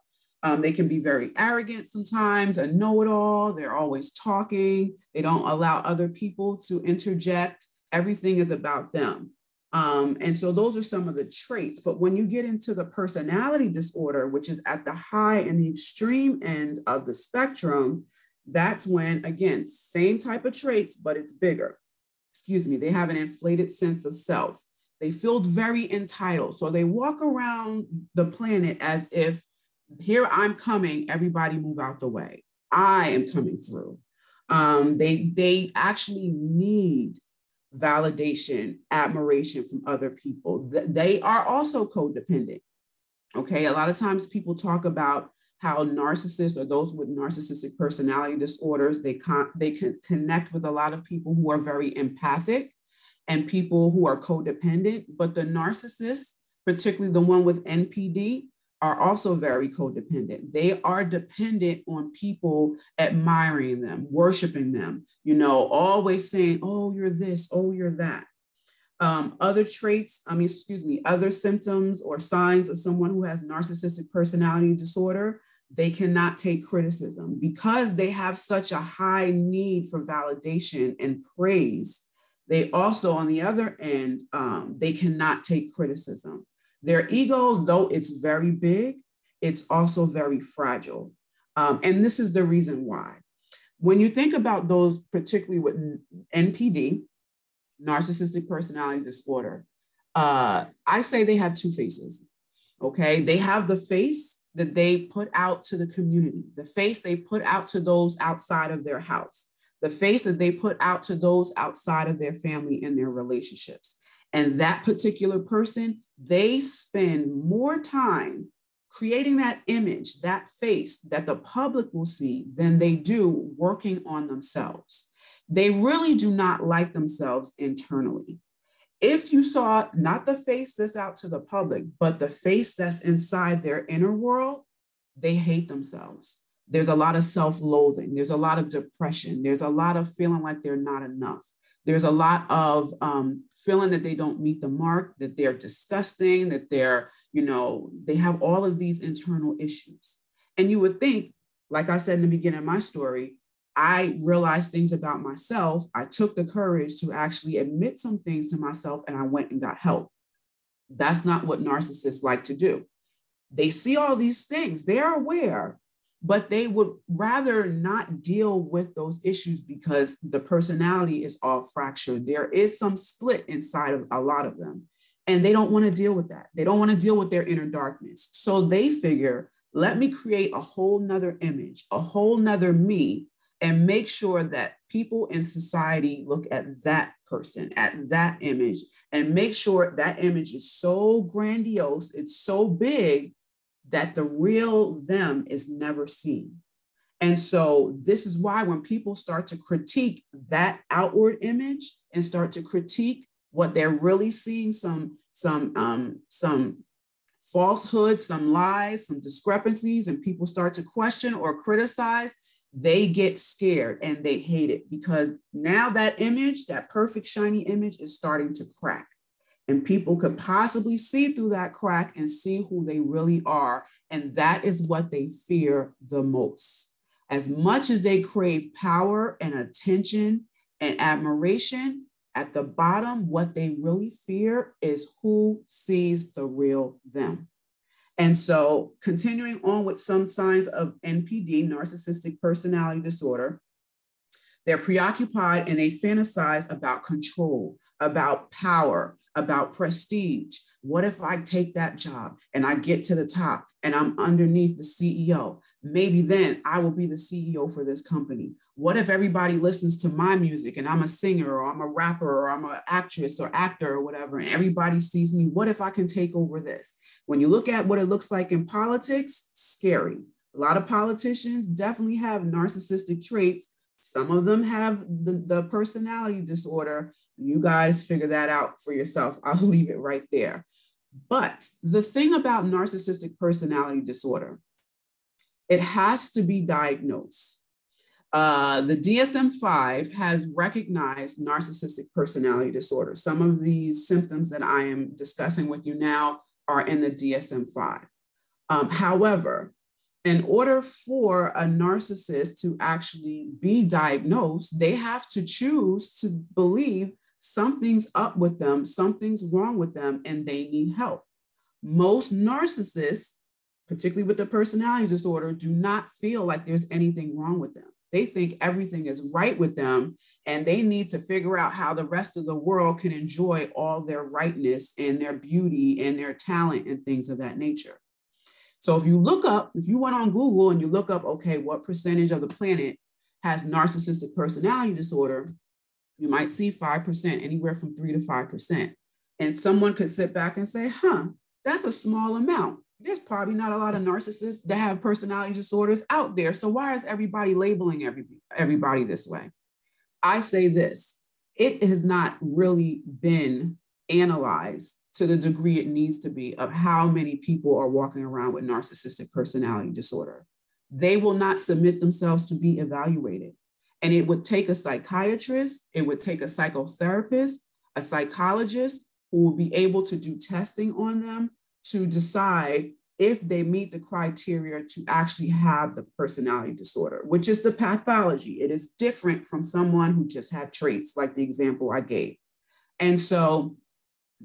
They can be very arrogant sometimes, a know-it-all. They're always talking. They don't allow other people to interject. Everything is about them. And so those are some of the traits. But when you get into the personality disorder, which is at the high and the extreme end of the spectrum, that's when, again, same type of traits, but it's bigger. They have an inflated sense of self. They feel very entitled. So they walk around the planet as if, here I'm coming, everybody move out the way. I am coming through. They actually need validation, admiration from other people. They are also codependent. Okay, a lot of times people talk about how narcissists or those with narcissistic personality disorders, they can connect with a lot of people who are very empathic and people who are codependent, but the narcissists, particularly the one with NPD, are also very codependent. They are dependent on people admiring them, worshiping them, you know, always saying, oh, you're this, oh, you're that. Other symptoms or signs of someone who has narcissistic personality disorder, they cannot take criticism because they have such a high need for validation and praise. They also, on the other end, they cannot take criticism. Their ego, though it's very big, it's also very fragile. And this is the reason why. When you think about those, particularly with NPD, narcissistic personality disorder, I say they have two faces, okay? They have the face that they put out to the community, the face they put out to those outside of their house. the face that they put out to those outside of their family and their relationships. And that particular person, they spend more time creating that image, that face that the public will see than they do working on themselves. They really do not like themselves internally. If you saw not the face that's out to the public, but the face that's inside their inner world, they hate themselves. There's a lot of self-loathing. There's a lot of depression. There's a lot of feeling like they're not enough. There's a lot of feeling that they don't meet the mark, that they're disgusting, that they're, they have all of these internal issues. And you would think, like I said in the beginning of my story, I realized things about myself. I took the courage to actually admit some things to myself, and I went and got help. That's not what narcissists like to do. They see all these things, they're aware, but they would rather not deal with those issues because the personality is all fractured. There is some split inside of a lot of them, and they don't want to deal with that. They don't want to deal with their inner darkness. So they figure, let me create a whole nother image, a whole nother me, and make sure that people in society look at that person, at that image, and make sure that image is so grandiose, it's so big that the real them is never seen. And so this is why when people start to critique that outward image and start to critique what they're really seeing, some falsehoods, some lies, some discrepancies, and people start to question or criticize, they get scared and they hate it, because now that image, that perfect shiny image, is starting to crack. And people could possibly see through that crack and see who they really are. And that is what they fear the most. As much as they crave power and attention and admiration, at the bottom, what they really fear is who sees the real them. And so continuing on with some signs of NPD, narcissistic personality disorder, they're preoccupied and they fantasize about control, about power, about prestige. What if I take that job and I get to the top and I'm underneath the CEO? Maybe then I will be the CEO for this company. What if everybody listens to my music and I'm a singer or I'm a rapper or I'm an actress or actor or whatever, and everybody sees me? What if I can take over this? When you look at what it looks like in politics, scary. A lot of politicians definitely have narcissistic traits. Some of them have the personality disorder. You guys figure that out for yourself. I'll leave it right there. But the thing about narcissistic personality disorder, it has to be diagnosed. The DSM-5 has recognized narcissistic personality disorder. Some of these symptoms that I am discussing with you now are in the DSM-5. However, in order for a narcissist to actually be diagnosed, they have to choose to believe something's up with them, something's wrong with them, and they need help. Most narcissists, particularly with the personality disorder, do not feel like there's anything wrong with them. They think everything is right with them, and they need to figure out how the rest of the world can enjoy all their rightness and their beauty and their talent and things of that nature. So if you went on Google and you look up, okay, what percentage of the planet has narcissistic personality disorder, you might see 5%, anywhere from 3 to 5%. And someone could sit back and say, that's a small amount. There's probably not a lot of narcissists that have personality disorders out there. So why is everybody labeling everybody this way? I say this, it has not really been analyzed to the degree it needs to be of how many people are walking around with narcissistic personality disorder. They will not submit themselves to be evaluated. And it would take a psychiatrist, it would take a psychotherapist, a psychologist who will be able to do testing on them to decide if they meet the criteria to actually have the personality disorder, which is the pathology. It is different from someone who just had traits, like the example I gave. And so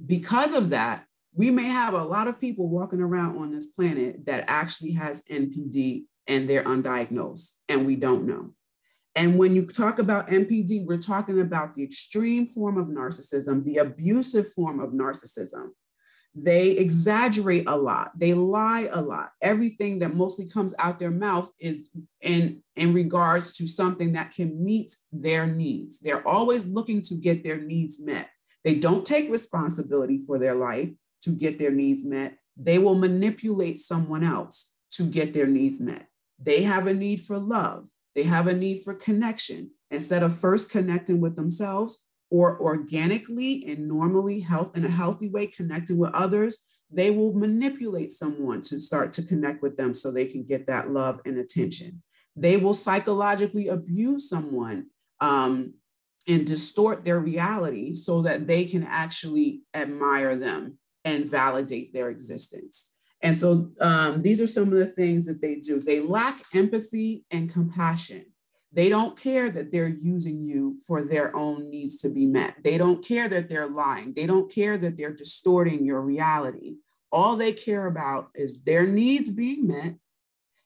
because of that, we may have a lot of people walking around on this planet that actually has NPD and they're undiagnosed and we don't know. And when you talk about NPD, we're talking about the extreme form of narcissism, the abusive form of narcissism. They exaggerate a lot. They lie a lot. Everything that mostly comes out their mouth is in regards to something that can meet their needs. They're always looking to get their needs met. They don't take responsibility for their life to get their needs met. They will manipulate someone else to get their needs met. They have a need for love. They have a need for connection. Instead of first connecting with themselves or organically and normally in a healthy way connecting with others, they will manipulate someone to start to connect with them so they can get that love and attention. They will psychologically abuse someone and distort their reality so that they can actually admire them and validate their existence. And so these are some of the things that they do. They lack empathy and compassion. They don't care that they're using you for their own needs to be met. They don't care that they're lying. They don't care that they're distorting your reality. All they care about is their needs being met.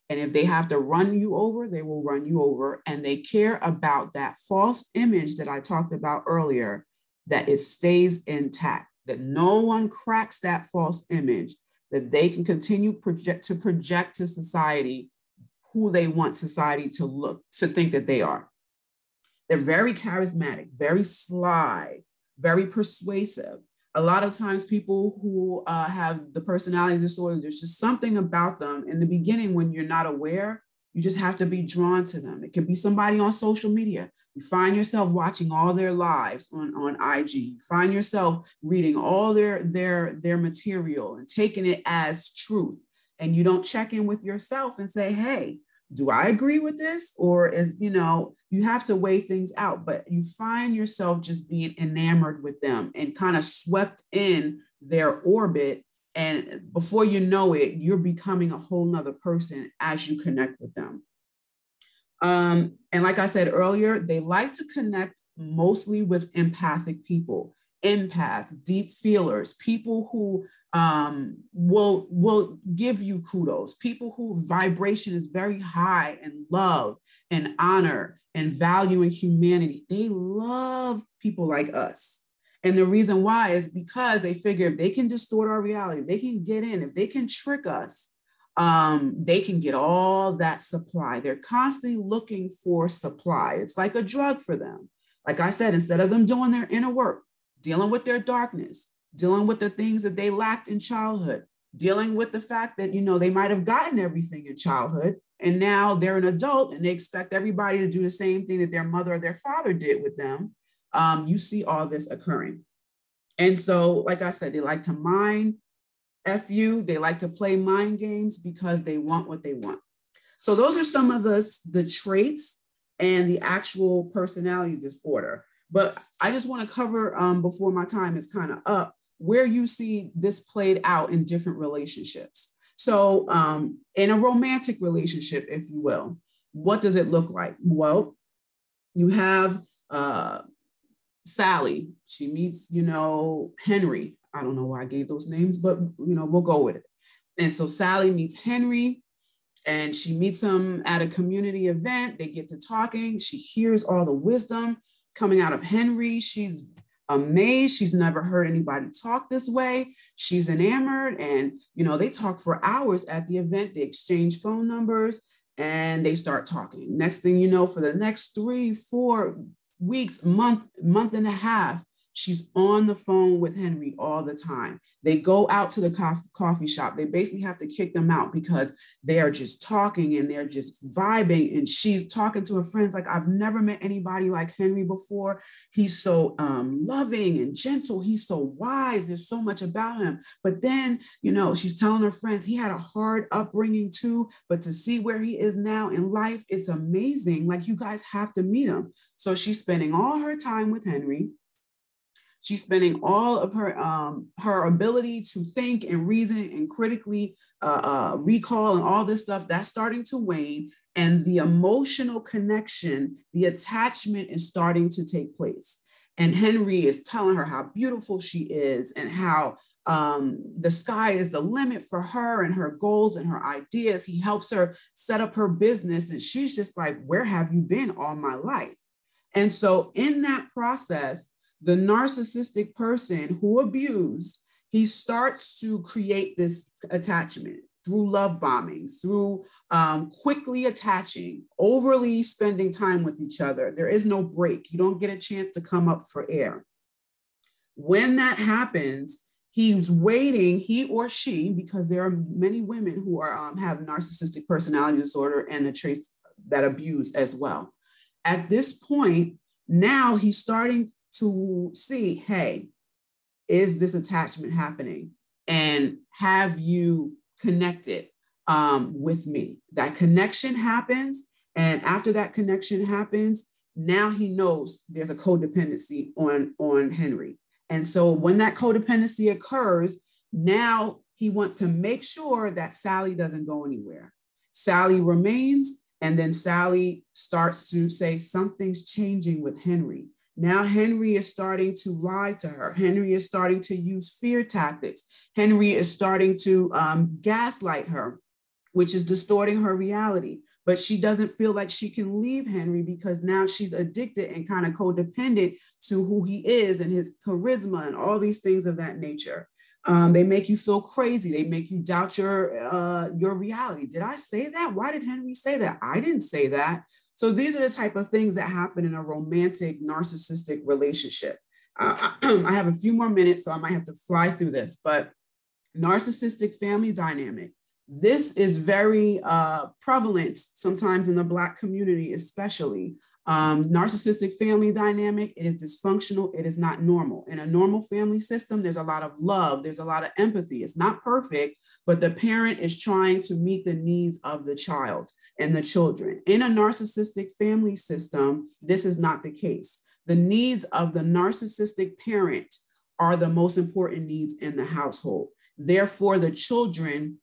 And if they have to run you over, they will run you over. And they care about that false image that I talked about earlier, that it stays intact, that no one cracks that false image, that they can continue to project to society who they want society to think that they are. They're very charismatic, very sly, very persuasive. A lot of times people who have the personality disorder, there's just something about them in the beginning when you're not aware, you just have to be drawn to them. It could be somebody on social media. You find yourself watching all their lives on IG. You find yourself reading all their material and taking it as truth. And you don't check in with yourself and say, hey, do I agree with this? Or you have to weigh things out, but you find yourself just being enamored with them and kind of swept in their orbit. And before you know it, you're becoming a whole nother person as you connect with them. And like I said earlier, they like to connect mostly with empathic people. Empath, deep feelers, people who will give you kudos, people whose vibration is very high in love and honor and value and humanity. They love people like us. And the reason why is because they figure if they can distort our reality, they can get in, if they can trick us, they can get all that supply. They're constantly looking for supply. It's like a drug for them. Like I said, instead of them doing their inner work, dealing with their darkness, dealing with the things that they lacked in childhood, dealing with the fact that, they might have gotten everything in childhood and now they're an adult and they expect everybody to do the same thing that their mother or their father did with them. You see all this occurring. And so, like I said, they like to mind you. They like to play mind games because they want what they want. So those are some of the traits and the actual personality disorder. But I just want to cover, before my time is kind of up, where you see this played out in different relationships. So in a romantic relationship, if you will, what does it look like? Well, you have Sally. She meets, Henry. I don't know why I gave those names, but, we'll go with it. And so Sally meets Henry. And she meets him at a community event. They get to talking. She hears all the wisdom coming out of Henry. She's amazed. She's never heard anybody talk this way. She's enamored. And, they talk for hours at the event. They exchange phone numbers and they start talking. Next thing you know, for the next 3-4 weeks, month and a half, she's on the phone with Henry all the time. They go out to the coffee shop. They basically have to kick them out because they are just talking and they're just vibing. And she's talking to her friends like, I've never met anybody like Henry before. He's so loving and gentle. He's so wise. There's so much about him. But then, she's telling her friends, he had a hard upbringing too, but to see where he is now in life, it's amazing. Like, you guys have to meet him. So she's spending all her time with Henry. She's spending all of her ability to think and reason and critically recall and all this stuff, that's starting to wane. And the emotional connection, the attachment is starting to take place. And Henry is telling her how beautiful she is and how the sky is the limit for her and her goals and her ideas. He helps her set up her business. And she's just like, where have you been all my life? And so in that process, the narcissistic person who abused he starts to create this attachment through love bombing, through quickly attaching, overly spending time with each other. There is no break. You don't get a chance to come up for air. When that happens, he's waiting, he or she, because there are many women who are have narcissistic personality disorder and the traits that abuse as well. At this point, now he's starting to see, hey, is this attachment happening? And have you connected with me? That connection happens. And after that connection happens, now he knows there's a codependency on Henry. And so when that codependency occurs, now he wants to make sure that Sally doesn't go anywhere. Sally remains, and then Sally starts to say something's changing with Henry. Now Henry is starting to lie to her. Henry is starting to use fear tactics. Henry is starting to gaslight her, which is distorting her reality. But she doesn't feel like she can leave Henry because now she's addicted and kind of codependent to who he is and his charisma and all these things of that nature. They make you feel crazy. They make you doubt your reality. Did I say that? Why did Henry say that? I didn't say that. So these are the type of things that happen in a romantic narcissistic relationship. I have a few more minutes, so I might have to fly through this, but narcissistic family dynamic. This is very prevalent sometimes in the Black community, especially. Narcissistic family dynamic, it is dysfunctional, it is not normal. In a normal family system, there's a lot of love, there's a lot of empathy. It's not perfect, but the parent is trying to meet the needs of the child and the children. In a narcissistic family system, this is not the case. The needs of the narcissistic parent are the most important needs in the household. Therefore, the children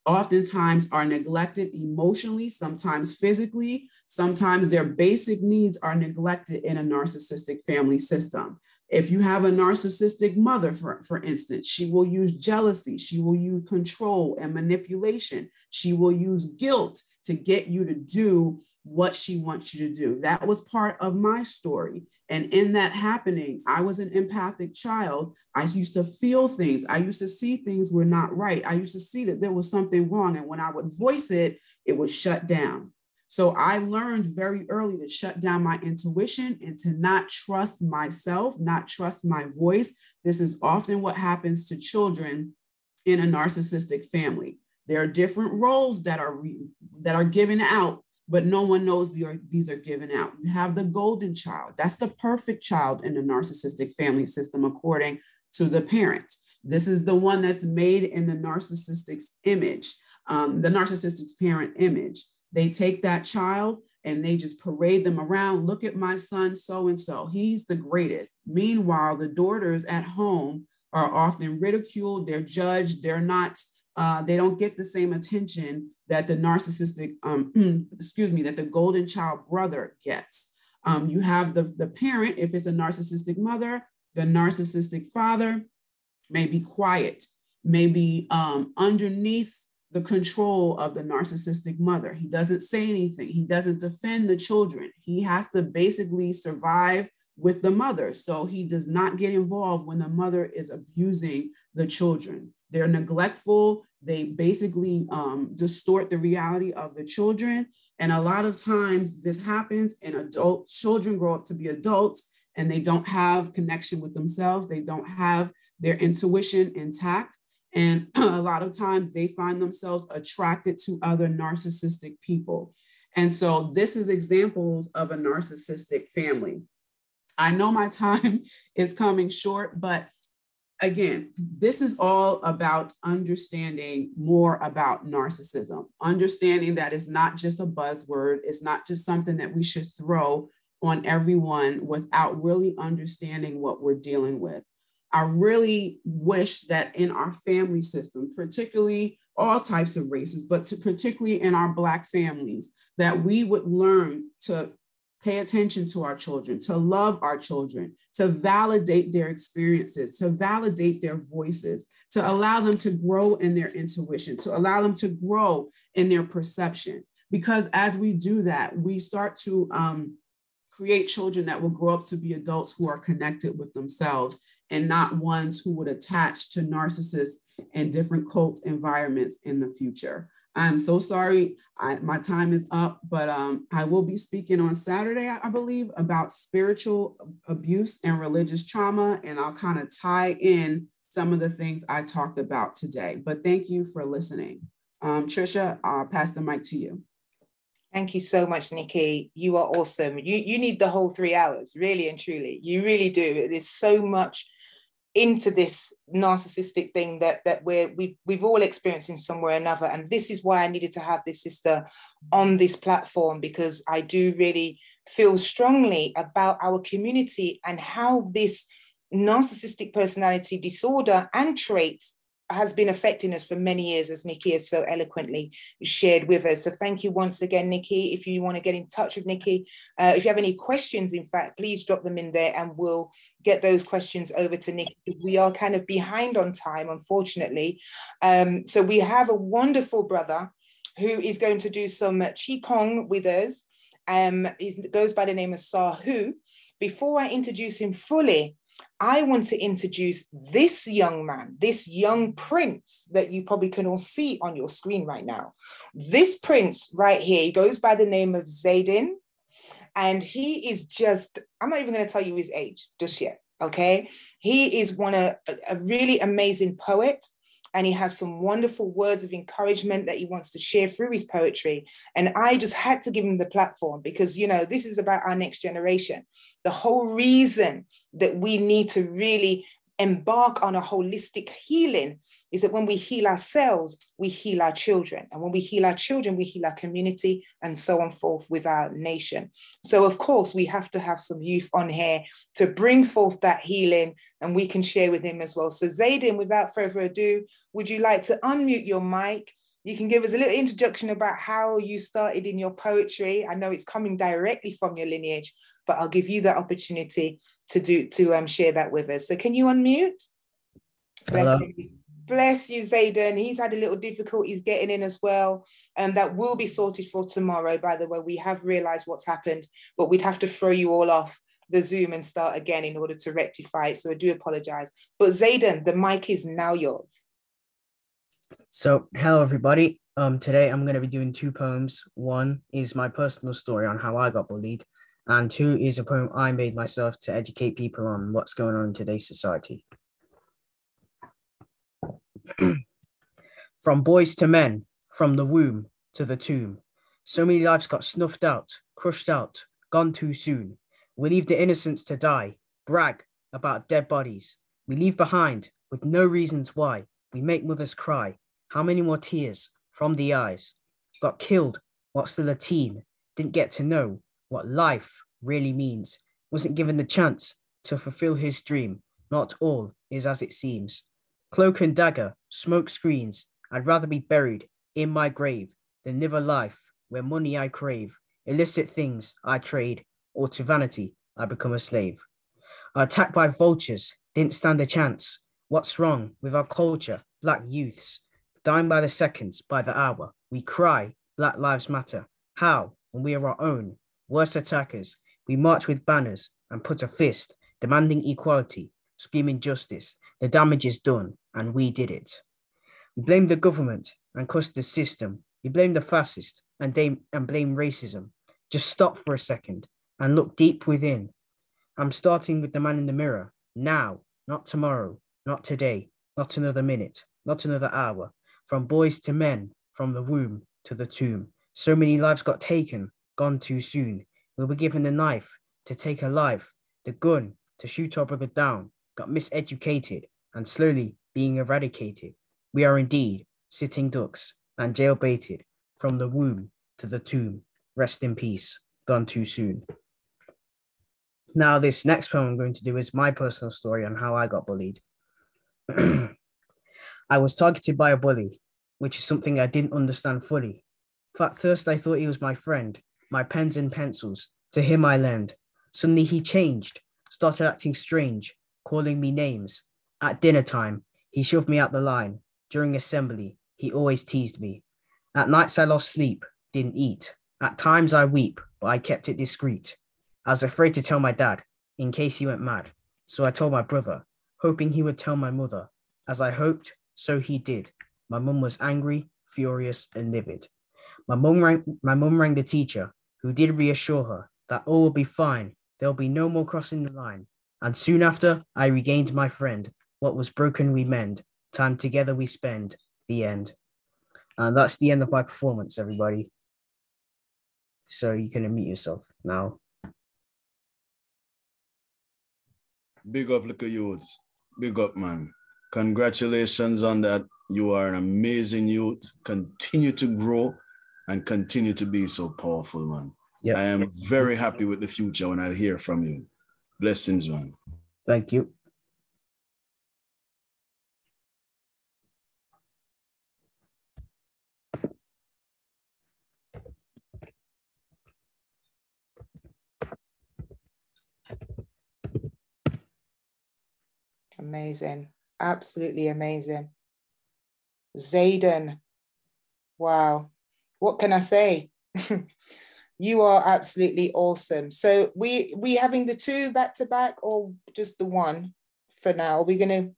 oftentimes are neglected emotionally, sometimes physically, sometimes their basic needs are neglected in a narcissistic family system. If you have a narcissistic mother, for instance, she will use jealousy, she will use control and manipulation, she will use guilt to get you to do what she wants you to do. That was part of my story. And in that happening, I was an empathic child. I used to feel things. I used to see things were not right. I used to see that there was something wrong. And when I would voice it, it was shut down. So I learned very early to shut down my intuition and to not trust myself, not trust my voice. This is often what happens to children in a narcissistic family. There are different roles that are given out, but no one knows these are given out. You have the golden child. That's the perfect child in the narcissistic family system, according to the parent. This is the one that's made in the narcissistic's image, the narcissistic's parent image. They take that child and they just parade them around. Look at my son, so-and-so. He's the greatest. Meanwhile, the daughters at home are often ridiculed. They're judged. They're not, they don't get the same attention that the narcissistic, that the golden child brother gets. You have the parent, if it's a narcissistic mother, the narcissistic father may be quiet, may be underneath the control of the narcissistic mother. He doesn't say anything. He doesn't defend the children. He has to basically survive with the mother. So he does not get involved when the mother is abusing the children. They're neglectful. They basically distort the reality of the children. And a lot of times this happens and children grow up to be adults and they don't have connection with themselves. They don't have their intuition intact. And a lot of times they find themselves attracted to other narcissistic people. And so this is examples of a narcissistic family. I know my time is coming short, but again, this is all about understanding more about narcissism, understanding that it's not just a buzzword. It's not just something that we should throw on everyone without really understanding what we're dealing with. I really wish that in our family system, particularly all types of races, but particularly in our Black families, that we would learn to pay attention to our children, to love our children, to validate their experiences, to validate their voices, to allow them to grow in their intuition, to allow them to grow in their perception. Because as we do that, we start to create children that will grow up to be adults who are connected with themselves and not ones who would attach to narcissists and different cult environments in the future. I'm so sorry, my time is up, but I will be speaking on Saturday, I believe, about spiritual abuse and religious trauma, and I'll kind of tie in some of the things I talked about today. But thank you for listening. Tricia, I'll pass the mic to you. Thank you so much, Nikki. You are awesome. You need the whole 3 hours, really and truly. You really do. There's so much into this narcissistic thing that we've all experienced in some way or another. And this is why I needed to have this sister on this platform, because I do really feel strongly about our community and how this narcissistic personality disorder and traits has been affecting us for many years, as Nikki has so eloquently shared with us. So thank you once again, Nikki. If you want to get in touch with Nikki, if you have any questions, in fact, please drop them in there and we'll get those questions over to Nikki. We are kind of behind on time, unfortunately. So we have a wonderful brother who is going to do some Qigong with us. He goes by the name of Sahu. Before I introduce him fully, I want to introduce this young man, this young prince that you probably can all see on your screen right now. This prince right here, he goes by the name of Zaydin, and he is just, I'm not even going to tell you his age just yet, okay? He is a really amazing poet, and he has some wonderful words of encouragement that he wants to share through his poetry. And I just had to give him the platform because, you know, this is about our next generation. The whole reason that we need to really embark on a holistic healing is that when we heal ourselves, we heal our children. And when we heal our children, we heal our community and so on forth with our nation. So of course, we have to have some youth on here to bring forth that healing, and we can share with him as well. So Zaydin, without further ado, would you like to unmute your mic? You can give us a little introduction about how you started in your poetry. I know it's coming directly from your lineage, but I'll give you that opportunity to share that with us. So can you unmute? Hello. Bless you, Zaydin. He's had a little difficulties getting in as well. And that will be sorted for tomorrow, by the way. We have realized what's happened, but we'd have to throw you all off the Zoom and start again in order to rectify it. So I do apologize. But Zaydin, the mic is now yours. So, hello everybody. Today I'm going to be doing 2 poems. One is my personal story on how I got bullied, and 2 is a poem I made myself to educate people on what's going on in today's society. From boys to men, from the womb to the tomb, so many lives got snuffed out, crushed out, gone too soon. We leave the innocents to die, brag about dead bodies. We leave behind with no reasons why. We make mothers cry. How many more tears from the eyes? Got killed while still a teen, didn't get to know what life really means. Wasn't given the chance to fulfill his dream. Not all is as it seems. Cloak and dagger, smoke screens. I'd rather be buried in my grave than live a life where money I crave, illicit things I trade, or to vanity I become a slave. Attacked by vultures, didn't stand a chance. What's wrong with our culture? Black youths dying by the seconds, by the hour. We cry, Black Lives Matter. How? When we are our own worst attackers. We march with banners and put a fist, demanding equality, screaming justice. The damage is done, and we did it. We blame the government and cuss the system. We blame the fascist and blame racism. Just stop for a second and look deep within. I'm starting with the man in the mirror. Now, not tomorrow, not today, not another minute, not another hour. From boys to men, from the womb to the tomb. So many lives got taken, gone too soon. We were given the knife to take a life, the gun to shoot our brother down, got miseducated and slowly being eradicated. We are indeed sitting ducks and jail-baited from the womb to the tomb. Rest in peace, gone too soon. Now, this next poem I'm going to do is my personal story on how I got bullied. I was targeted by a bully, which is something I didn't understand fully. At first, I thought he was my friend, my pens and pencils, to him I lend. Suddenly he changed, started acting strange, calling me names. At dinner time, he shoved me out the line. During assembly, he always teased me. At nights I lost sleep, didn't eat. At times I weep, but I kept it discreet. I was afraid to tell my dad, in case he went mad. So I told my brother, hoping he would tell my mother. As I hoped, so he did. My mum was angry, furious, and livid. My mum rang the teacher, who did reassure her that all will be fine. There'll be no more crossing the line. And soon after, I regained my friend. What was broken, we mend. Time together we spend. The end. And that's the end of my performance, everybody. So you can unmute yourself now. Big up, little youths. Big up, man. Congratulations on that. You are an amazing youth. Continue to grow and continue to be so powerful, man. Yep. I am very happy with the future when I hear from you. Blessings, man. Thank you. Amazing. Absolutely amazing. Zayden. Wow. What can I say? You are absolutely awesome. So we having the two back to back or just the one for now? You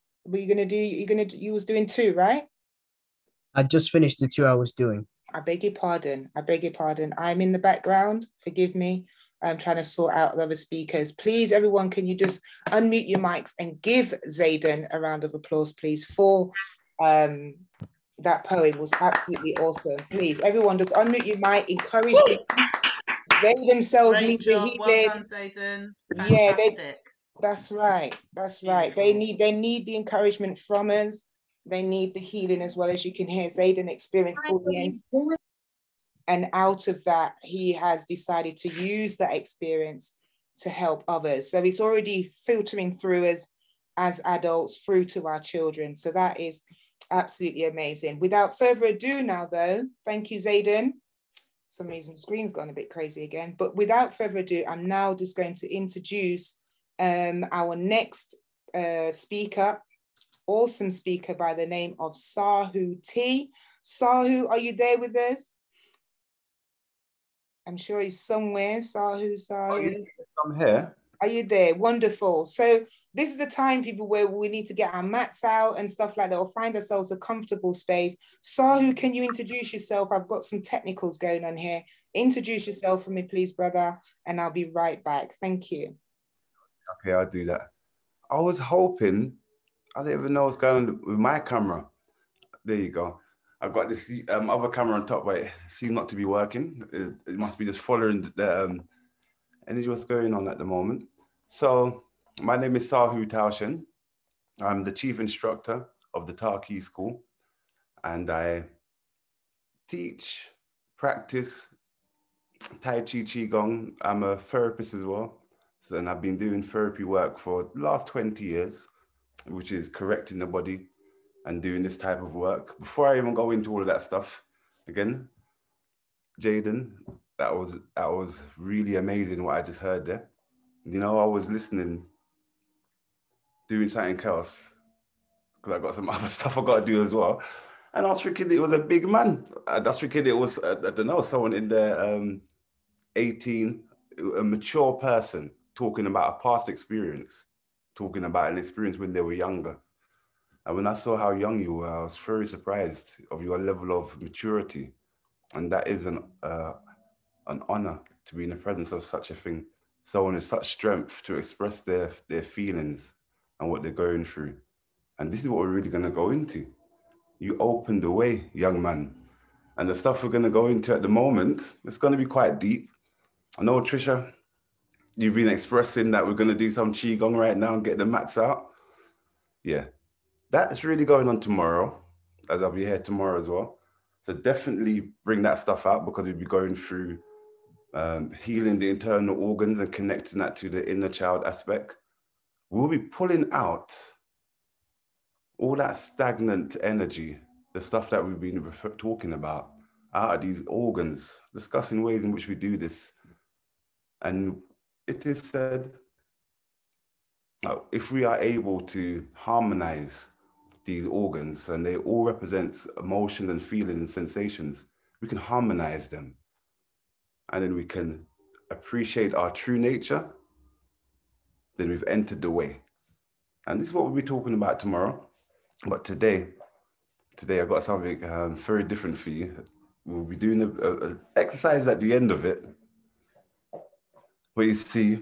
was doing two, right? I just finished the two I was doing. I beg your pardon. I'm in the background. Forgive me. I'm trying to sort out the other speakers. Please, everyone, can you just unmute your mics and give Zayden a round of applause, please, for that poem was absolutely awesome. Please, everyone, just unmute your mic, encourage them. They themselves need the healing. Well done, Zayden. Fantastic. Yeah, that's right. That's right. They need the encouragement from us. They need the healing as well. As you can hear, Zayden experienced bullying. And out of that, he has decided to use that experience to help others. So it's already filtering through us as adults through to our children. So that is absolutely amazing. Without further ado now, though, thank you, Zayden. For some reason, the screen's gone a bit crazy again. But without further ado, I'm now just going to introduce our next speaker, awesome speaker by the name of Sahu T. Sahu, are you there with us? I'm sure he's somewhere. Sahu. I'm here. Are you there? Wonderful. So this is the time, people, where we need to get our mats out and stuff like that, or find ourselves a comfortable space. Sahu, can you introduce yourself? I've got some technicals going on here. Introduce yourself for me, please, brother, and I'll be right back. Thank you. Okay, I'll do that. I was hoping, I don't even know what's going on with my camera. There you go. I've got this other camera on top, but it seems not to be working. It must be just following the energy what's going on at the moment. So my name is Sahu Taushen. I'm the chief instructor of the Taki School, and I teach, practice Tai Chi Qigong. I'm a therapist as well. So, and I've been doing therapy work for the last 20 years, which is correcting the body and doing this type of work. Before I even go into all of that stuff, again, Jaden, that was really amazing what I just heard there. You know, I was listening, doing something else, because I got some other stuff I got to do as well. And I was thinking it was a big man. I was thinking it was, I don't know, someone in their 18, a mature person talking about a past experience, talking about an experience when they were younger. And when I saw how young you were, I was very surprised of your level of maturity. And that is an honor to be in the presence of such a thing. Someone with such strength to express their feelings and what they're going through. And this is what we're really going to go into. You opened the way, young man. And the stuff we're going to go into at the moment, it's going to be quite deep. I know, Tricia, you've been expressing that we're going to do some Qigong right now and get the mats out. Yeah. That's really going on tomorrow, as I'll be here tomorrow as well. So definitely bring that stuff out, because we'll be going through healing the internal organs and connecting that to the inner child aspect. We'll be pulling out all that stagnant energy, the stuff that we've been talking about, out of these organs, discussing ways in which we do this. And it is said, if we are able to harmonize these organs, and they all represent emotions and feelings and sensations, we can harmonize them. And then we can appreciate our true nature. Then we've entered the way. And this is what we'll be talking about tomorrow. But today I've got something very different for you. We'll be doing an exercise at the end of it. But you see,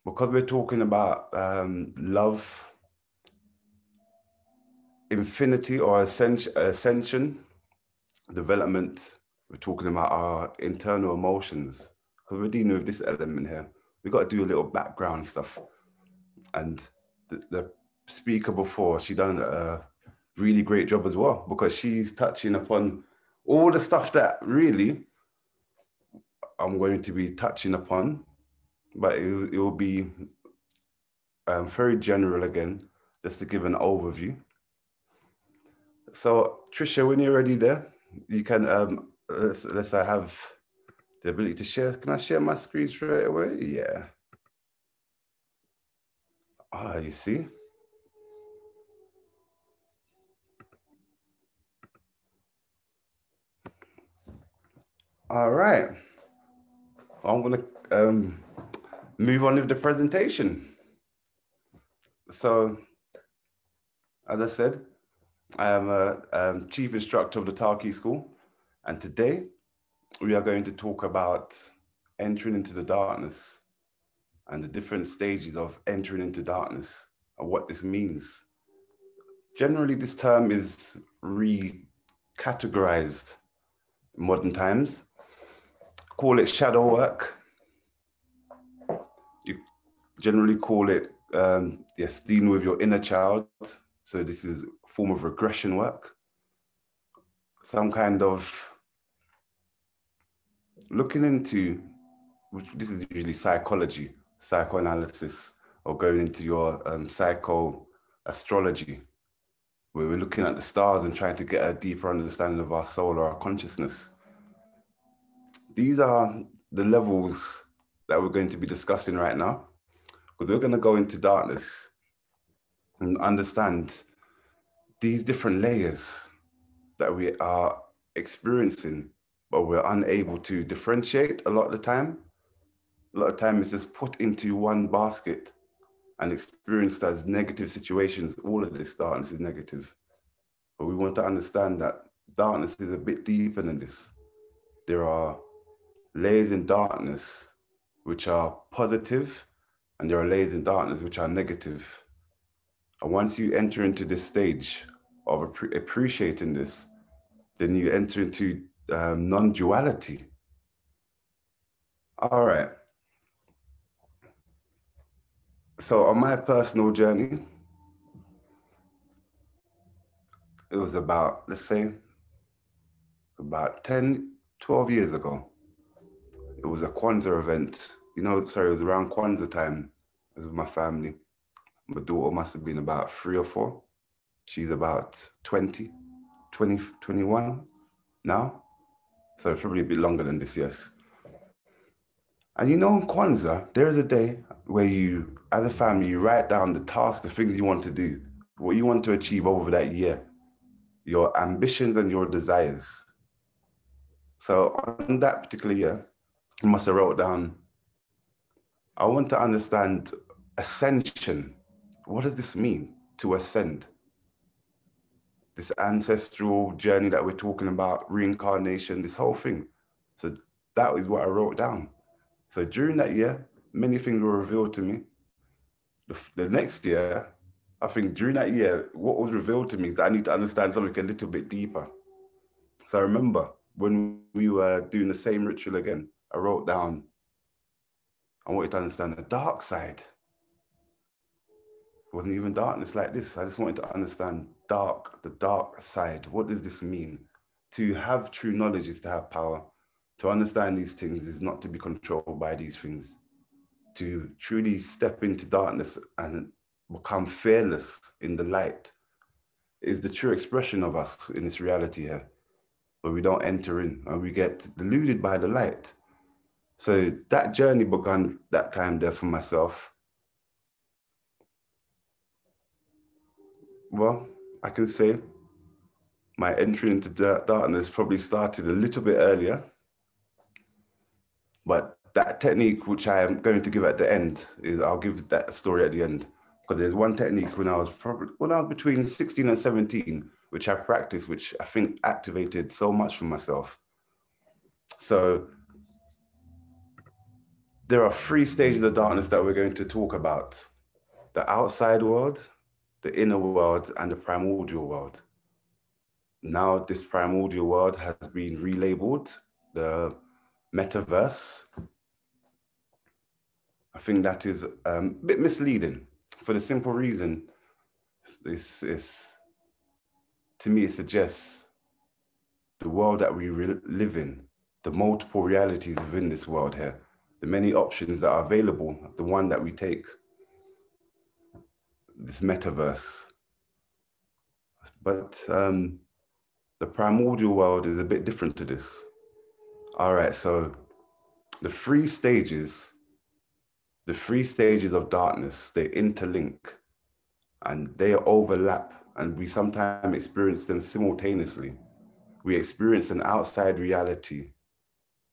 because we're talking about love, infinity or ascension, development, we're talking about our internal emotions. Because we're dealing with this element here. We've got to do a little background stuff. And the speaker before, she done a really great job as well, because she's touching upon all the stuff that really I'm going to be touching upon, but it will be very general again, just to give an overview. So Tricia, when you're ready there, you can, let's I have the ability to share. Can I share my screen straight away? Yeah. You see? All right. I'm going to move on with the presentation. So, as I said, I am a chief instructor of the Taki School, and today we are going to talk about entering into the darkness and the different stages of entering into darkness and what this means. Generally, this term is recategorized in modern times. Call it shadow work. You generally call it, yes, dealing with your inner child. So this is a form of regression work. Some kind of looking into, which this is usually psychology, psychoanalysis, or going into your psycho-astrology, where we're looking at the stars and trying to get a deeper understanding of our soul or our consciousness. These are the levels that we're going to be discussing right now, because we're going to go into darkness and understand these different layers that we are experiencing, but we're unable to differentiate a lot of the time. A lot of time it's just put into one basket and experienced as negative situations. All of this darkness is negative. But we want to understand that darkness is a bit deeper than this. There are layers in darkness which are positive, and there are layers in darkness which are negative. And once you enter into this stage of appreciating this, then you enter into non-duality. All right. So on my personal journey, it was about, let's say, about 10, 12 years ago. It was a Kwanzaa event. It was around Kwanzaa time. It was with my family. My daughter must have been about 3 or 4. She's about 20, 21 now. So probably a bit longer than this, yes. And in Kwanzaa, there is a day where you, as a family, you write down the tasks, the things you want to do, what you want to achieve over that year, your ambitions and your desires. So on that particular year, I must have wrote down, I want to understand ascension. What does this mean, to ascend? This ancestral journey that we're talking about, reincarnation, this whole thing. So that is what I wrote down. So during that year, many things were revealed to me. The next year, I think during that year, what was revealed to me is that I need to understand something a little bit deeper. So I remember when we were doing the same ritual again, I wrote down, I wanted to understand the dark side. It wasn't even darkness like this. I just wanted to understand the dark side. What does this mean? To have true knowledge is to have power. To understand these things is not to be controlled by these things. To truly step into darkness and become fearless in the light is the true expression of us in this reality here, where we don't enter in and we get deluded by the light. So that journey began that time there for myself. Well, I can say my entry into darkness probably started a little bit earlier, but that technique, which I am going to give at the end, is I'll give that story at the end. because there's one technique when I was between 16 and 17, which I practiced, which I think activated so much for myself. So there are 3 stages of darkness that we're going to talk about: the outside world, the inner world, and the primordial world. Now this primordial world has been relabeled the metaverse. I think that is a bit misleading for the simple reason this is, to me, it suggests the world that we live in, the multiple realities within this world here, the many options that are available, the one that we take, this metaverse. But the primordial world is a bit different to this. All right, so the 3 stages of darkness, they interlink and they overlap, and we sometimes experience them simultaneously. We experience an outside reality,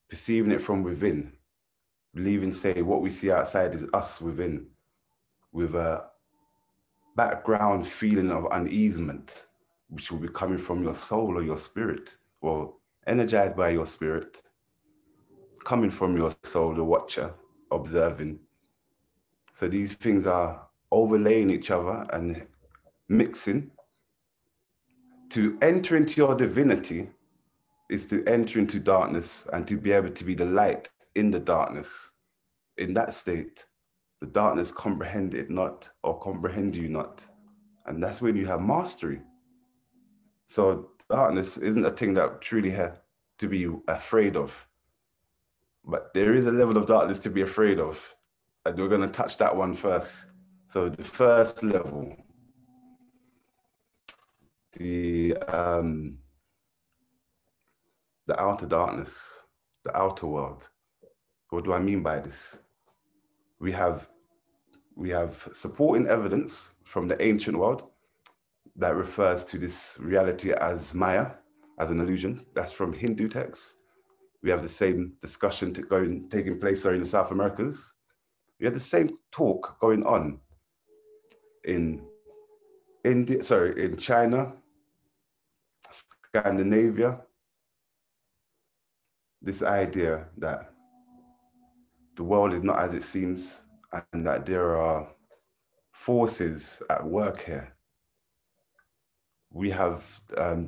perceiving it from within, believing, say, what we see outside is us within, with a background feeling of uneasement, which will be coming from your soul or your spirit, or energized by your spirit, coming from your soul, the watcher, observing. So these things are overlaying each other and mixing. To enter into your divinity is to enter into darkness and to be able to be the light in the darkness. In that state, the darkness comprehend it not, or comprehend you not. And that's when you have mastery. So darkness isn't a thing that truly have to be afraid of. But there is a level of darkness to be afraid of. And we're going to touch that one first. So the first level, the outer darkness, the outer world. What do I mean by this? We have supporting evidence from the ancient world that refers to this reality as Maya, as an illusion. That's from Hindu texts. We have the same discussion taking place in the South Americas. We have the same talk going on in China, Scandinavia. This idea that the world is not as it seems, and that there are forces at work here. We have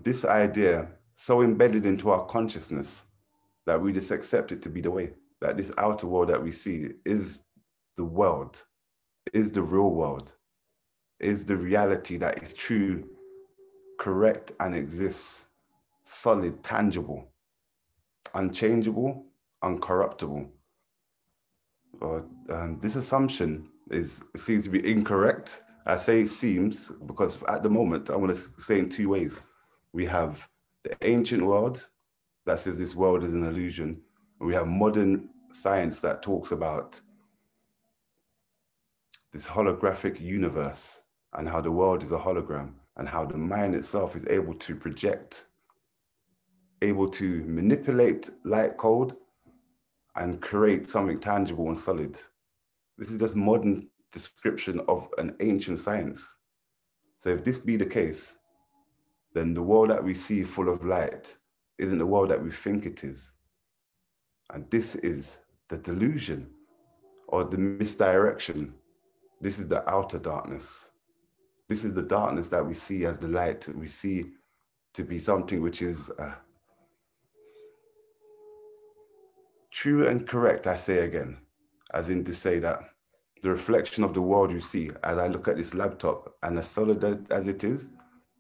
this idea so embedded into our consciousness that we just accept it to be the way, that this outer world that we see is the world, is the real world, is the reality that is true, correct, and exists, solid, tangible, unchangeable, uncorruptible. This assumption seems to be incorrect. I say seems because at the moment, I want to say in 2 ways. We have the ancient world that says this world is an illusion. And we have modern science that talks about this holographic universe and how the world is a hologram and how the mind itself is able to project, able to manipulate light code and create something tangible and solid. This is just modern description of an ancient science. So if this be the case, then the world that we see full of light isn't the world that we think it is. And this is the delusion or the misdirection. This is the outer darkness. This is the darkness that we see as the light. We see to be something which is true and correct, I say again, as in to say that the reflection of the world you see, as I look at this laptop and as solid as it is,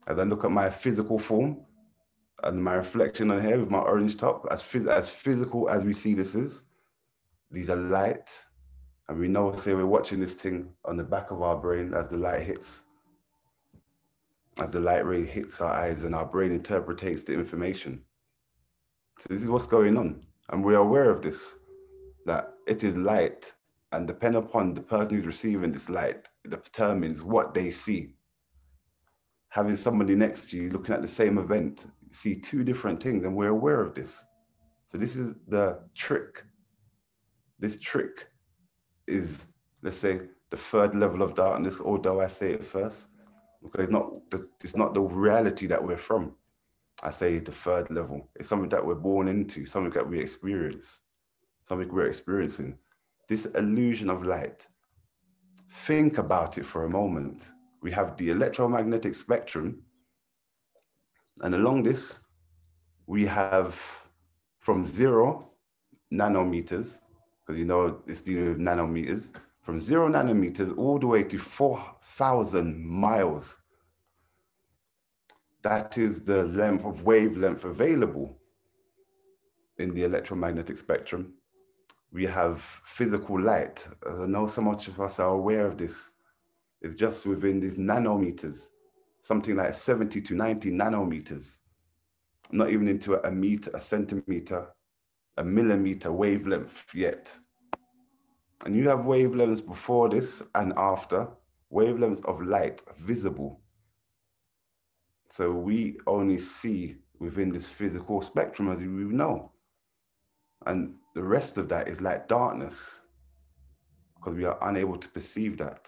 as I look at my physical form and my reflection on here with my orange top, as physical as we see this is, these are light. And we know, say we're watching this thing on the back of our brain as the light hits, as the light ray hits our eyes and our brain interprets the information. So this is what's going on. And we're aware of this, that it is light, and depending upon the person who's receiving this light, it determines what they see. Having somebody next to you looking at the same event, you see 2 different things, and we're aware of this. So this is the trick. This trick is, let's say, the third level of darkness, although I say it first, because it's not the reality that we're from. I say the third level. It's something that we're born into, something that we experience, something we're experiencing. This illusion of light. Think about it for a moment. We have the electromagnetic spectrum, and along this, we have from 0 nanometers, because you know it's dealing with nanometers, from 0 nanometers all the way to 4,000 miles. That is the length of wavelength available in the electromagnetic spectrum. We have physical light. I know so much of us are aware of this. It's just within these nanometers, something like 70 to 90 nanometers, not even into a meter, a centimeter, a millimeter wavelength yet. And you have wavelengths before this and after, wavelengths of light visible. So we only see within this physical spectrum, as we know. And the rest of that is like darkness, because we are unable to perceive that.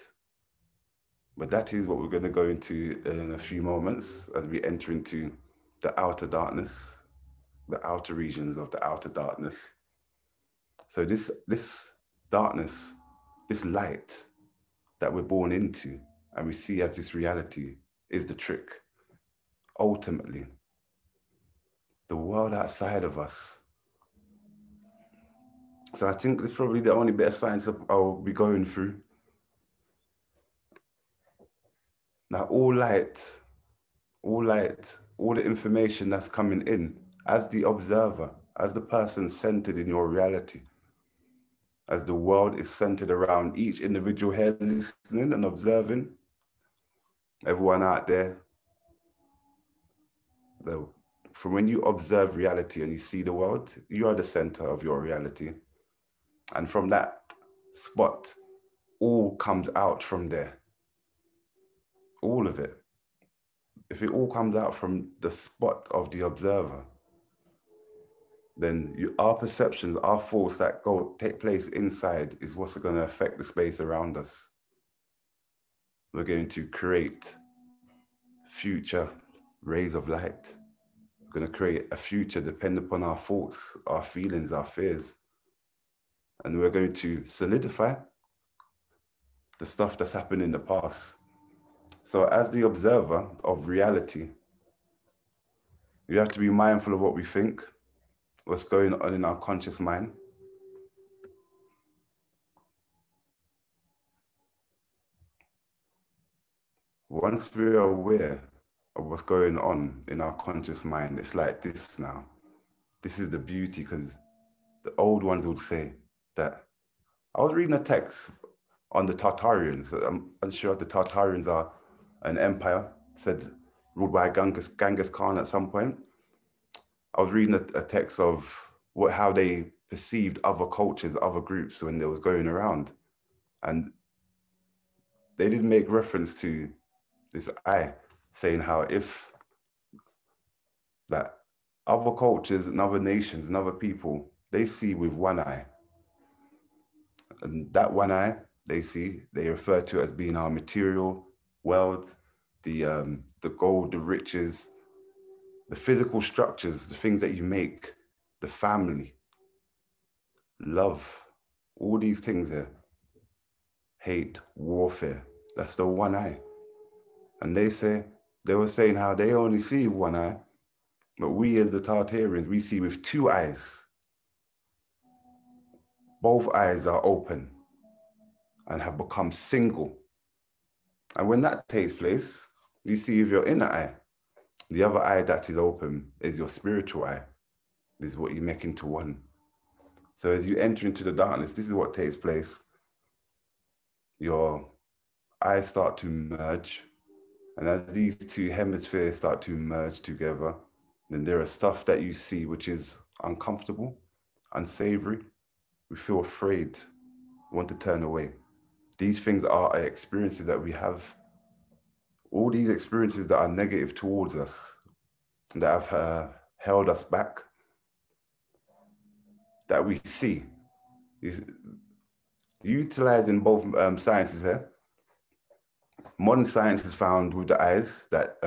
But that is what we're going to go into in a few moments as we enter into the outer darkness, the outer regions of the outer darkness. So this darkness, this light that we're born into and we see as this reality is the trick. Ultimately, the world outside of us. So I think it's probably the only bit of science I'll be going through. Now, all light, all the information that's coming in, as the observer, as the person centered in your reality, as the world is centered around each individual here listening and observing, everyone out there, from when you observe reality and you see the world, you are the center of your reality. And from that spot, all comes out from there. All of it. If it all comes out from the spot of the observer, then our perceptions, our thoughts that take place inside is what's going to affect the space around us. We're going to create future rays of light. We're going to create a future dependent upon our thoughts, our feelings, our fears. And we're going to solidify the stuff that's happened in the past. So as the observer of reality, you have to be mindful of what we think, what's going on in our conscious mind. Once we're aware of what's going on in our conscious mind, it's like this now. This is the beauty, because the old ones would say that. I was reading a text on the Tartarians. I'm unsure if the Tartarians are an empire, said ruled by Genghis Khan at some point. I was reading a text of how they perceived other cultures, other groups when they was going around. And they did make reference to this eye, saying how if that other cultures and other nations and other people, they see with one eye. And that one eye they see, they refer to as being our material world, the gold, the riches, the physical structures, the things that you make, the family, love, all these things there. Hate, warfare, that's the one eye. And they were saying how they only see one eye, but we as the Tartarians, we see with two eyes. Both eyes are open and have become single. And when that takes place, you see with your inner eye, the other eye that is open is your spiritual eye. This is what you make into one. So as you enter into the darkness, this is what takes place. Your eyes start to merge. And as these two hemispheres start to merge together, then there is stuff that you see which is uncomfortable, unsavory. We feel afraid, want to turn away. These things are experiences that we have. All these experiences that are negative towards us, that have held us back, that we see. Utilizing both sciences here, modern science has found with the eyes that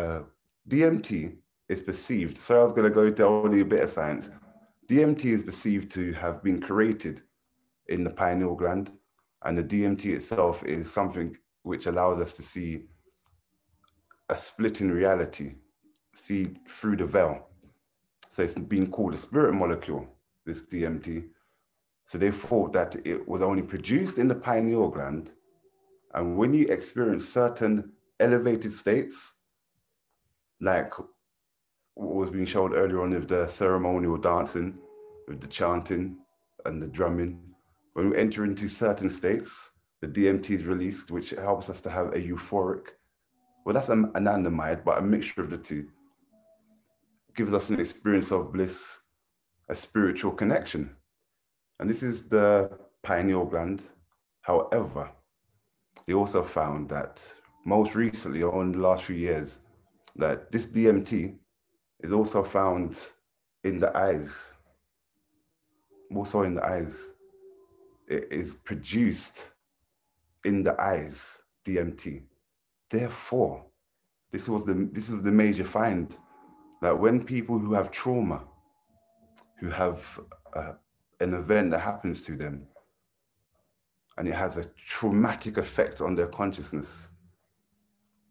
DMT is perceived. So I was going to go into only a bit of science. DMT is perceived to have been created in the pineal gland, and the DMT itself is something which allows us to see a split in reality, see through the veil. So it's been called a spirit molecule, this DMT. So they thought that it was only produced in the pineal gland, and when you experience certain elevated states, like what was being shown earlier on with the ceremonial dancing, with the chanting and the drumming, when we enter into certain states, the DMT is released, which helps us to have a euphoric, well, that's an anandamide, but a mixture of the two. Gives us an experience of bliss, a spiritual connection. And this is the pineal gland. However, they also found that most recently, or in the last few years, that this DMT is also found in the eyes. Also in the eyes. It is produced in the eyes, DMT. Therefore, this was the major find, that when people who have trauma, who have an event that happens to them, and it has a traumatic effect on their consciousness,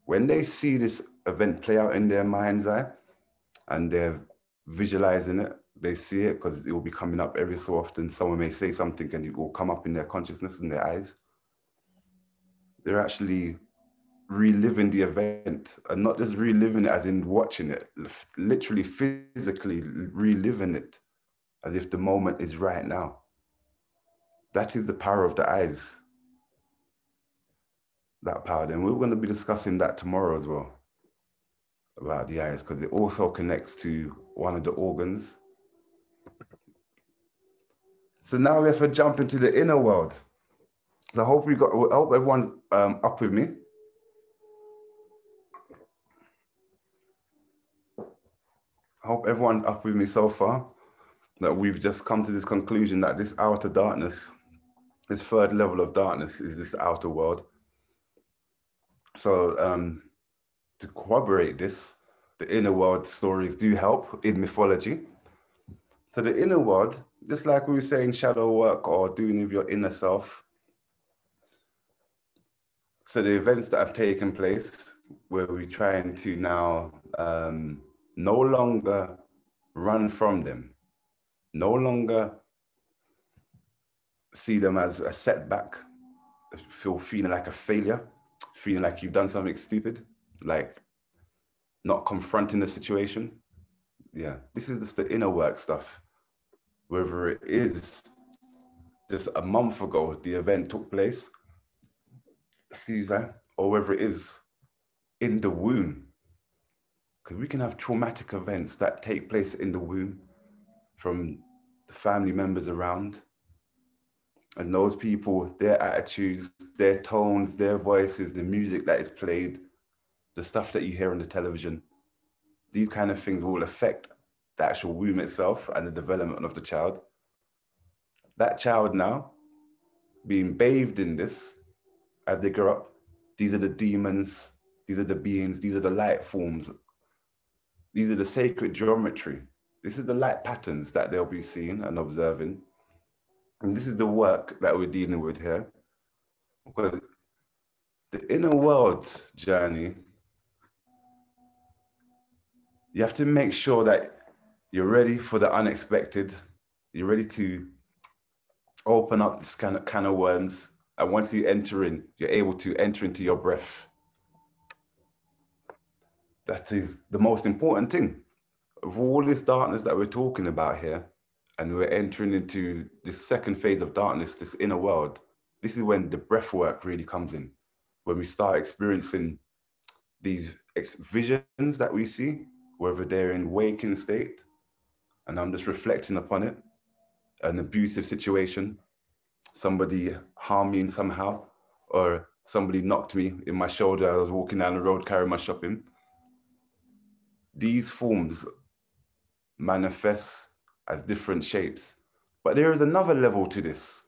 when they see this event play out in their mind's eye, and they're visualizing it, they see it because it will be coming up every so often. Someone may say something and it will come up in their consciousness, in their eyes. They're actually reliving the event, and not just reliving it as in watching it, literally physically reliving it as if the moment is right now. That is the power of the eyes. That power. And we're going to be discussing that tomorrow as well, about the eyes, because it also connects to one of the organs. So now we have to jump into the inner world. So I hope everyone's up with me. I hope everyone's up with me so far, that we've just come to this conclusion that this outer darkness, this third level of darkness, is this outer world. So to corroborate this, the inner world stories do help in mythology. So the inner world, just like we were saying, shadow work or doing with your inner self. So the events that have taken place, where we're trying to now no longer run from them, no longer see them as a setback, feeling like a failure, feeling like you've done something stupid, like not confronting the situation. Yeah, this is just the inner work stuff. Whether it is just a month ago, the event took place, or whether it is in the womb. Because we can have traumatic events that take place in the womb from the family members around. And those people, their attitudes, their tones, their voices, the music that is played, the stuff that you hear on the television, these kind of things will affect the actual womb itself and the development of the child. That child now, being bathed in this, as they grow up, these are the demons, these are the beings, these are the light forms, these are the sacred geometry. This is the light patterns that they'll be seeing and observing. And this is the work that we're dealing with here. Because the inner world journey, you have to make sure that you're ready for the unexpected. You're ready to open up this kind of worms. And once you enter in, you're able to enter into your breath. That is the most important thing. Of all this darkness that we're talking about here, and we're entering into this second phase of darkness, this inner world, this is when the breath work really comes in. When we start experiencing these visions that we see, whether they're in waking state, and I'm just reflecting upon it, an abusive situation, somebody harmed me somehow, or somebody knocked me in my shoulder, I was walking down the road carrying my shopping. These forms manifest as different shapes. But there is another level to this.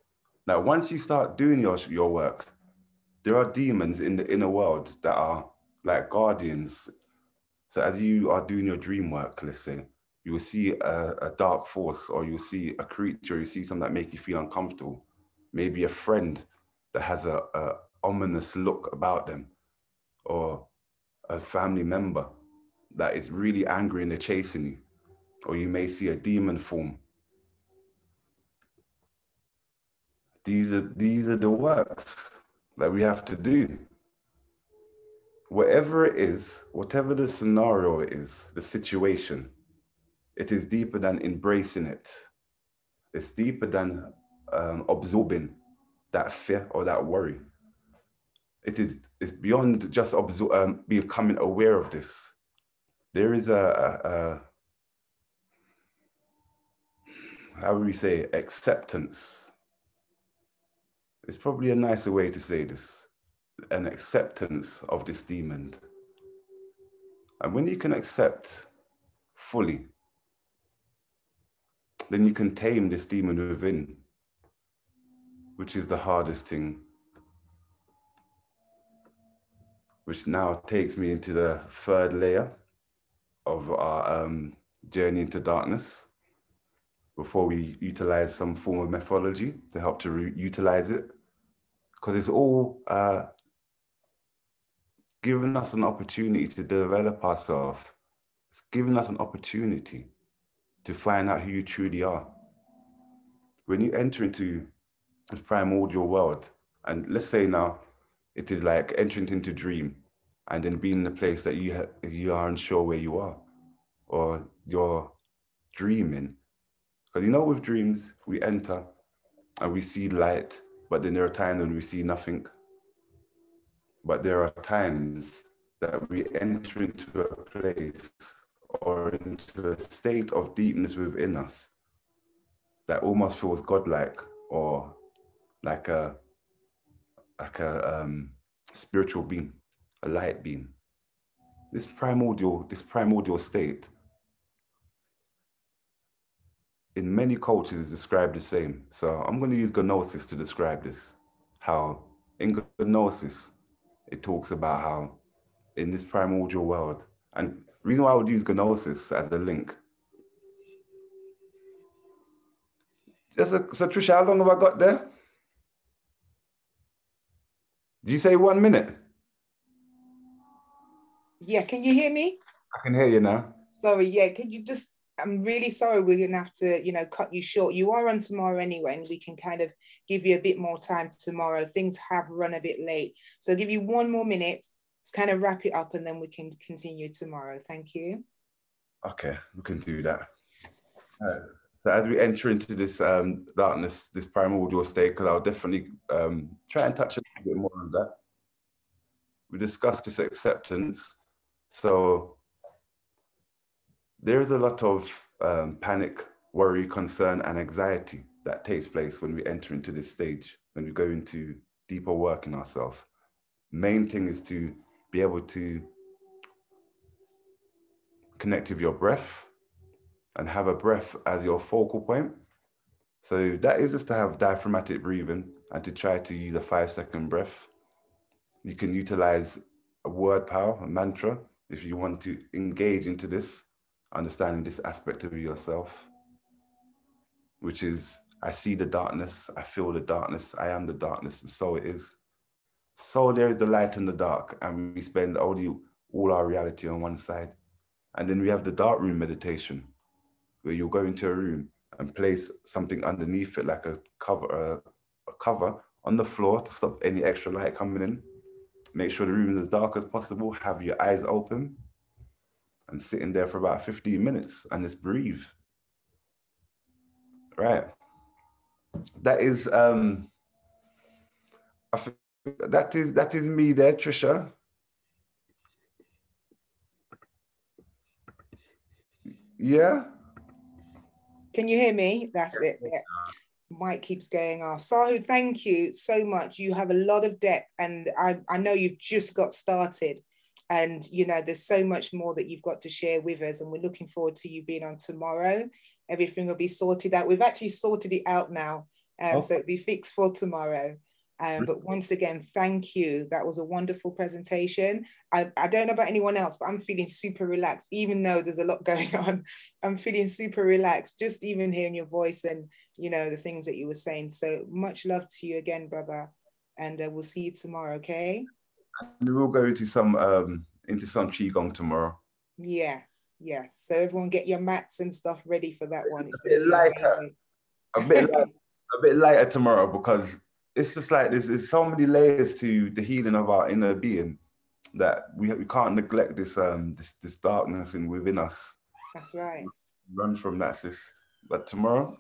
Now, once you start doing your work, there are demons in the inner world that are like guardians. So as you are doing your dream work, let's say, you will see a dark force, or you'll see a creature, you see something that make you feel uncomfortable. Maybe a friend that has a ominous look about them, or a family member that is really angry and they're chasing you, or you may see a demon form. These are the works that we have to do. Whatever it is, whatever the scenario is, the situation, it is deeper than embracing it. It's deeper than absorbing that fear or that worry. It's beyond just becoming aware of this. There is how would we say, acceptance. It's probably a nicer way to say this, an acceptance of this demon. And when you can accept fully, then you can tame this demon within, which is the hardest thing. Which now takes me into the third layer of our journey into darkness, before we utilize some form of methodology to help to utilize it. Because it's all giving us an opportunity to develop ourselves. It's giving us an opportunity to find out who you truly are. When you enter into this primordial world, and let's say now, it is like entering into dream and then being in a place that you are unsure where you are, or you're dreaming. Because with dreams, we enter and we see light, but then there are times when we see nothing. But there are times that we enter into a place or into a state of deepness within us that almost feels godlike, or like a spiritual being, a light being. This primordial state in many cultures is described the same. So I'm going to use gnosis to describe this. How in gnosis, it talks about how in this primordial world, and the reason why I would use gnosis as a link. So Tricia, how long have I got there? Did you say 1 minute? Yeah, can you hear me? I can hear you now. Sorry, yeah, can you just, I'm really sorry we're going to have to, cut you short. You are on tomorrow anyway, and we can kind of give you a bit more time tomorrow. Things have run a bit late. So I'll give you 1 more minute, let's kind of wrap it up, and then we can continue tomorrow. Thank you. Okay, we can do that. So as we enter into this darkness, this primordial state, because I'll definitely try and touch a little bit more on that. We discussed this acceptance. So there is a lot of panic, worry, concern, and anxiety that takes place when we enter into this stage, when we go into deeper work in ourselves. Main thing is to be able to connect with your breath and have a breath as your focal point. So that is just to have diaphragmatic breathing and to try to use a 5-second breath. You can utilize a word power, a mantra, if you want to engage into this, understanding this aspect of yourself, which is, I see the darkness, I feel the darkness, I am the darkness, and so it is. So there is the light and the dark, and we spend all our reality on one side. And then we have the dark room meditation, where you'll go into a room and place something underneath it, like a cover on the floor to stop any extra light coming in. Make sure the room is as dark as possible, have your eyes open, and sit in there for about 15 minutes and just breathe. Right. That is that is me there, Tricia. Yeah. Can you hear me? That's it. Yeah. Mic keeps going off. Sahu, thank you so much. You have a lot of depth, and I know you've just got started, and there's so much more that you've got to share with us, and we're looking forward to you being on tomorrow. Everything will be sorted out. We've actually sorted it out now. So it'll be fixed for tomorrow. But once again, thank you. That was a wonderful presentation. I don't know about anyone else, but I'm feeling super relaxed, even though there's a lot going on. I'm feeling super relaxed, just even hearing your voice and, you know, the things that you were saying. So much love to you again, brother. And we'll see you tomorrow, okay? And we'll go into some Qigong tomorrow. Yes, yes. So everyone get your mats and stuff ready for that one. It's a bit lighter. A bit lighter tomorrow, because it's just like there's so many layers to the healing of our inner being that we can't neglect this this darkness within us. That's right. Run from that, sis. But tomorrow.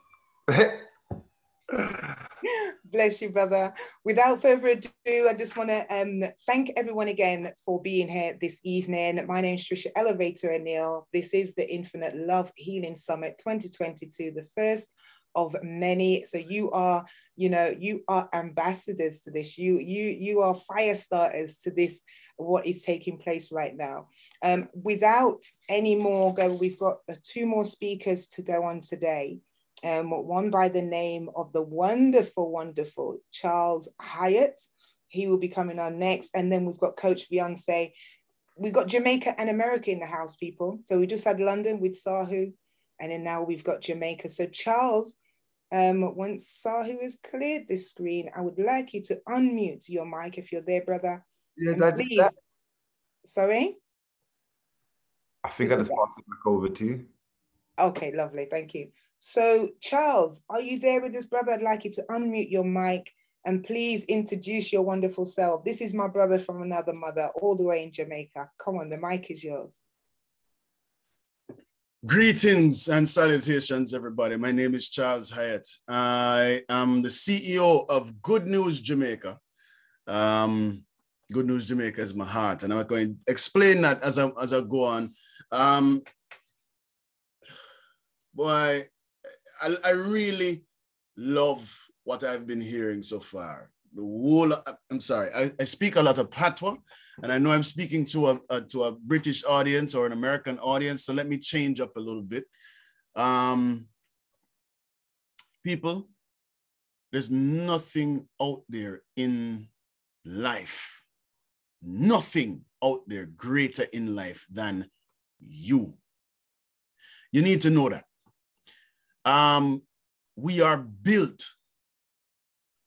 Bless you, brother. Without further ado, I just want to thank everyone again for being here this evening. My name is Tricia Elevator O'Neill. This is the Infinite Love Healing Summit 2022, the first of many. So you are, you know, you are ambassadors to this. You are fire starters to this, what is taking place right now. Without any more go, we've got 2 more speakers to go on today. One by the name of the wonderful Charles Hyatt. He will be coming on next. And then we've got Coach Beyonce. We've got Jamaica and America in the house, people. So we just had London with Sahu, and then now we've got Jamaica. So Charles, once Sahu has cleared this screen, I would like you to unmute your mic if you're there, brother. Yes, and I please, did that. Sorry? I think I just passed it back over to you. Okay, lovely. Thank you. So, Charles, are you there with this brother? I'd like you to unmute your mic and please introduce your wonderful self. This is my brother from another mother, all the way in Jamaica. Come on, the mic is yours. Greetings and salutations, everybody. My name is Charles Hyatt. I am the CEO of Good News Jamaica. Good News Jamaica is my heart, and I'm going to explain that as I go on. Boy, I really love what I've been hearing so far. The whole, I'm sorry, I speak a lot of patois, and I know I'm speaking to a British audience or an American audience, so let me change up a little bit. People, there's nothing out there in life, nothing out there greater in life than you. You need to know that. We are built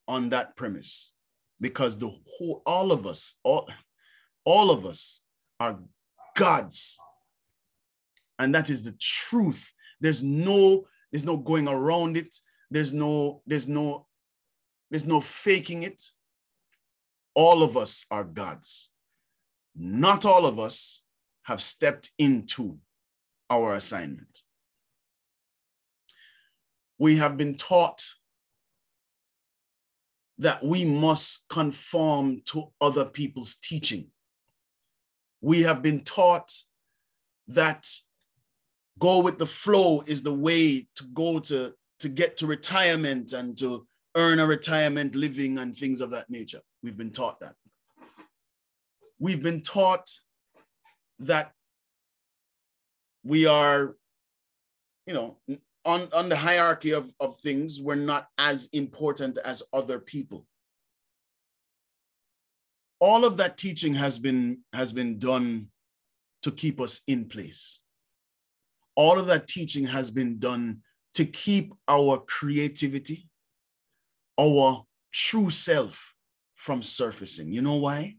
on that premise because all of us are gods, and that is the truth. There's no going around it. There's no faking it. All of us are gods. Not all of us have stepped into our assignment. We have been taught that we must conform to other people's teaching. We have been taught that go with the flow is the way to go to get to retirement and to earn a retirement living and things of that nature. We've been taught that. We've been taught that we are, on the hierarchy of things, we're not as important as other people. All of that teaching has been done to keep us in place. All of that teaching has been done to keep our creativity, our true self from surfacing. You know why?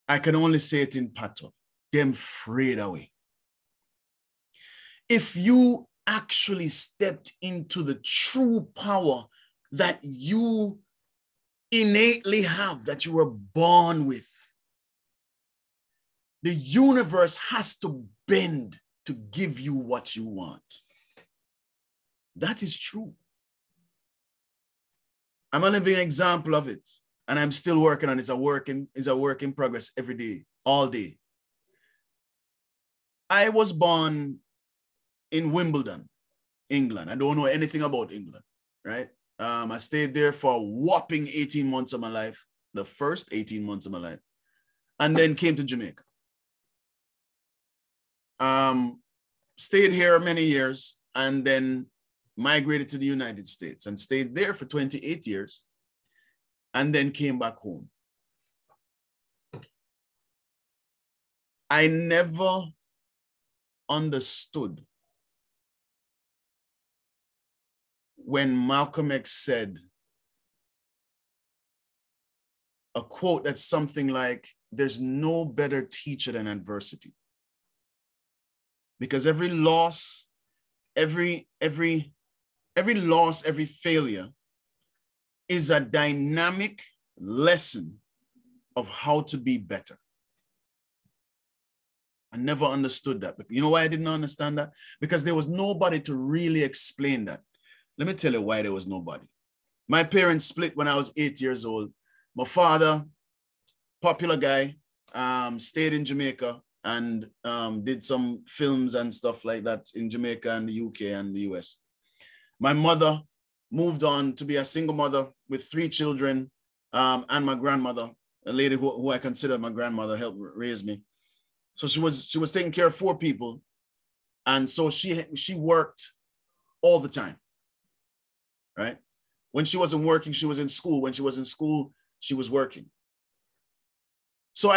I can only say it in patois. Them afraid away. If you actually stepped into the true power that you innately have, that you were born with, the universe has to bend to give you what you want. That is true. I'm a living example of it, and I'm still working on it. It's a work in progress every day, all day. I was born in Wimbledon, England. I don't know anything about England, right? I stayed there for a whopping 18 months of my life, the first 18 months of my life, and then came to Jamaica. Stayed here many years, and then migrated to the United States and stayed there for 28 years and then came back home. I never understood when Malcolm X said a quote that's something like, there's no better teacher than adversity. Because every loss, every loss, every failure is a dynamic lesson of how to be better. I never understood that. But you know why I didn't understand that? Because there was nobody to really explain that. Let me tell you why there was nobody. My parents split when I was 8 years old. My father, popular guy, stayed in Jamaica and did some films and stuff like that in Jamaica and the UK and the US. My mother moved on to be a single mother with 3 children, and my grandmother, a lady who I consider my grandmother, helped raise me. So she was taking care of 4 people. And so she worked all the time, right? When she wasn't working, she was in school. When she was in school, she was working. So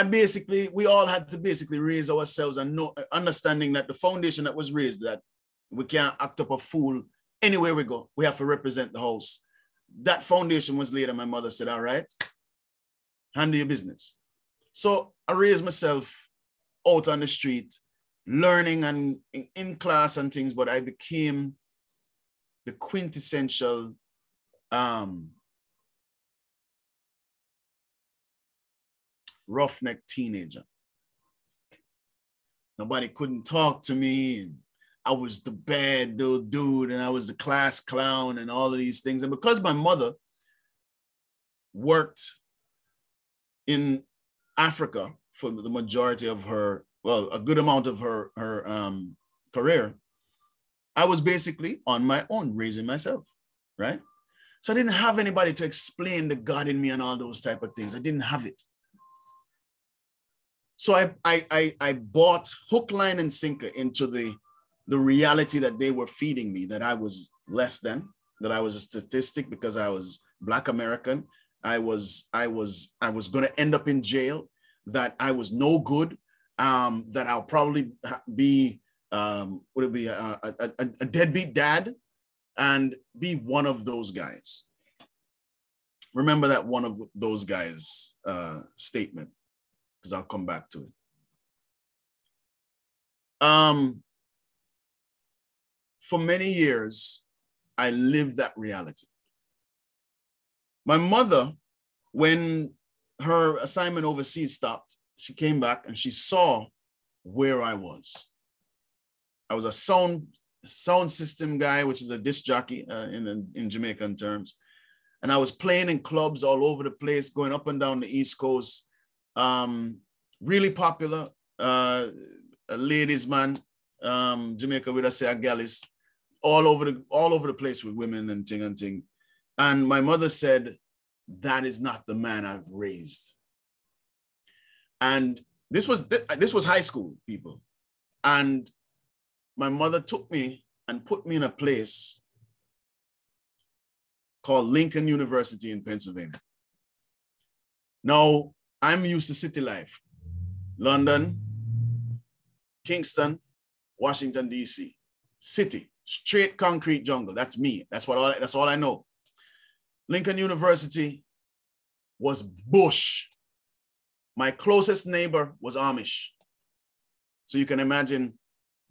we all had to basically raise ourselves and understanding that the foundation that was raised, that we can't act up a fool anywhere we go. We have to represent the house. That foundation was laid and my mother said, all right, handle your business. So I raised myself out on the street, learning and in class and things, but I became the quintessential roughneck teenager. Nobody couldn't talk to me. I was the bad little dude and I was the class clown and all of these things. And because my mother worked in Africa for the majority of her, well, a good amount of her career, I was basically on my own, raising myself, right? So I didn't have anybody to explain the God in me and all those type of things. I didn't have it. So I bought hook, line, and sinker into the reality that they were feeding me, that I was less than, that I was a statistic because I was Black American. I was going to end up in jail, that I was no good, that I'll probably be, would it be a deadbeat dad, and be one of those guys. Remember that one of those guys statement, because I'll come back to it. For many years, I lived that reality. My mother, when her assignment overseas stopped, she came back and she saw where I was. I was a sound system guy, which is a disc jockey in Jamaican terms. And I was playing in clubs all over the place, going up and down the East Coast. Really popular, a ladies man, Jamaica would say a gallis, all over the place with women and ting. And my mother said, that is not the man I've raised. And this was high school, people. And my mother took me and put me in a place called Lincoln University in Pennsylvania. Now, I'm used to city life. London, Kingston, Washington, D.C. City, straight concrete jungle. That's me. That's all I know. Lincoln University was bush. My closest neighbor was Amish. So you can imagine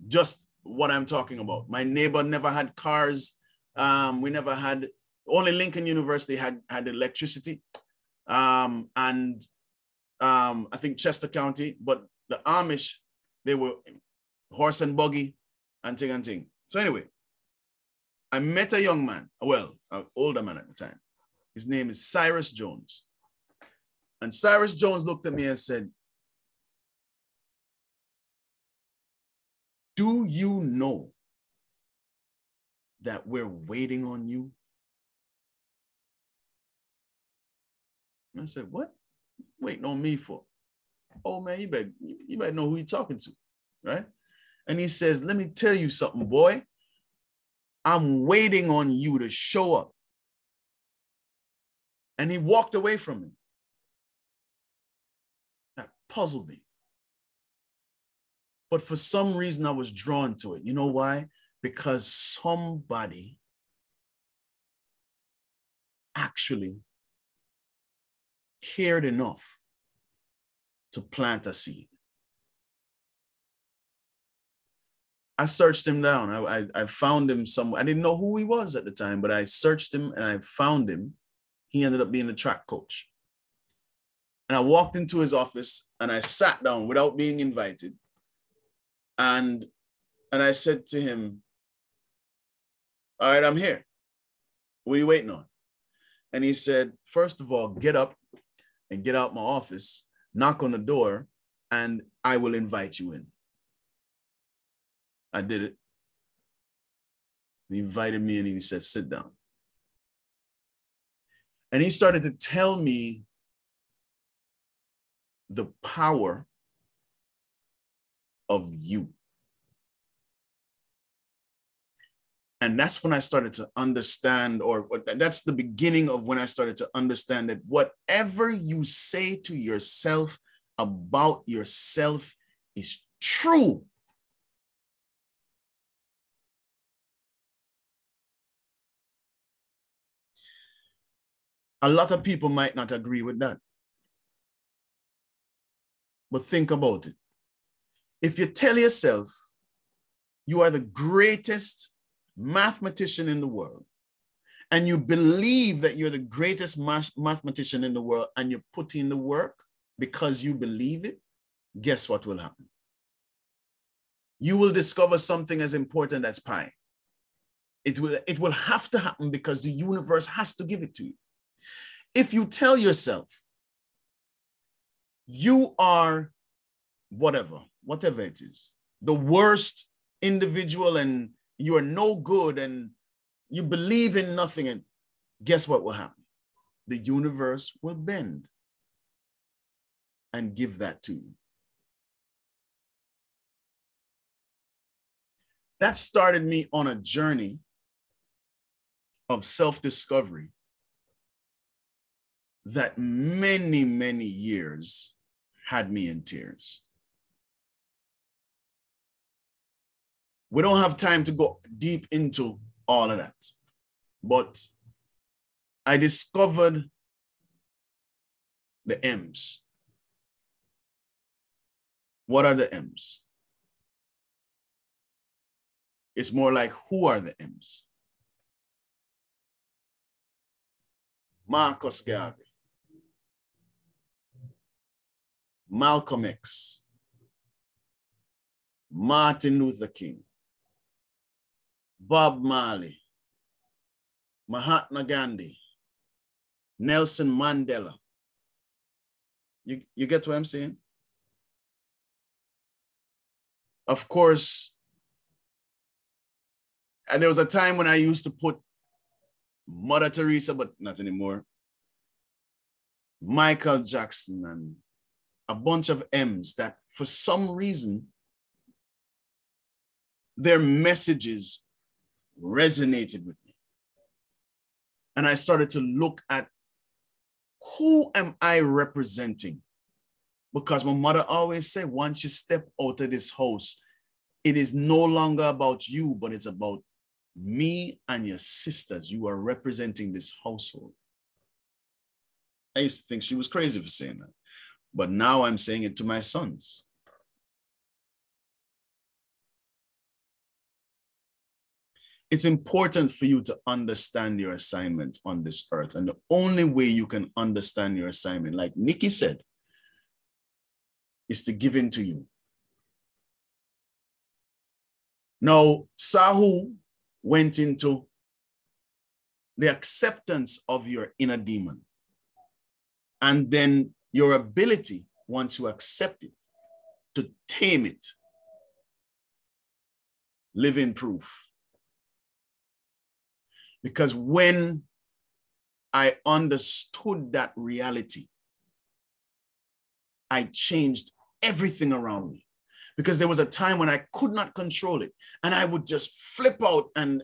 just what I'm talking about. My neighbor never had cars. We never had, only Lincoln University had electricity. And I think Chester County, but the Amish, they were horse and buggy and ting. So anyway, I met a young man, well, an older man at the time. His name is Cyrus Jones. And Cyrus Jones looked at me and said, do you know that we're waiting on you? And I said, what? Waiting on me for? Oh man, you better know who you're talking to, right? And he says, let me tell you something, boy. I'm waiting on you to show up. And he walked away from me. That puzzled me. But for some reason, I was drawn to it. You know why? Because somebody actually cared enough to plant a seed. I searched him down. I found him somewhere. I didn't know who he was at the time, but I searched him and I found him. He ended up being a track coach. And I walked into his office and I sat down without being invited. And I said to him, all right, I'm here. What are you waiting on? And he said, first of all, get up and get out my office, knock on the door, and I will invite you in. I did it. He invited me in and he said, sit down. And he started to tell me the power of you. And that's when I started to understand, or that's the beginning of when I started to understand that whatever you say to yourself about yourself is true. A lot of people might not agree with that. But think about it. If you tell yourself you are the greatest mathematician in the world, and you believe that you're the greatest mathematician in the world, and you put in the work because you believe it, guess what will happen? You will discover something as important as pi. It will have to happen because the universe has to give it to you. If you tell yourself you are whatever it is, the worst individual, and you are no good, and you believe in nothing, and guess what will happen? The universe will bend and give that to you. That started me on a journey of self-discovery that many, many years had me in tears. We don't have time to go deep into all of that, but I discovered the M's. What are the M's? It's more like, who are the M's? Marcus Garvey, Malcolm X, Martin Luther King, Bob Marley, Mahatma Gandhi, Nelson Mandela. You get what I'm saying? Of course, and there was a time when I used to put Mother Teresa, but not anymore, Michael Jackson, and a bunch of M's that for some reason, their messages resonated with me. And I started to look at, who am I representing? Because my mother always said, once you step out of this house, it is no longer about you, but it's about me and your sisters. You are representing this household. I used to think she was crazy for saying that, but now I'm saying it to my sons. It's important for you to understand your assignment on this earth. And the only way you can understand your assignment, like Nikki said, is to give in to you. Now, Sahu went into the acceptance of your inner demon. And then your ability, once you accept it, to tame it. Living proof. Because when I understood that reality, I changed everything around me. Because there was a time when I could not control it. And I would just flip out and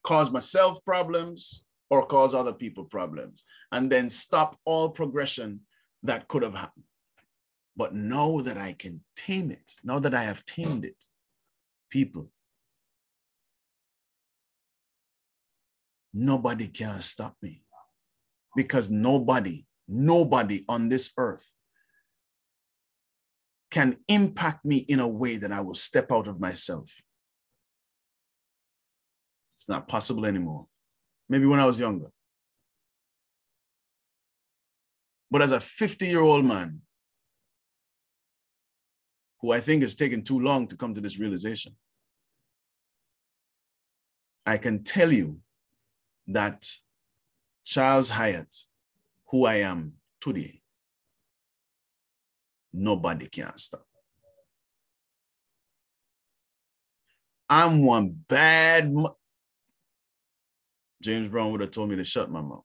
cause myself problems or cause other people problems, and then stop all progression that could have happened. But now that I can tame it, now that I have tamed it, people, nobody can stop me, because nobody on this earth can impact me in a way that I will step out of myself. It's not possible anymore. Maybe when I was younger. But as a 50-year-old man, who I think has taken too long to come to this realization, I can tell you that Charles Hyatt, who I am today, nobody can stop. I'm one bad. James Brown would have told me to shut my mouth.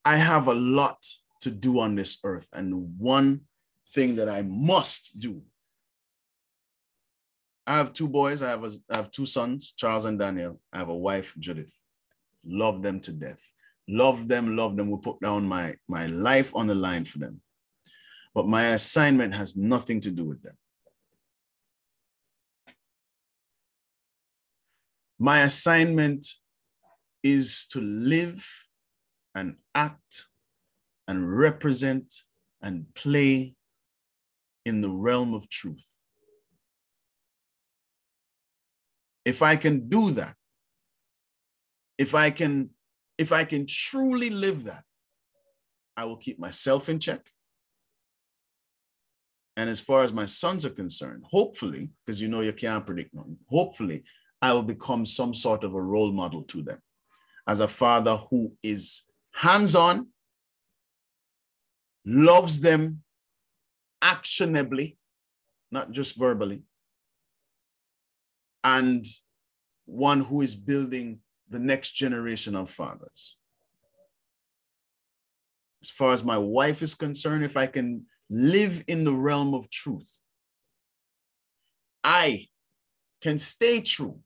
I have a lot to do on this earth, and one thing that I must do. I have two boys. I have two sons, Charles and Daniel. I have a wife, Judith. Love them to death. Love them, love them. Will put down my life on the line for them. But my assignment has nothing to do with them. My assignment is to live and act and represent and play in the realm of truth. If I can do that, if I can truly live that, I will keep myself in check. And as far as my sons are concerned, hopefully, because you know you can't predict nothing, hopefully I will become some sort of a role model to them as a father who is hands-on, loves them actionably, not just verbally, and one who is building the next generation of fathers. As far as my wife is concerned, if I can live in the realm of truth, I can stay true.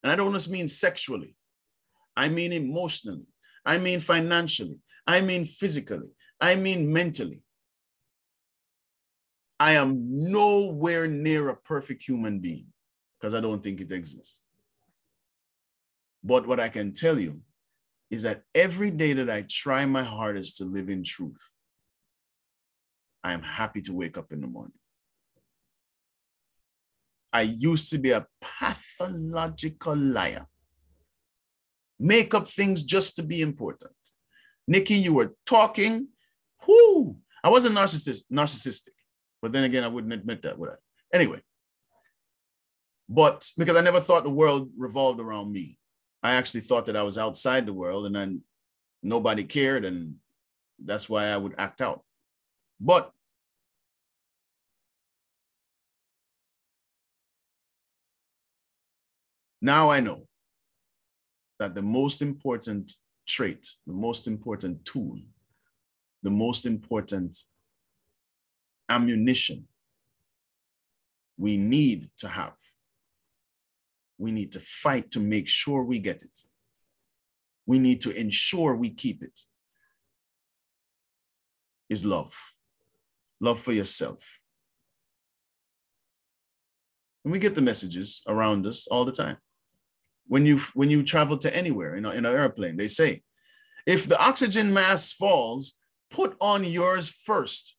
And I don't just mean sexually. I mean emotionally. I mean financially. I mean physically. I mean mentally. I am nowhere near a perfect human being because I don't think it exists. But what I can tell you is that every day that I try my hardest to live in truth, I am happy to wake up in the morning. I used to be a pathological liar. Make up things just to be important. Nikki, you were talking. Whoo! I wasn't narcissistic, but then again, I wouldn't admit that, would I? Anyway, but because I never thought the world revolved around me. I actually thought that I was outside the world and then nobody cared, and that's why I would act out. But now I know that the most important trait, the most important tool, the most important ammunition we need to have, we need to fight to make sure we get it. We need to ensure we keep it, is love. Love for yourself. And we get the messages around us all the time. When you travel to anywhere in an airplane, they say, if the oxygen mask falls, put on yours first.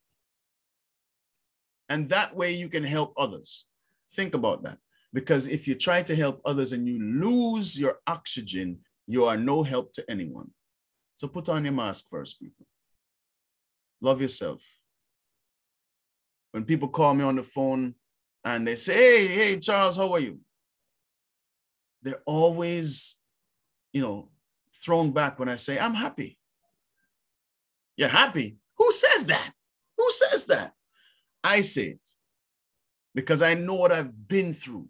And that way you can help others. Think about that. Because if you try to help others and you lose your oxygen, you are no help to anyone. So put on your mask first, people. Love yourself. When people call me on the phone and they say, hey, Charles, how are you? They're always, thrown back when I say, I'm happy. You're happy? Who says that? Who says that? I say it because I know what I've been through.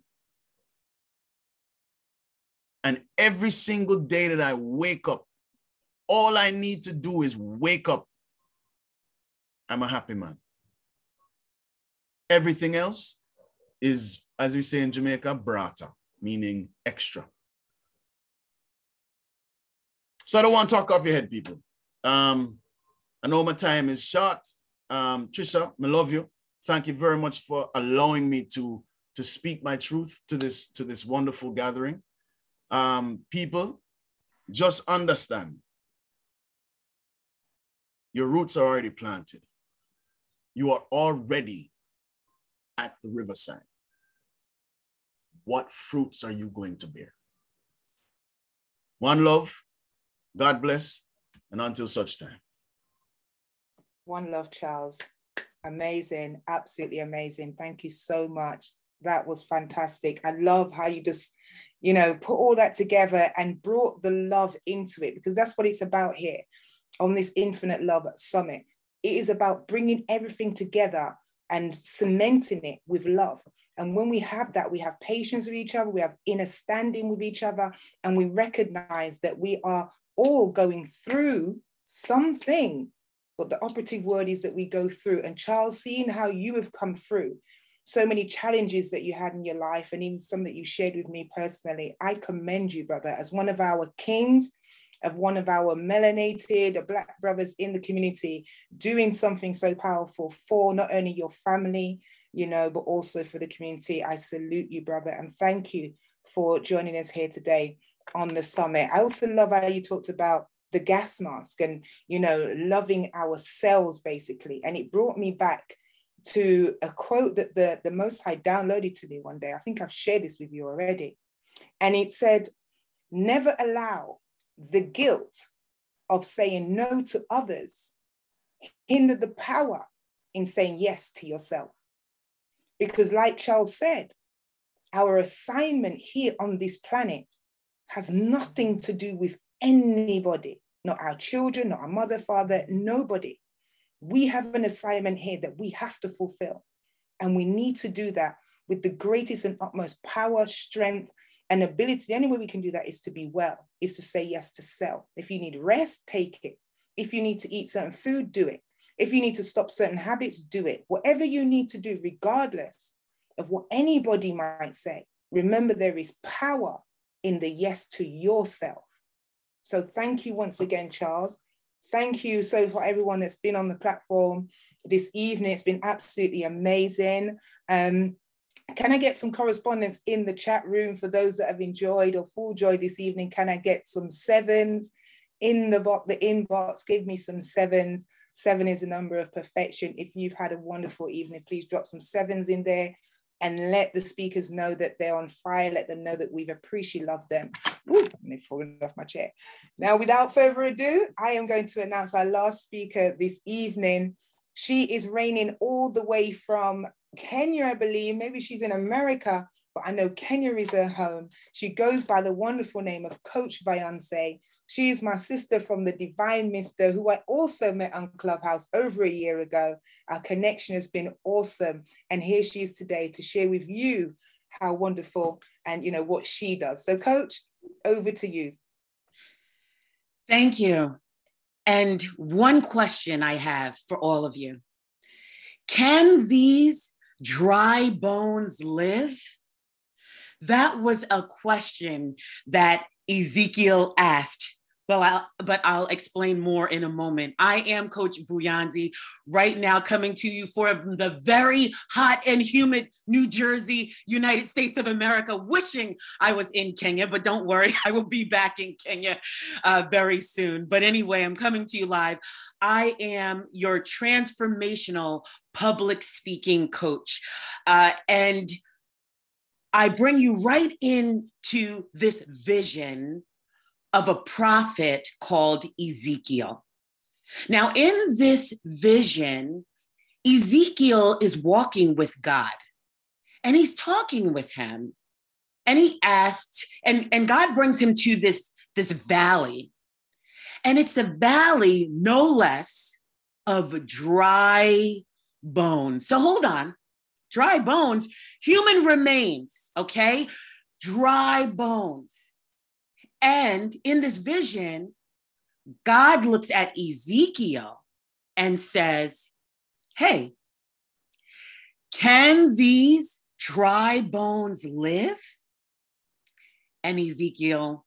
And every single day that I wake up, all I need to do is wake up. I'm a happy man. Everything else is, as we say in Jamaica, brata, meaning extra. So I don't want to talk off your head, people. I know my time is short. Tricia, I love you. Thank you very much for allowing me to speak my truth to this wonderful gathering. People, just understand, your roots are already planted. You are already at the riverside. What fruits are you going to bear? One love, God bless, and until such time. One love, Charles. Amazing, absolutely amazing. Thank you so much. That was fantastic. I love how you just, you know, put all that together and brought the love into it, because that's what it's about here on this Infinite Love Summit. It is about bringing everything together and cementing it with love. And when we have that, we have patience with each other, we have inner standing with each other, and we recognize that we are all going through something. But the operative word is that we go through. And Charles, seeing how you have come through so many challenges that you had in your life, and even some that you shared with me personally, I commend you, brother, as one of our kings, of one of our melanated Black brothers in the community, doing something so powerful for not only your family, you know, but also for the community. I salute you, brother, and thank you for joining us here today on the summit. I also love how you talked about the gas mask and, you know, loving ourselves, basically. And it brought me back to a quote that the Most High downloaded to me one day. I think I've shared this with you already. And it said, never allow the guilt of saying no to others hinder the power in saying yes to yourself. Because like Charles said, our assignment here on this planet has nothing to do with anybody, not our children, not our mother, father, nobody. We have an assignment here that we have to fulfill. And we need to do that with the greatest and utmost power, strength, and ability. The only way we can do that is to be well, is to say yes to self. If you need rest, take it. If you need to eat certain food, do it. If you need to stop certain habits, do it. Whatever you need to do, regardless of what anybody might say, remember there is power in the yes to yourself. So thank you once again, Charles. Thank you so for everyone that's been on the platform this evening. It's been absolutely amazing. Can I get some correspondence in the chat room for those that have enjoyed or full joy this evening? Can I get some sevens in the inbox? Give me some sevens. 7 is a number of perfection. If you've had a wonderful evening, please drop some sevens in there and let the speakers know that they're on fire. Let them know that we've appreciated, loved them. Woo, and they've fallen off my chair. Now, without further ado, I am going to announce our last speaker this evening. She is reigning all the way from Kenya, I believe. Maybe she's in America, but I know Kenya is her home. She goes by the wonderful name of Coach Vayance. She is my sister from the Divine Mister, who I also met on Clubhouse over a year ago. Our connection has been awesome. And here she is today to share with you how wonderful and, you know, what she does. So Coach, over to you. Thank you. And one question I have for all of you. Can these dry bones live? That was a question that Ezekiel asked, but I'll explain more in a moment. I am Coach Vuyanzi, right now coming to you from the very hot and humid New Jersey, United States of America, wishing I was in Kenya, but don't worry, I will be back in Kenya very soon. But anyway, I'm coming to you live. I am your transformational public speaking coach. And I bring you right into this vision of a prophet called Ezekiel. Now, in this vision, Ezekiel is walking with God and he's talking with him. And he asks, and God brings him to this valley. And it's a valley, no less, of dry bones. So hold on. Dry bones, human remains, okay? Dry bones. And in this vision, God looks at Ezekiel and says, hey, Can these dry bones live? And Ezekiel,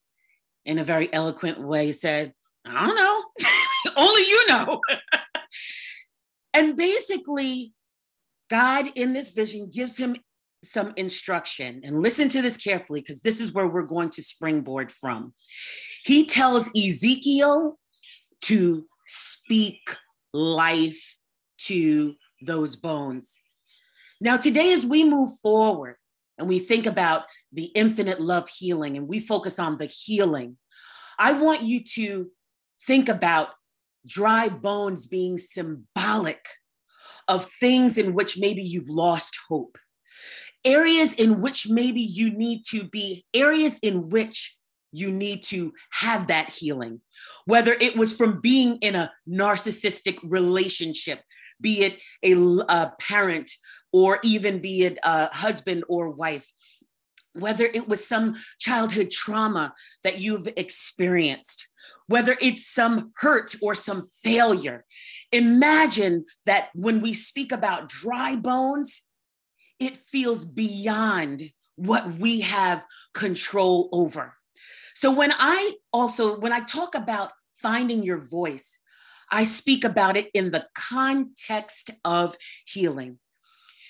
in a very eloquent way, said, I don't know. Only you know. And basically, God in this vision gives him some instruction. And listen to this carefully, because this is where we're going to springboard from. He tells Ezekiel to speak life to those bones. Now, today, as we move forward and we think about the infinite love healing and we focus on the healing, I want you to think about dry bones being symbolic of things in which maybe you've lost hope, areas in which maybe you need to be, areas in which you need to have that healing, whether it was from being in a narcissistic relationship, be it a parent, or even be it a husband or wife, whether it was some childhood trauma that you've experienced, whether it's some hurt or some failure. Imagine that when we speak about dry bones, it feels beyond what we have control over. So when I talk about finding your voice, I speak about it in the context of healing.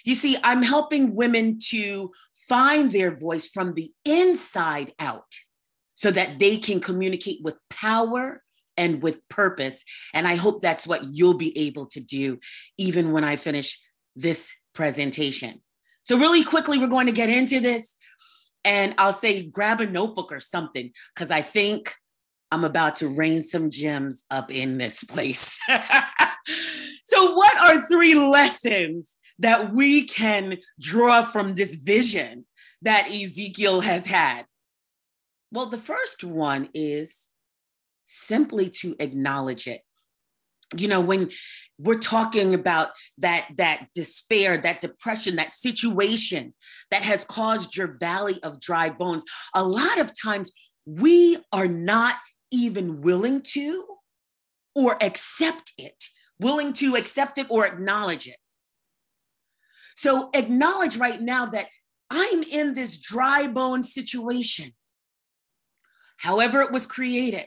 You see, I'm helping women to find their voice from the inside out so that they can communicate with power and with purpose. And I hope that's what you'll be able to do even when I finish this presentation. So really quickly, we're going to get into this. And I'll say, grab a notebook or something, because I think I'm about to rain some gems up in this place. So what are 3 lessons that we can draw from this vision that Ezekiel has had? Well, the first one is simply to acknowledge it. You know, when we're talking about that despair, that depression, that situation that has caused your valley of dry bones, a lot of times we are not even willing to or accept it, or acknowledge it. So acknowledge right now that I'm in this dry bone situation. However it was created,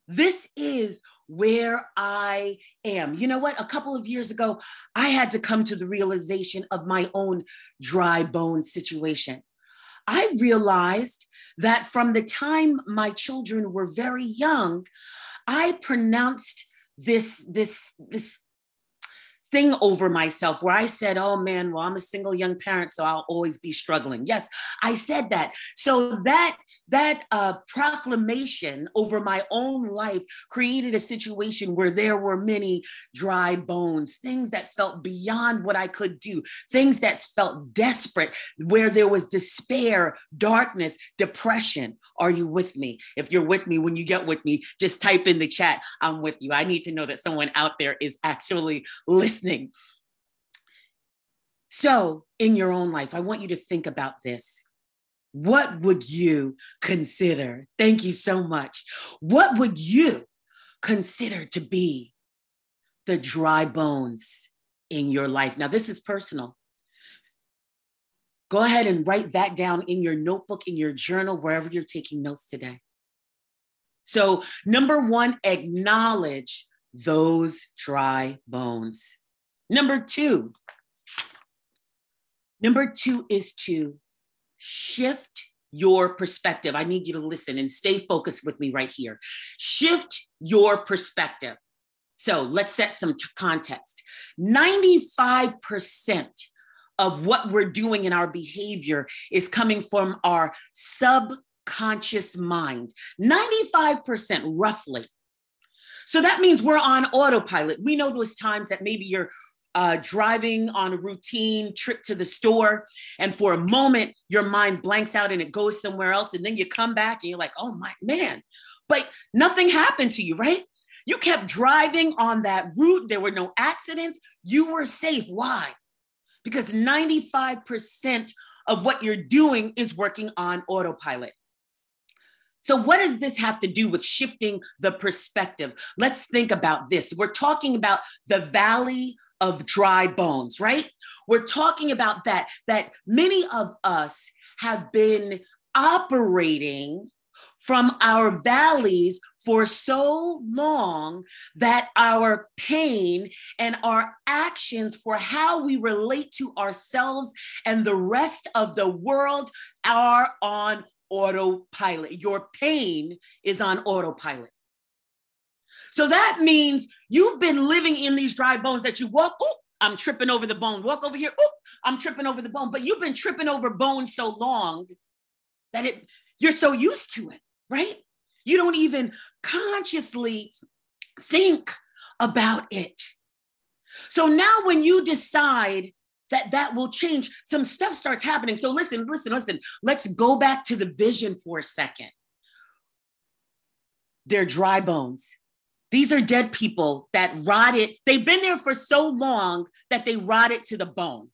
this is where I am. You know what? A couple of years ago, I had to come to the realization of my own dry bone situation. I realized that from the time my children were very young, I pronounced this thing over myself where I said, oh man, well, I'm a single young parent, so I'll always be struggling. Yes, I said that. So that proclamation over my own life created a situation where there were many dry bones, things that felt beyond what I could do, things that felt desperate, where there was despair, darkness, depression. Are you with me? If you're with me, when you get with me, just type in the chat, I'm with you. I need to know that someone out there is actually listening. So in your own life, I want you to think about this. What would you consider? Thank you so much. What would you consider to be the dry bones in your life? Now, this is personal. Go ahead and write that down in your notebook, in your journal, wherever you're taking notes today. So, number 1, acknowledge those dry bones. Number 2 is to shift your perspective. I need you to listen and stay focused with me right here. Shift your perspective. So let's set some context. 95% of what we're doing in our behavior is coming from our subconscious mind. 95% roughly. So that means we're on autopilot. We know those times that maybe you're driving on a routine trip to the store, and for a moment, your mind blanks out and it goes somewhere else. And then you come back and you're like, oh my man, but nothing happened to you, right? You kept driving on that route. There were no accidents. You were safe. Why? Because 95% of what you're doing is working on autopilot. So what does this have to do with shifting the perspective? Let's think about this. We're talking about the valley of dry bones, right? We're talking about that many of us have been operating from our valleys for so long that our pain and our actions for how we relate to ourselves and the rest of the world are on autopilot. Your pain is on autopilot. So that means you've been living in these dry bones that you walk, oh, I'm tripping over the bone. Walk over here, oh, I'm tripping over the bone. But you've been tripping over bones so long that you're so used to it, right? You don't even consciously think about it. So now when you decide that will change, some stuff starts happening. So listen. Let's go back to the vision for a second. They're dry bones. These are dead people that rotted. They've been there for so long that they rotted to the bone.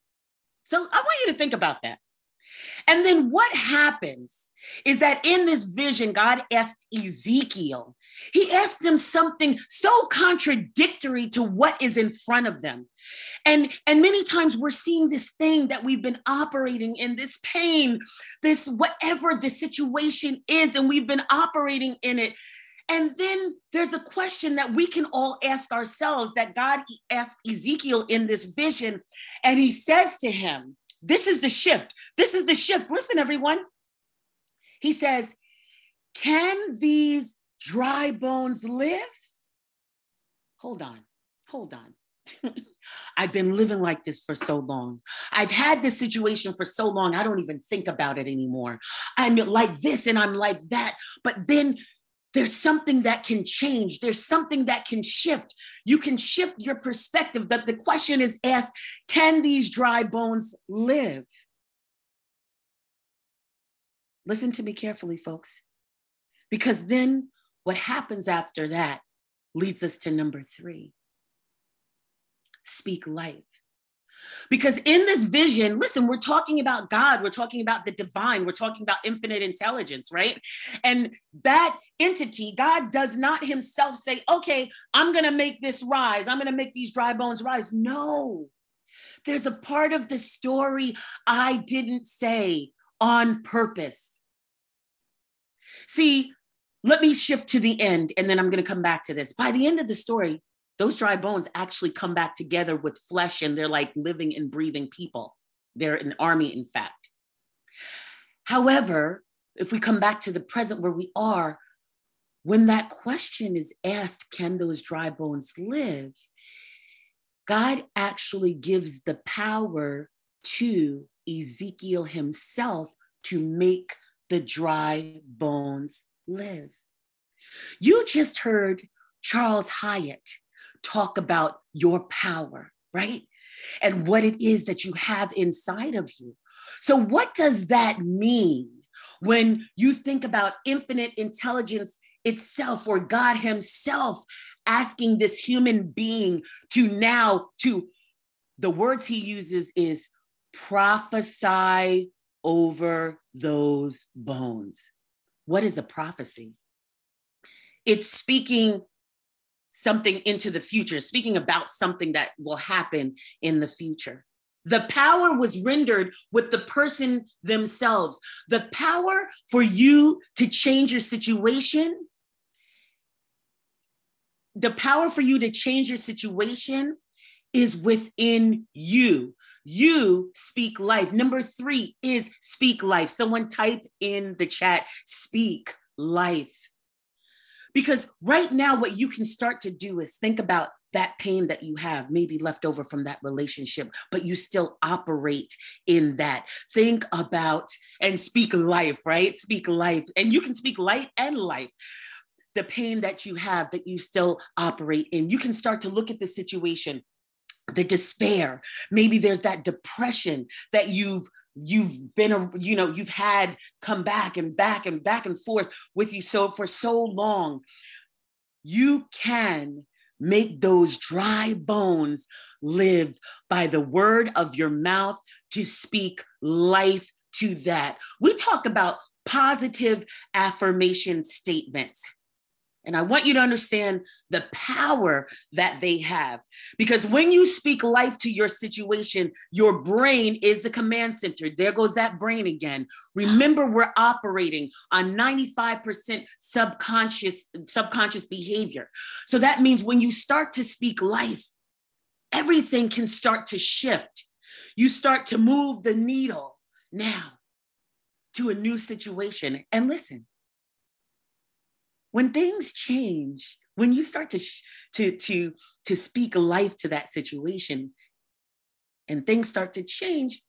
So I want you to think about that. And then what happens is that in this vision, God asked Ezekiel, he asked them something so contradictory to what is in front of them. And many times we're seeing this thing that we've been operating in, this pain, this whatever the situation is, and we've been operating in it. And then there's a question that we can all ask ourselves that God asked Ezekiel in this vision. And he says to him, this is the shift. This is the shift. Listen, everyone. He says, can these dry bones live? Hold on. I've been living like this for so long. I've had this situation for so long. I don't even think about it anymore. I'm like this and I'm like that. But then there's something that can change. There's something that can shift. You can shift your perspective. But the question is asked, can these dry bones live? Listen to me carefully, folks, because then what happens after that leads us to number 3. Speak life. Because in this vision, listen, we're talking about God, we're talking about the divine, we're talking about infinite intelligence, right? And that entity, God does not himself say, okay, I'm going to make this rise. I'm going to make these dry bones rise. No, there's a part of the story I didn't say on purpose. See, let me shift to the end, and then I'm going to come back to this. By the end of the story, those dry bones actually come back together with flesh, and they're like living and breathing people. They're an army, in fact. However, if we come back to the present where we are, when that question is asked, can those dry bones live? God actually gives the power to Ezekiel himself to make the dry bones live. You just heard Charles Hyatt talk about your power, right? And what it is that you have inside of you. So what does that mean when you think about infinite intelligence itself, or God himself asking this human being to the words he uses is prophesy over those bones. What is a prophecy? It's speaking something into the future, speaking about something that will happen in the future. The power was rendered with the person themselves. The power for you to change your situation, is within you. You speak life. Number 3 is speak life. Someone type in the chat, speak life. Because right now, what you can start to do is think about that pain that you have, maybe left over from that relationship, but you still operate in that. Think about and speak life, right? Speak life. And you can speak light and life. The pain that you have that you still operate in. You can start to look at the situation, the despair. Maybe there's that depression that you've had come back and back and back and forth with you for so long. You can make those dry bones live by the word of your mouth to speak life to that. We talk about positive affirmation statements. And I want you to understand the power that they have. Because when you speak life to your situation, your brain is the command center. There goes that brain again. Remember, we're operating on 95% subconscious behavior. So that means when you start to speak life, everything can start to shift. You start to move the needle now to a new situation. And listen, when things change, when you start to speak life to that situation and things start to change,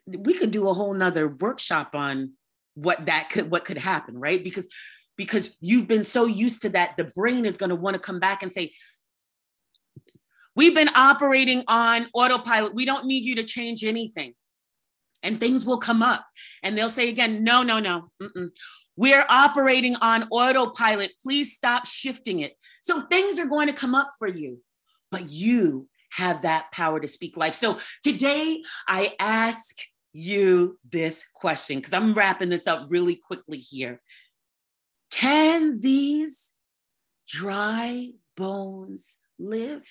we could do a whole nother workshop on what could happen, right? Because you've been so used to that, the brain is going to want to come back and say, we've been operating on autopilot. We don't need you to change anything. And things will come up and they'll say again, no. We're operating on autopilot. Please stop shifting it. So things are going to come up for you, but you have that power to speak life. So today I ask you this question, because I'm wrapping this up really quickly here. Can these dry bones live?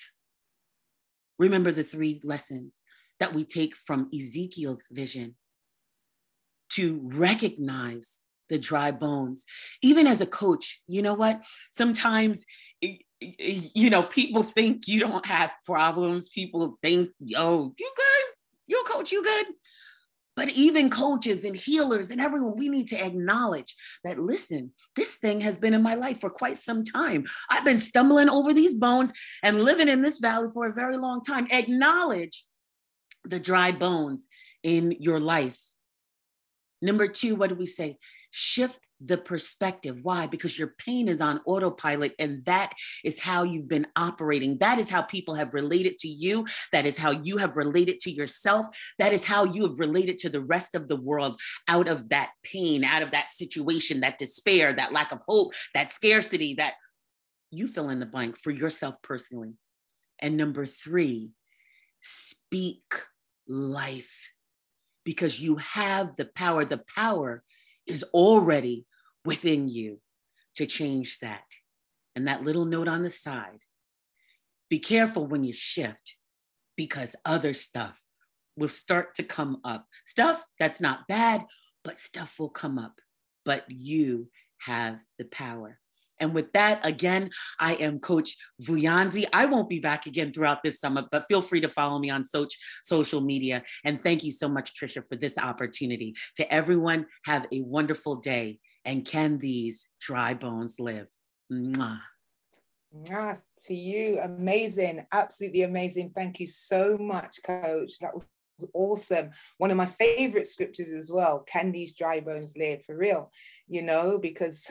Remember the 3 lessons that we take from Ezekiel's vision to recognize the dry bones. Even as a coach, you know what? Sometimes, people think you don't have problems. People think, yo, you good? You a coach, you good? But even coaches and healers and everyone, we need to acknowledge that, listen, this thing has been in my life for quite some time. I've been stumbling over these bones and living in this valley for a very long time. Acknowledge the dry bones in your life. Number 2, what do we say? Shift the perspective. Why? Because your pain is on autopilot, and that is how you've been operating. That is how people have related to you. That is how you have related to yourself. That is how you have related to the rest of the world, out of that pain, out of that situation, that despair, that lack of hope, that scarcity, that you fill in the blank for yourself personally. And number 3, speak life, because you have the power. The power is already within you to change that. And that little note on the side, be careful when you shift, because other stuff will start to come up. Stuff that's not bad, but stuff will come up. But you have the power. And with that, again, I am Coach Vuyanzi. I won't be back again throughout this summer, but feel free to follow me on social media. And thank you so much, Tricia, for this opportunity. To everyone, have a wonderful day. And can these dry bones live? Mwah. To you, amazing, absolutely amazing. Thank you so much, Coach. That was awesome. One of my favorite scriptures as well. Can these dry bones live? For real, because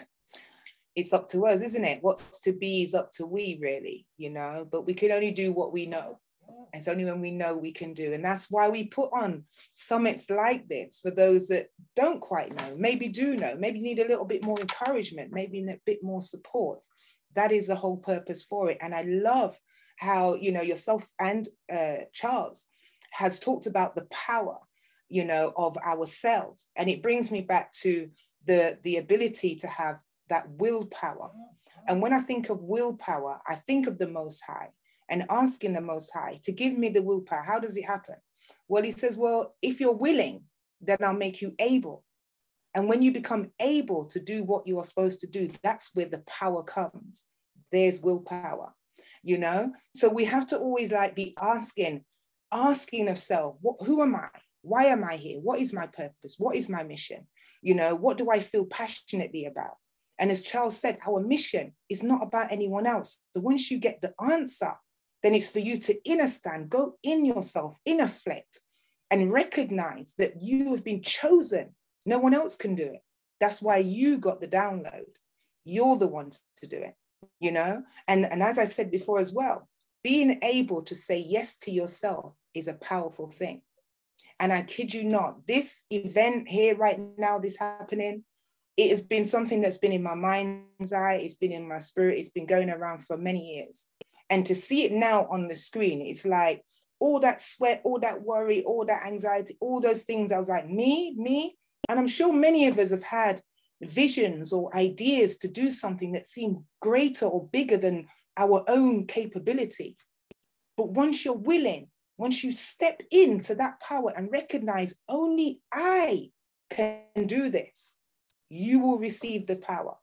it's up to us, isn't it? What's to be is up to we, really, but we can only do what we know. It's only when we know we can do. And that's why we put on summits like this for those that don't quite know, maybe do know, maybe need a little bit more encouragement, maybe a bit more support. That is the whole purpose for it. And I love how, yourself and Charles has talked about the power, of our cells. And it brings me back to the ability to have that willpower. And when I think of willpower, I think of the Most High and asking the Most High to give me the willpower. How does it happen? Well, he says, well, if you're willing, then I'll make you able. And when you become able to do what you are supposed to do, that's where the power comes. There's willpower, So we have to always be asking of self, who am I? Why am I here? What is my purpose? What is my mission? What do I feel passionately about? And as Charles said, our mission is not about anyone else. So once you get the answer, then it's for you to understand, go in yourself, inflect, and recognize that you have been chosen. No one else can do it. That's why you got the download. You're the one to do it, And as I said before as well, being able to say yes to yourself is a powerful thing. And I kid you not, this event here right now, this happening, it has been something that's been in my mind's eye. It's been in my spirit. It's been going around for many years. And to see it now on the screen, it's like all that sweat, all that worry, all that anxiety, all those things. I was like, me. And I'm sure many of us have had visions or ideas to do something that seem greater or bigger than our own capability. But once you're willing, once you step into that power and recognize only I can do this, you will receive the power.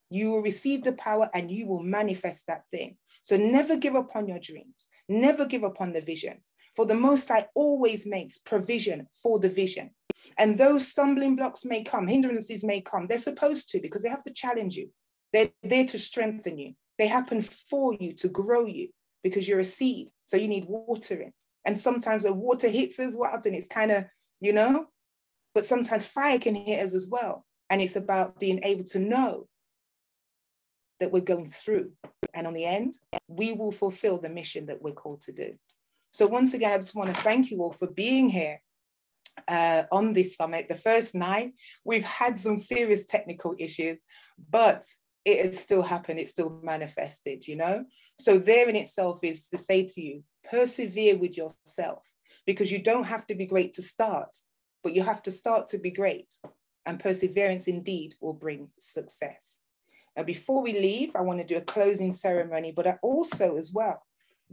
You will receive the power and you will manifest that thing. So never give up on your dreams. Never give up on the visions. For the Most High always makes provision for the vision. And those stumbling blocks may come, hindrances may come. They're supposed to, because they have to challenge you. They're there to strengthen you. They happen for you to grow you, because you're a seed. So you need watering. And sometimes when water hits us, what happens? It's kind of, you know, but sometimes fire can hit us as well. And it's about being able to know that we're going through. And on the end, we will fulfill the mission that we're called to do. So once again, I just want to thank you all for being here on this summit. The first night, we've had some serious technical issues, but it has still happened. It's still manifested, you know? So there in itself is to say to you, persevere with yourself, because you don't have to be great to start, but you have to start to be great. And perseverance indeed will bring success. Now, before we leave, I want to do a closing ceremony, but I also as well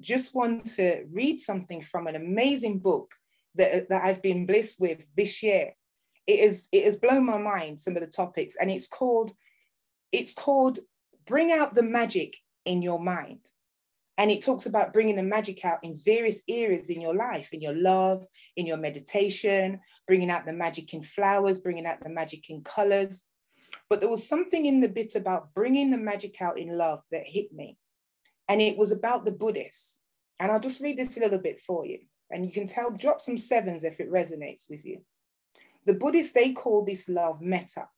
just want to read something from an amazing book that I've been blessed with this year. It has blown my mind, some of the topics, and it's called Bring Out the Magic in Your Mind. And it talks about bringing the magic out in various areas in your life, in your love, in your meditation, bringing out the magic in flowers, bringing out the magic in colors. But there was something in the bit about bringing the magic out in love that hit me. And it was about the Buddhists. And I'll just read this a little bit for you. And you can tell, drop some sevens if it resonates with you. The Buddhists, they call this love metta.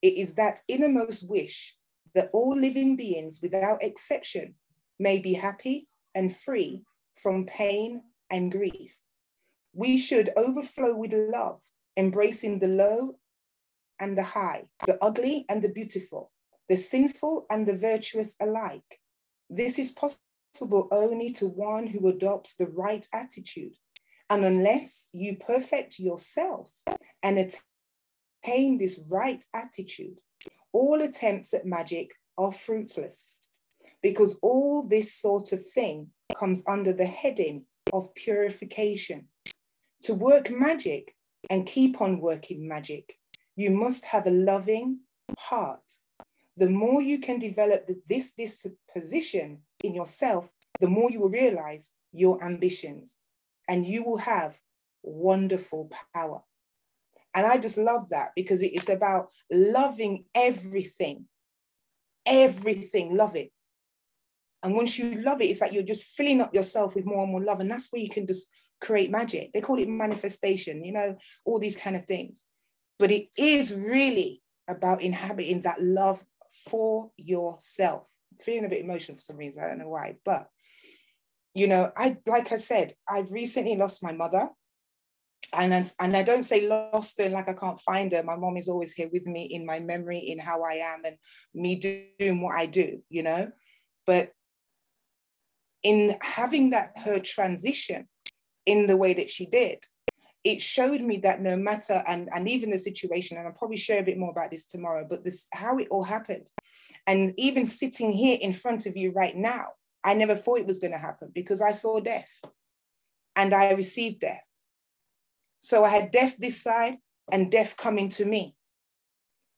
It is that innermost wish that all living beings without exception may be happy and free from pain and grief. We should overflow with love, embracing the low and the high, the ugly and the beautiful, the sinful and the virtuous alike. This is possible only to one who adopts the right attitude. And unless you perfect yourself and attain this right attitude, all attempts at magic are fruitless, because all this sort of thing comes under the heading of purification. To work magic and keep on working magic, you must have a loving heart. The more you can develop this disposition in yourself, the more you will realize your ambitions, and you will have wonderful power. And I just love that, because it's about loving everything. Everything, love it. And once you love it, it's like you're just filling up yourself with more and more love. And that's where you can just create magic. They call it manifestation, you know, all these kind of things. But it is really about inhabiting that love for yourself. I'm feeling a bit emotional for some reason. I don't know why. But, you know, like I said, I've recently lost my mother. And I don't say lost her like I can't find her. My mom is always here with me in my memory, in how I am and me doing what I do, you know. But in having her transition in the way that she did, it showed me that no matter, and even the situation, and I'll probably share a bit more about this tomorrow, but this, how it all happened. And even sitting here in front of you right now, I never thought it was going to happen, because I saw death and I received death. So I had death this side and death coming to me.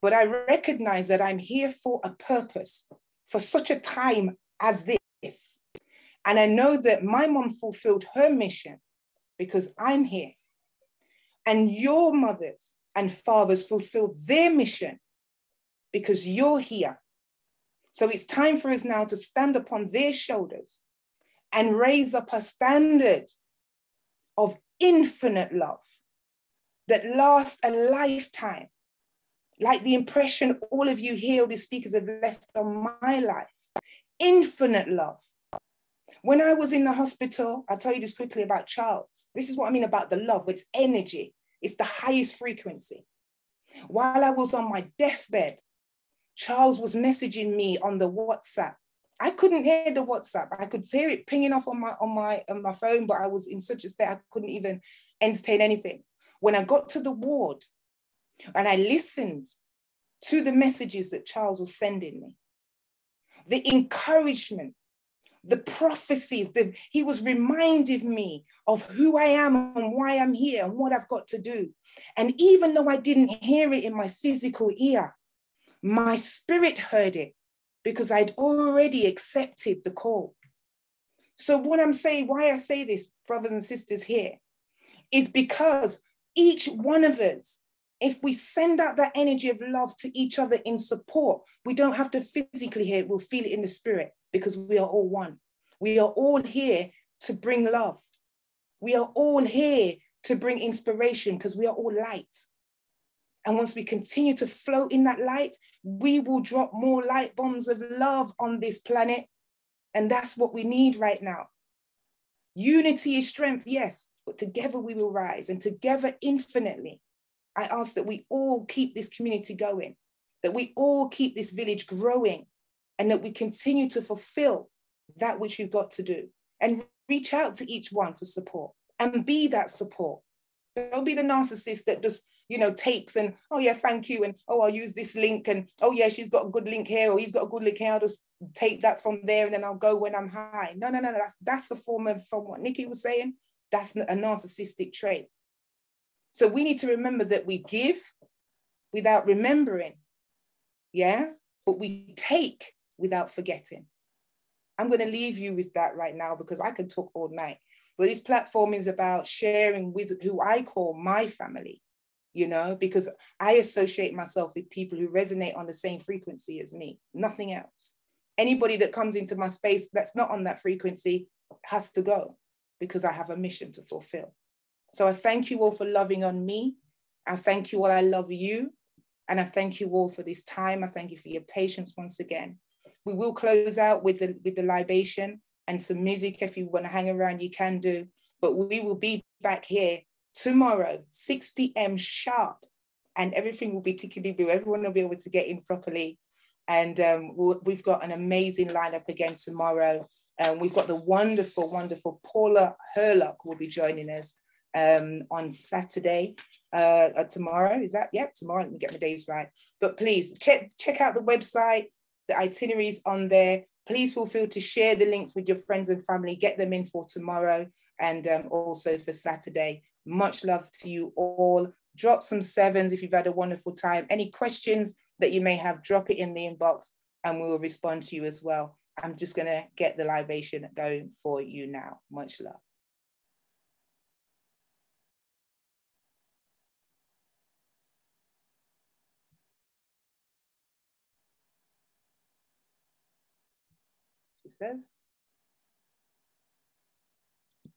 But I recognize that I'm here for a purpose, for such a time as this. And I know that my mom fulfilled her mission because I'm here. And your mothers and fathers fulfilled their mission because you're here. So it's time for us now to stand upon their shoulders and raise up a standard of infinite love that lasts a lifetime, like the impression all of you here, all these speakers have left on my life. Infinite love. When I was in the hospital, I'll tell you this quickly about Charles. This is what I mean about the love. It's energy. It's the highest frequency. While I was on my deathbed, Charles was messaging me on the WhatsApp. I couldn't hear the WhatsApp. I could hear it pinging off on my phone, but I was in such a state I couldn't even entertain anything. When I got to the ward and I listened to the messages that Charles was sending me. The encouragement, the prophecies, he was reminding me of who I am and why I'm here and what I've got to do. And even though I didn't hear it in my physical ear, my spirit heard it because I'd already accepted the call. So what I'm saying, why I say this, brothers and sisters here, is because each one of us, if we send out that energy of love to each other in support, we don't have to physically hear it, we'll feel it in the spirit because we are all one. We are all here to bring love. We are all here to bring inspiration because we are all light. And once we continue to float in that light, we will drop more light bombs of love on this planet. And that's what we need right now. Unity is strength, yes, but together we will rise, and together infinitely. I ask that we all keep this community going, that we all keep this village growing, and that we continue to fulfill that which we've got to do, and reach out to each one for support and be that support. Don't be the narcissist that just, takes and, oh yeah, thank you. And, oh, I'll use this link. And, oh yeah, she's got a good link here, or he's got a good link here. I'll just take that from there and then I'll go when I'm high. No. That's a form of, from what Nikki was saying, that's a narcissistic trait. So we need to remember that we give without remembering. Yeah. But we take without forgetting. I'm going to leave you with that right now because I can talk all night. But this platform is about sharing with who I call my family, because I associate myself with people who resonate on the same frequency as me, nothing else. Anybody that comes into my space that's not on that frequency has to go because I have a mission to fulfill. So I thank you all for loving on me. I thank you all. I love you. And I thank you all for this time. I thank you for your patience once again. We will close out with the libation and some music. If you want to hang around, you can do. But we will be back here tomorrow, 6 p.m. sharp. And everything will be tickety-boo. Everyone will be able to get in properly. And we've got an amazing lineup again tomorrow. We've got the wonderful, wonderful Paula Herlock will be joining us on Saturday. Tomorrow, is that? Yep, tomorrow. Let me get my days right. But please check out the website. The itineraries on there. Please feel free to share the links with your friends and family. Get them in for tomorrow and also for Saturday. Much love to you all. Drop some sevens if you've had a wonderful time. Any questions that you may have, drop it in the inbox and we will respond to you as well. I'm just going to get the libation going for you now. Much love. She says.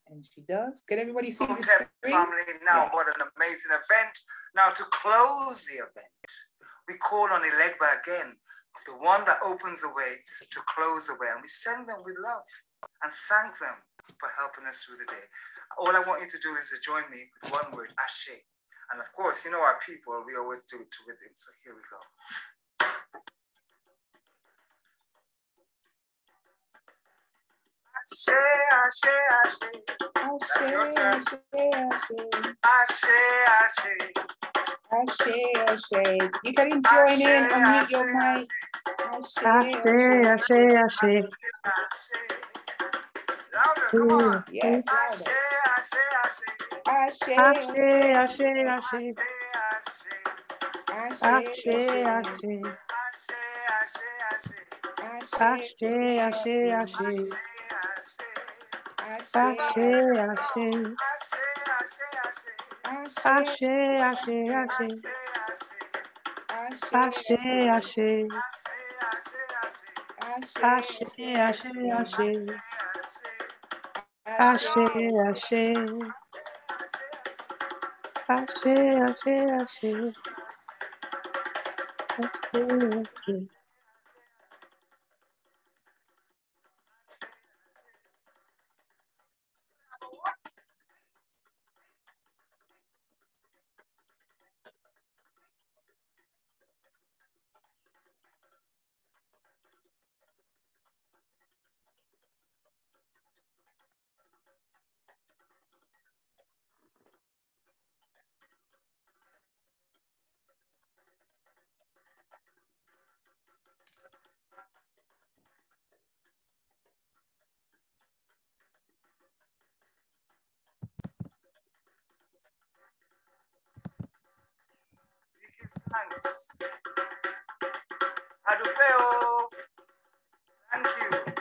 And she does. Can everybody see the screen? Family, now what an amazing event. Now to close the event, we call on Elegba again, the one that opens the way to close the way. And we send them with love and thank them for helping us through the day. All I want you to do is to join me with one word, Ashe. And of course, our people, we always do it with him. So here we go. Ashe, Ashe, Ashe. That's your turn. Ashe, Ashe. Ashe, Ashe. You can join in, unmute your mic. Ashe, Ashe. Louder, come on. Yes, Ashe, Ashe, Ashe. Ashe, Ashe, Ashe. Ashe, Ashe. Ashe, Ashe, Ashe. Ashe, Ashe. Ashe, Ashe, Ashe. Ashe, Ashe. Ashe, Ashe, Ashe. Ashe, Ashe. Ashe, Ashe, Ashe. Ashe, Ashe. hands. Adupeo. Thank you.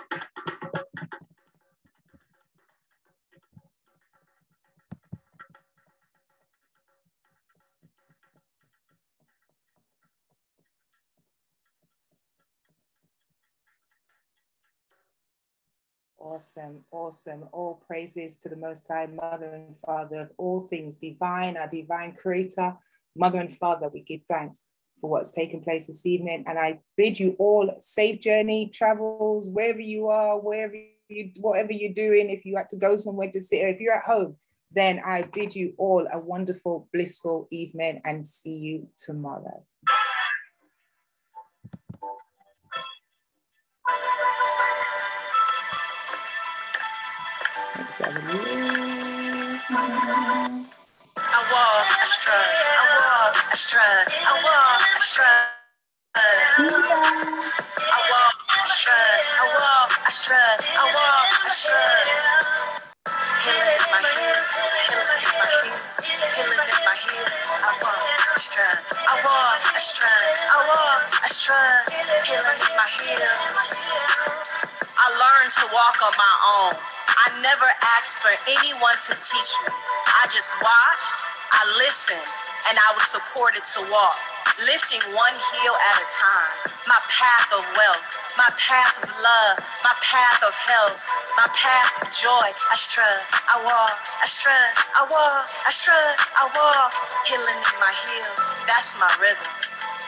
Awesome, awesome. All praises to the Most High, Mother and Father of all things divine, our divine creator, Mother and Father. We give thanks for what's taken place this evening. And I bid you all safe journey, travels, wherever you are, whatever you're doing. If you had to go somewhere to sit, or if you're at home, then I bid you all a wonderful, blissful evening and see you tomorrow. I walk, I strut, I walk, I strut, I walk, I strut. I walk, I strut, I walk, I strut, I walk, I strut. Healing in my heels, healing in my heels, healing in my heels. I walk, I strut, I walk, I strut, I walk, I strut. Healing in my heels. I learned to walk on my own. I never asked for anyone to teach me. I just watched, I listened, and I was supported to walk, lifting one heel at a time. My path of wealth, my path of love, my path of health, my path of joy. I strut, I walk, I strut, I walk, I strut, I walk. Healing in my heels, that's my rhythm.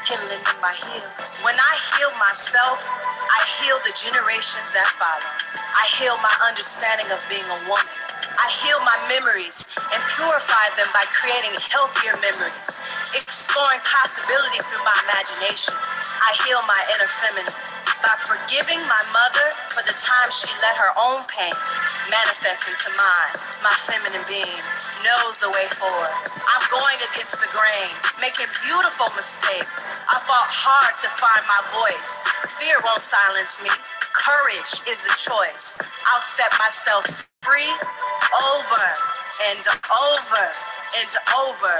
Healing in my heels. When I heal myself, I heal the generations that follow. I heal my understanding of being a woman. I heal my memories and purify them by creating healthier memories, exploring possibility through my imagination. I heal my inner feminine by forgiving my mother for the time she let her own pain manifest into mine. My feminine being knows the way forward. I'm going against the grain, making beautiful mistakes. I fought hard to find my voice. Fear won't silence me. Courage is the choice. I'll set myself free over and over and over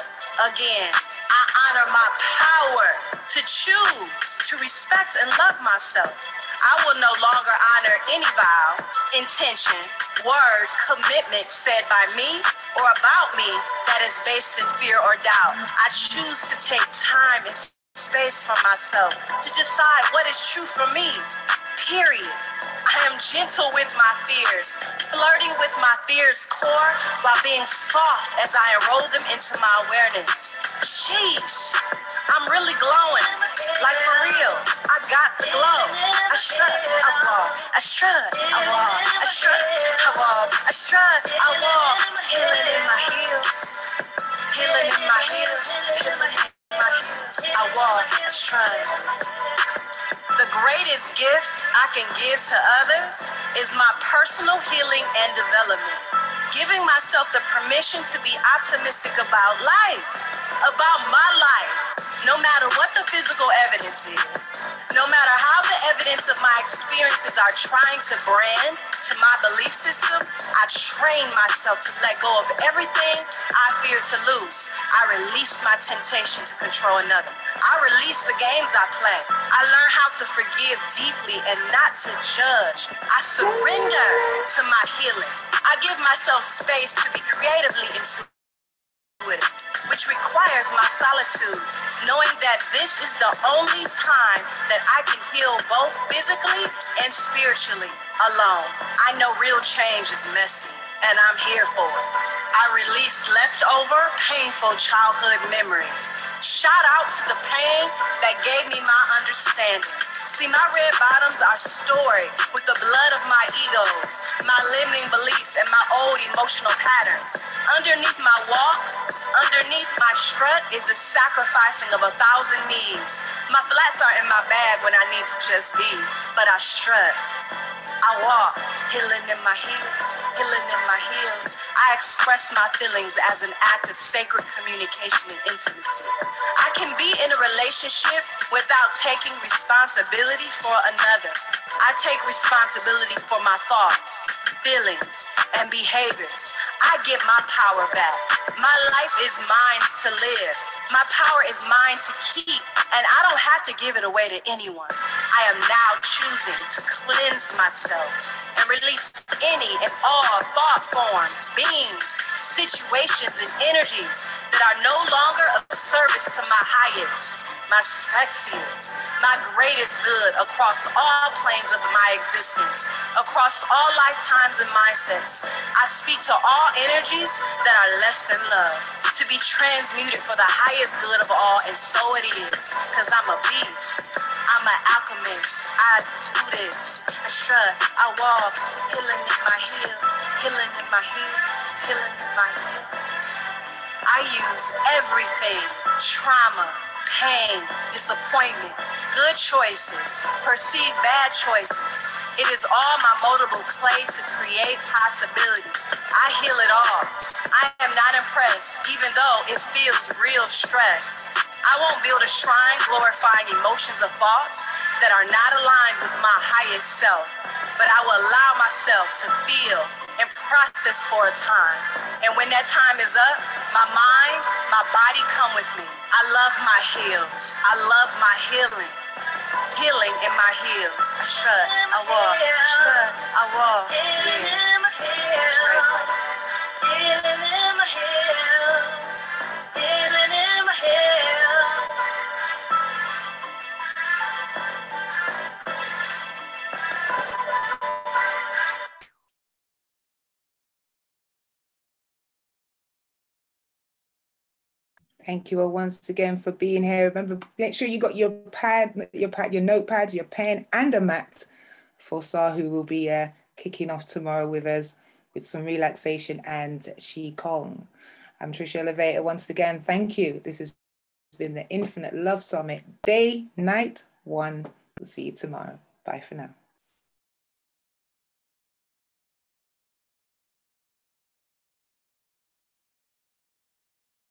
again. I honor my power to choose to respect and love myself. I will no longer honor any vow, intention, word, commitment said by me or about me that is based in fear or doubt. I choose to take time and space for myself to decide what is true for me, period. I am gentle with my fears, flirting with my fears' core while being soft as I enroll them into my awareness. Sheesh, I'm really glowing, like for real, I got the glow. I strut, I walk, I strut, I walk, I strut, I walk, I strut, I walk. Healing in my heels, healing in my heels, healing in my heels. I walk, I strut. The greatest gift I can give to others is my personal healing and development. Giving myself the permission to be optimistic about life, about my life, no matter what the physical evidence is, no matter how the evidence of my experiences are trying to brand to my belief system, I train myself to let go of everything I fear to lose. I release my temptation to control another. I release the games I play. I learn how to forgive deeply and not to judge. I surrender to my healing. I give myself space to be creatively intuitive, which requires my solitude, knowing that this is the only time that I can heal both physically and spiritually alone. I know real change is messy, and I'm here for it. I release leftover, painful childhood memories. Shout out to the pain that gave me my understanding. See, my red bottoms are stored with the blood of my egos, my limiting beliefs, and my old emotional patterns. Underneath my walk, underneath my strut is the sacrificing of 1,000 needs. My flats are in my bag when I need to just be, but I strut. I walk, healing in my heels, healing in my heels. I express my feelings as an act of sacred communication and intimacy. I can be in a relationship without taking responsibility for another. I take responsibility for my thoughts, feelings, and behaviors. I get my power back. My life is mine to live. My power is mine to keep. And I don't have to give it away to anyone. I am now choosing to cleanse myself and release any and all thought forms, beings, situations, and energies that are no longer of service to my highest, my sexiest, my greatest good across all planes of my existence, across all lifetimes and mindsets. I speak to all energies that are less than love to be transmuted for the highest good of all, and so it is, because I'm a beast. I'm an alchemist. I do this. I strut, I walk, healing in my heels, healing in my heels, healing in my heels. I use everything: trauma, pain, disappointment, good choices, perceived bad choices. It is all my moldable clay to create possibility. I heal it all. I am not impressed, even though it feels real stress. I won't build a shrine glorifying emotions or thoughts that are not aligned with my highest self, but I will allow myself to feel and process for a time. And when that time is up, my mind, my body come with me. I love my heels. I love my healing. Healing in my heels. I strut, I walk, strut, I walk. Yeah. Straight legs. Healing in my heels. Healing in my heels. Thank you all once again for being here. Remember, make sure you got your notepads, your pen, and a mat for Sa, who will be kicking off tomorrow with us with some relaxation and Qigong. I'm Tricia Elevator once again. Thank you. This has been the Infinite Love Summit, day, night 1. We'll see you tomorrow. Bye for now.